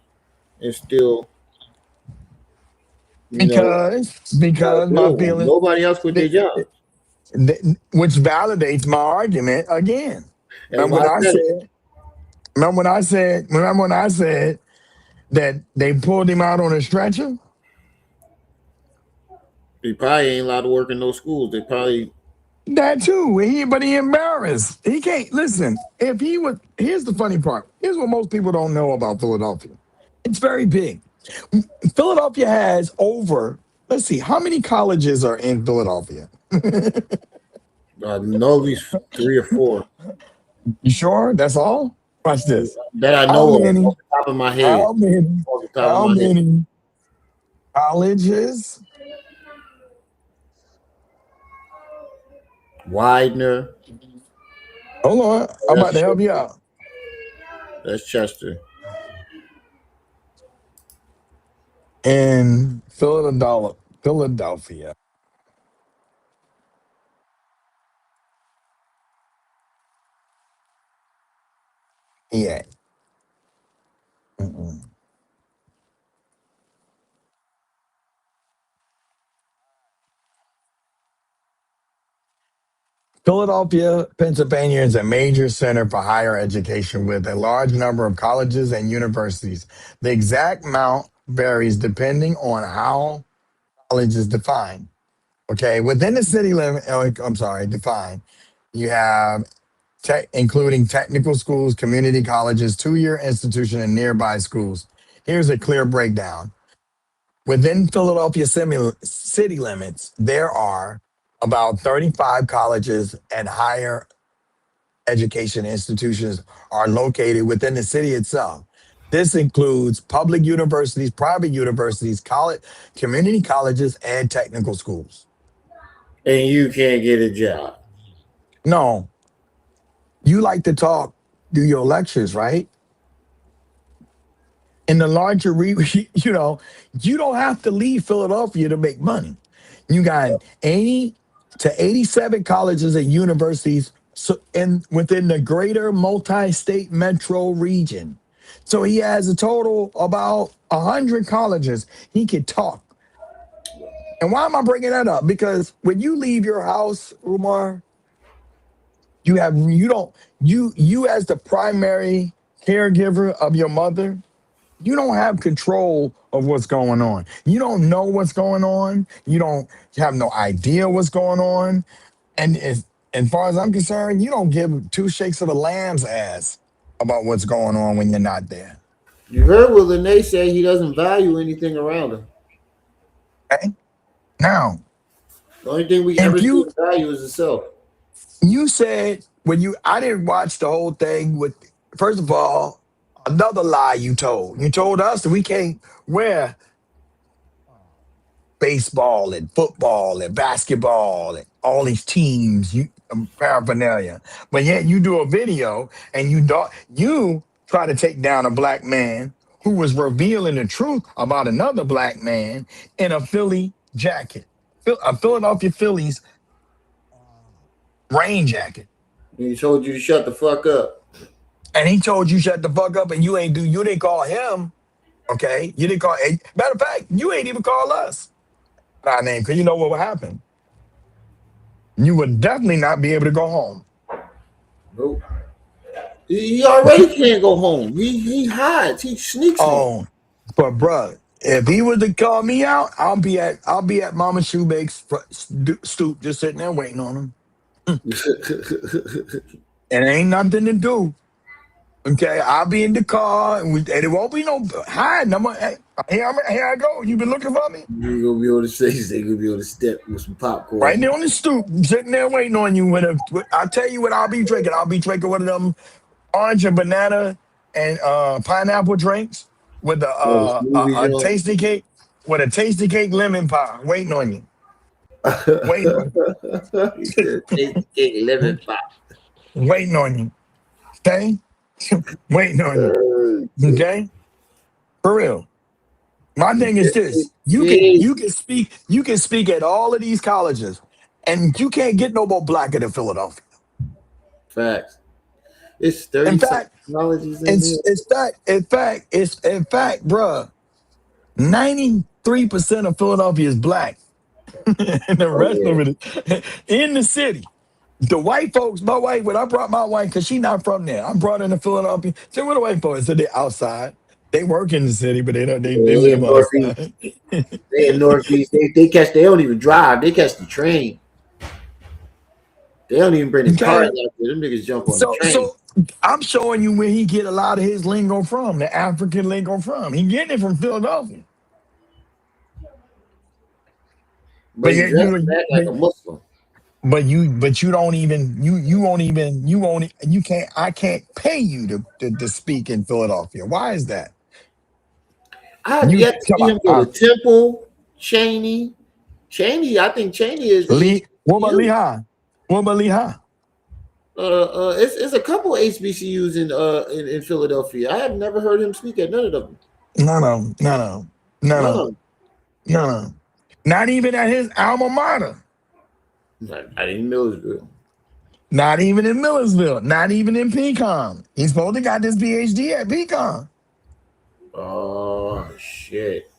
and still, because my feeling, nobody else quit their job, which validates my argument again. Remember when I said that they pulled him out on a stretcher? He probably ain't allowed to work in those schools. They probably that too. But he embarrassed. He can't listen. If he would, here's the funny part. Here's what most people don't know about Philadelphia. It's very big. Philadelphia has over. Let's see, how many colleges are in Philadelphia? know at least 3 or 4. You sure? That's all? Watch this. That I know of, off the top of my head. How many colleges Widener. Hold on, I'm about to help you out. That's Chester. In Philadelphia. Yeah. Mm-mm. Philadelphia, Pennsylvania is a major center for higher education with a large number of colleges and universities. The exact amount varies depending on how college is defined. Okay, within the city limit, defined, you have including technical schools, community colleges, two-year institution, and nearby schools. Here's a clear breakdown. Within Philadelphia city limits, there are about 35 colleges and higher education institutions are located within the city itself. This includes public universities, private universities, community colleges, and technical schools. And you can't get a job. No, you like to talk, do your lectures, right? In the larger, you don't have to leave Philadelphia to make money. You got 80 to 87 colleges and universities within the greater multi-state metro region. So he has a total about 100 colleges he could talk. And why am I bringing that up? Because when you leave your house, Umar, you as the primary caregiver of your mother, you don't have control of what's going on. You don't know what's going on. You have no idea what's going on. And as far as I'm concerned, you don't give two shakes of a lamb's ass about what's going on when you're not there. You heard what Lene say. He doesn't value anything around him. Okay? Now, the only thing we ever see value is himself. You said I didn't watch the whole thing with, first of all, another lie you told. You told us that we can't wear baseball and football and basketball and all these teams, paraphernalia. But yet you do a video and you try to take down a black man who was revealing the truth about another black man in a Philly jacket, a Philadelphia Phillies rain jacket. He told you to shut the fuck up. And he told you shut the fuck up, and you didn't call him. Okay, you didn't call. Matter of fact, you ain't even call us by name because you know what would happen. You would definitely not be able to go home. Nope. He already can't go home. He hides. He sneaks. Oh, but bruh, if he was to call me out, I'll be at Mama Shoebake's stoop, just sitting there waiting on him. And ain't nothing to do. Okay, I'll be in the car, and it won't be no hiding. Here I go. You been looking for me? You're gonna be able to say they're gonna be able to step with some popcorn. Right there on the stoop, sitting there waiting on you. I'll tell you what I'll be drinking. I'll be drinking one of them orange and banana and pineapple drinks with a tasty cake, with a tasty cake lemon pie, waiting on you. Waiting on you. Tasty cake lemon pie. Waiting on you. Okay? Waiting on you. Okay? For real. My thing is this. You can speak at all of these colleges, and you can't get no more blacker than Philadelphia. Facts. It's 30 colleges in here. In fact, bruh, 93% of Philadelphia is black. And the rest of it is in the city. The white folks, when I brought my wife, because she's not from there, I brought her to Philadelphia. So where the white folks? So they're outside. They work in the city, but they live outside. They in Northeast. They don't even drive. They catch the train. They don't even bring the cars out there. Them niggas jump on the train. So I'm showing you where he get a lot of his lingo from, the African lingo from. He getting it from Philadelphia. But you like a Muslim. But you don't even I can't pay you to speak in Philadelphia. Why is that? I have yet to see him go to Temple, Cheney. I think Cheney is Lee. What about Lehigh? What about Lehigh? It's a couple HBCUs in Philadelphia. I have never heard him speak at none of them. No. None of them. No. Not even at his alma mater. Not in Millersville. Not even in Millersville. Not even in Pecan. He's supposed to got this PhD at Pecan. Oh shit!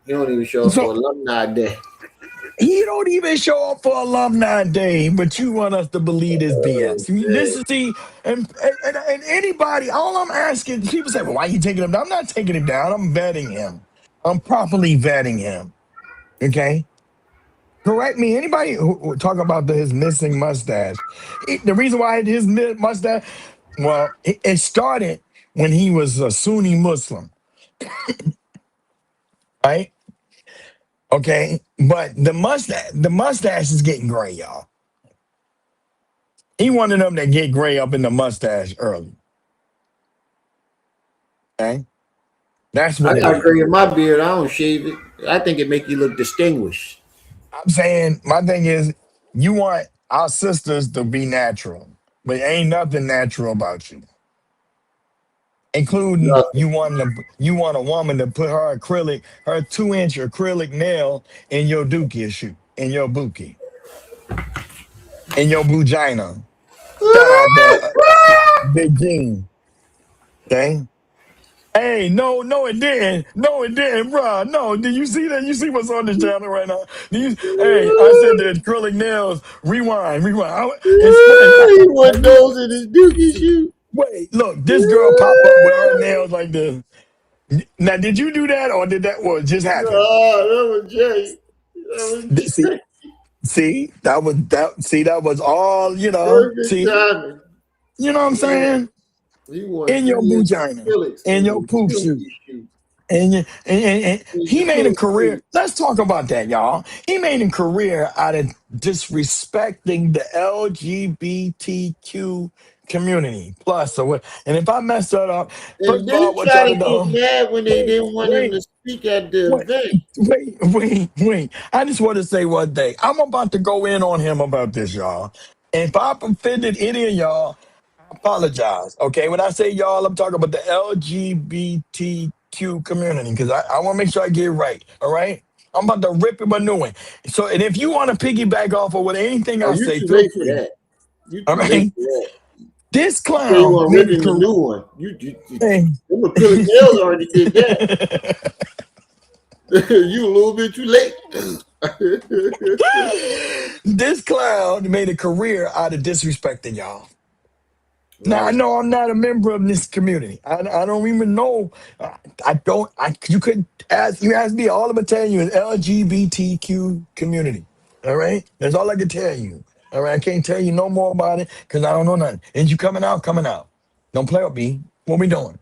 He don't even show up for alumni day. He don't even show up for alumni day, but you want us to believe this BS. This is and anybody, all I'm asking, people say, well, why are you taking him down? I'm not taking him down. I'm vetting him. I'm properly vetting him. Okay? Correct me. Anybody who talk about his missing mustache. The reason why his mustache, well, it started when he was a Sunni Muslim. Right? Okay, but the mustache is getting gray, y'all. He one of them that get gray up in the mustache early. Okay, that's what I it got is. gray in my beard. I don't shave it. I think it make you look distinguished. I'm saying my thing is, you want our sisters to be natural, but ain't nothing natural about you. Including you want a woman to put her 2-inch acrylic nail in your dookie shoe, in your bookie, in your vagina. Shout out to Big Gene. Okay. Hey, no, it didn't. No, it didn't, bro. No, did you see that? You see what's on the channel right now? Hey, I said the acrylic nails. Rewind. He want those in his dookie shoe. Wait, look, this girl pop up with her nails like this. Now, did you do that or did that just happen? No, that was Jay. That was all, Perfect timing. You know what I'm saying? In your vagina, in your poop shoe. And he made a career. Let's talk about that, y'all. He made a career out of disrespecting the LGBTQ community. Plus, and if I messed that up, first And of all, they what try y'all to know? get mad when they didn't want him to speak at the event. Wait. I just want to say one thing. I'm about to go in on him about this, y'all. And if I've offended any of y'all, I apologize. Okay, when I say y'all, I'm talking about the LGBTQ community because I want to make sure I get it right. All right, I'm about to rip him a new one. So, and if you want to piggyback off of with anything I You say, too feel late for free. that. You All too late right. for that. This You clown want made a ripping the career. new one. Them acrylic nails already did that. You a little bit too late. This clown made a career out of disrespecting y'all. Right. Now I know I'm not a member of this community. I don't even know. You could ask. You ask me. All I'm gonna tell you is LGBTQ community. All right. That's all I can tell you. All right. I can't tell you no more about it because I don't know nothing. And you coming out, coming out. Don't play with me. What we doing?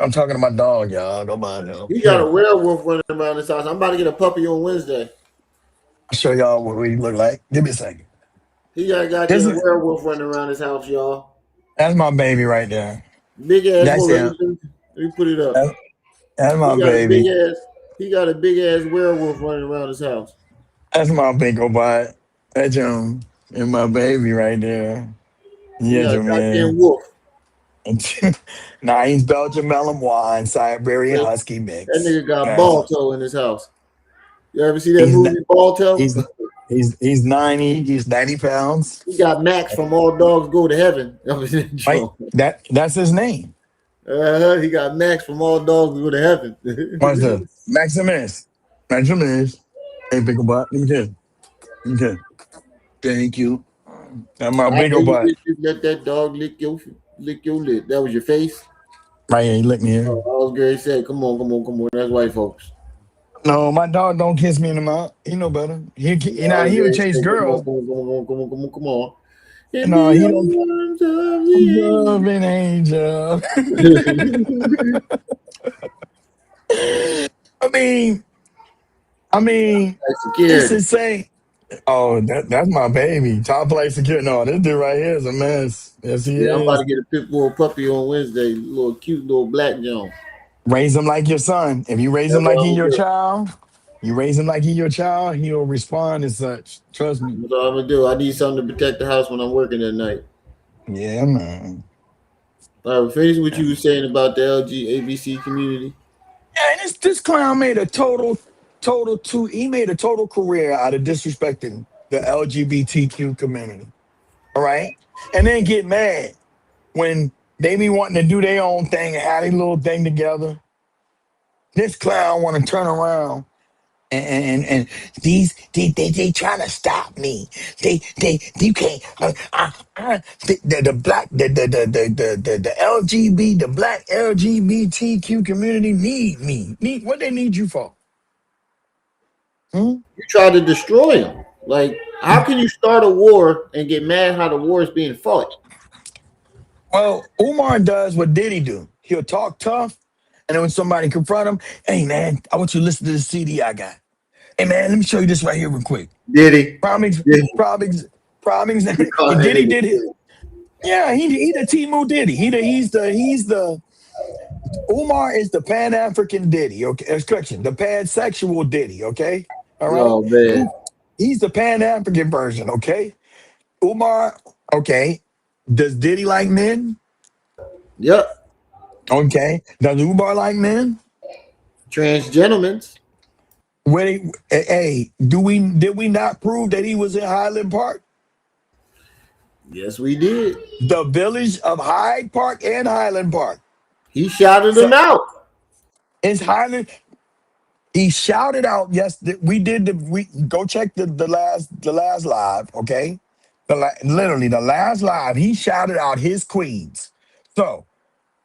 I'm talking to my dog, y'all. Go by now. He got a werewolf running around his house. I'm about to get a puppy on Wednesday. I'll show y'all what we look like. Give me a second. He got a goddamn werewolf running around his house, y'all. That's my baby right there. Big ass. That's Hold him. on, let me put it up. That's my baby. He got a big ass werewolf running around his house. That's my big old bot. That's him and my baby right there. Yeah, man. Wolf. Nah, he's Belgian melon wine, Siberian husky mix. That nigga got Balto in his house. You ever see that movie Balto? He's 90. He's 90 pounds. He got Max from All Dogs Go to Heaven. Right? That's his name. He got Max from All Dogs Go to Heaven. What's that? Maximus. Hey, big old butt. Let me get. Okay. Thank you. That's my big old butt. Let that dog lick your lip. That was your face? Right here, he licked me here. I was going to say, come on. That's white folks. No, my dog don't kiss me in the mouth. He know better. He would chase girls. Come on. No, he don't. Love an angel. I mean, it's insane. Oh, that's my baby. Top place security. No, this dude right here is a mess. Yes, he is. I'm about to get a pit bull puppy on Wednesday. Cute little black John. Raise him like your son. If you raise him like he's your child, You raise him like he your child, he'll respond as such. Trust me. That's all I'm gonna do. I need something to protect the house when I'm working at night. Yeah, man. All right, finish what you were saying about the LGBT community. Yeah, and this clown made a he made a total career out of disrespecting the LGBTQ community. All right. And then get mad when they be wanting to do their own thing and have their little thing together. This clown want to turn around and they trying to stop me. They you can't the black the LGB the black LGBTQ community need what they need you for? You try to destroy them. Like, how can you start a war and get mad how the war is being fought? Well, Umar does what Diddy do. He'll talk tough, and then when somebody confront him, hey man, I want you to listen to this CD I got. Hey man, let me show you this right here real quick. Diddy. Promise. Call that Diddy nigga did it. Yeah, he the Timu Diddy. He's the Umar is the Pan African Diddy. Okay, correction, the pansexual Diddy. Okay, all right. Oh man. He's the Pan African version. Okay, Umar. Okay, does Diddy like men? Yep. Okay, does Umar like men? Trans gentlemen. Hey, did we not prove that he was in Highland Park? Yes, we did. The village of Hyde Park and Highland Park. He shouted them out. It's Highland. He shouted out. Yes, we did. We go check the last live. Okay, literally the last live. He shouted out his queens. So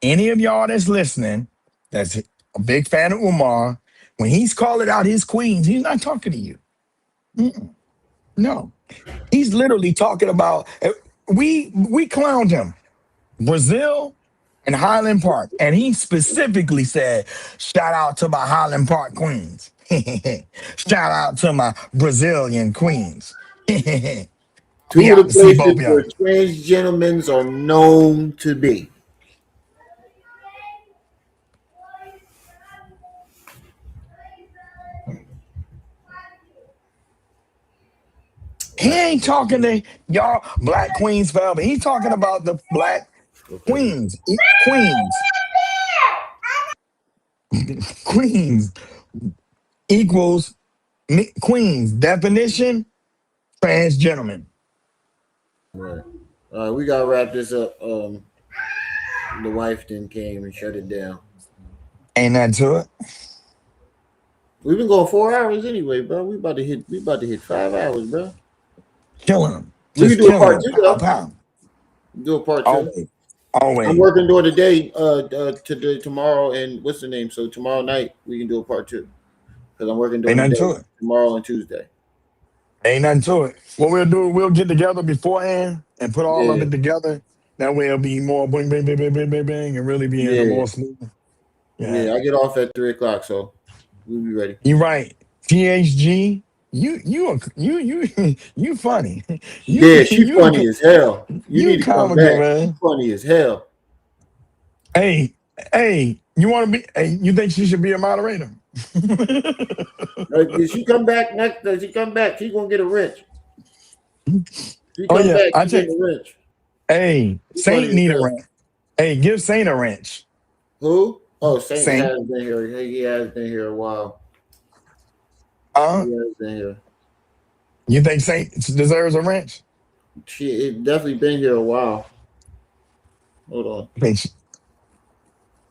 any of y'all that's listening, that's a big fan of Umar. When he's calling out his queens, he's not talking to you. No, he's literally talking about. We clowned him. Brazil and Highland Park. And he specifically said, shout out to my Highland Park queens. Shout out to my Brazilian queens. Two Be of out the to see both places of where y'all. trans gentlemen are known to be. He ain't talking to y'all black queens forever. He's talking about the black queens. Queens. Queens equals queens. Definition, trans gentleman. Right. We gotta wrap this up. The wife then came and shut it down. Ain't nothing to it. We've been going 4 hours anyway, bro. We about to hit 5 hours, bro. Killing them. We can Just do a killing part them. two, Pow, though. pow. Do a part two. Always. I'm Always. working during the day, today, tomorrow, and what's the name? So tomorrow night we can do a part two because I'm working during Ain't the nothing day to it. tomorrow and Tuesday. Ain't nothing to it. What we'll do, we'll get together beforehand and put all of Yeah, it together. That way it'll be more bing, bing, bing, bing, bing, bing, bing, and really be in a yeah, more smooth. yeah. Yeah. I get off at 3 o'clock, so we'll be ready. You're right. THG, you funny. Yeah, she funny as hell. You You need to come comical, back. She man. funny as hell. Hey, you want to be? Hey, you think she should be a moderator? If she come back next, she come back. She gonna get a wrench. She Oh come yeah, back. I She check. getting a wrench. Hey, She funny Saint as need a hell. wrench. Hey, give Saint a wrench. Who? Oh, Saint Saint. has been here. He has been here a while. Uh, He has been here. you think Saint deserves a wrench? It definitely been here a while. Hold on.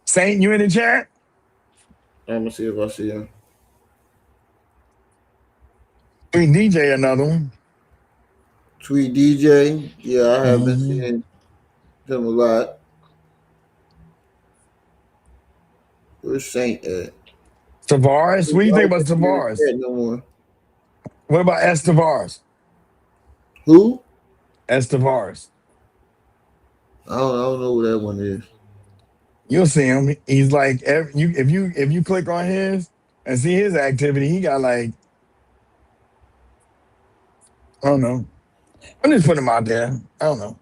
Saint, you in the chat? I'm gonna see if I see him. We DJ another one. Tweet DJ. Yeah, I have been Mm-hmm. seeing him a lot. Where's Saint at? Tavares, what do you I think don't about think he in the Tavares? chat no more. What about Tavares? Who? Tavares. I don't know who that one is. You'll see him. He's like if you click on his and see his activity, he got like I don't know. I'm just putting him out there. I don't know.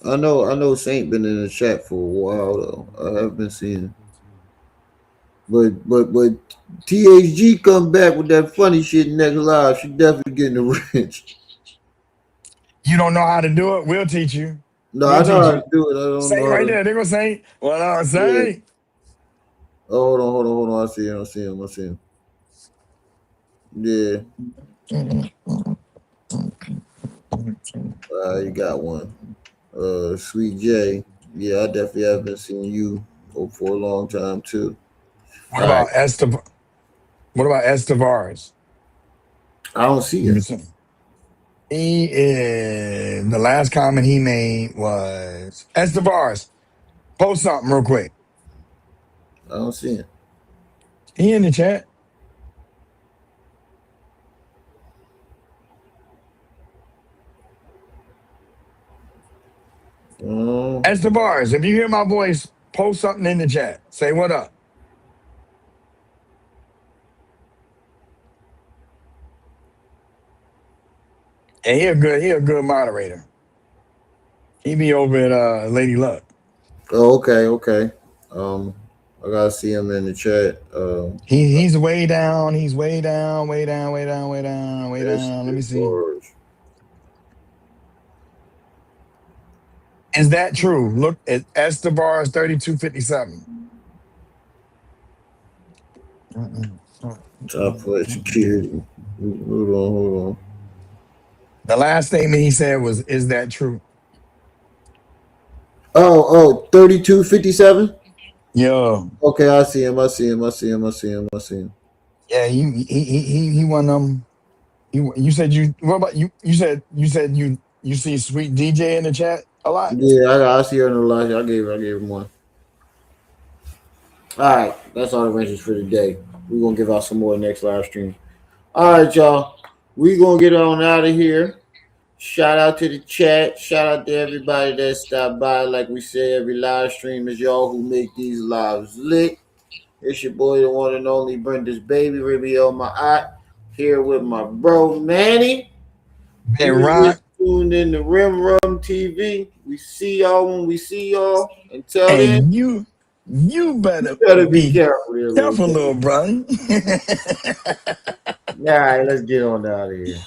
I know Saint been in the chat for a while though. I have been seeing him. But THG come back with that funny shit next live. She definitely getting the wrench. You don't know how to do it? We'll teach you. No, I We'll know teach how to you. do it. I don't Say know it how right to. there. They're gonna say, "What I Yeah. say." Oh, hold on. I see him. Yeah. You got one. Sweet J. Yeah, I definitely have been seeing you for a long time too. What All right. about Estev? What about Estevars? I don't see Let me it. see. He is the last comment he made was Estevars. Post something real quick. I don't see it. He in the chat. Estevars, if you hear my voice, post something in the chat. Say what up. And he a good moderator. He be over at Lady Luck. Oh, okay. I gotta see him in the chat. He's way down. He's way down. Let me see. Is that true? Look at Estevars 3257. Top flight security. Hold on. The last statement he said was, "Is that true?" 3257? Yo. Okay, I see him. Yeah, he one of them. You said you what about you? You said you see Sweet DJ in the chat a lot. Yeah, I see her in the last. I gave him one. All right, that's all the ranges for today. We're gonna give out some more next live stream. All right, y'all. We're gonna get on out of here. Shout out to the chat. Shout out to everybody that stopped by. Like we say, every live stream is y'all who make these lives lit. It's your boy, the one and only Brenda's baby, Ribio my aunt, here with my bro Manny. And You Rock. just tuned in to Rim Rum TV. We see y'all when we see y'all. Until then, And you better be be careful here, careful, little brother. All right, let's get on out of here.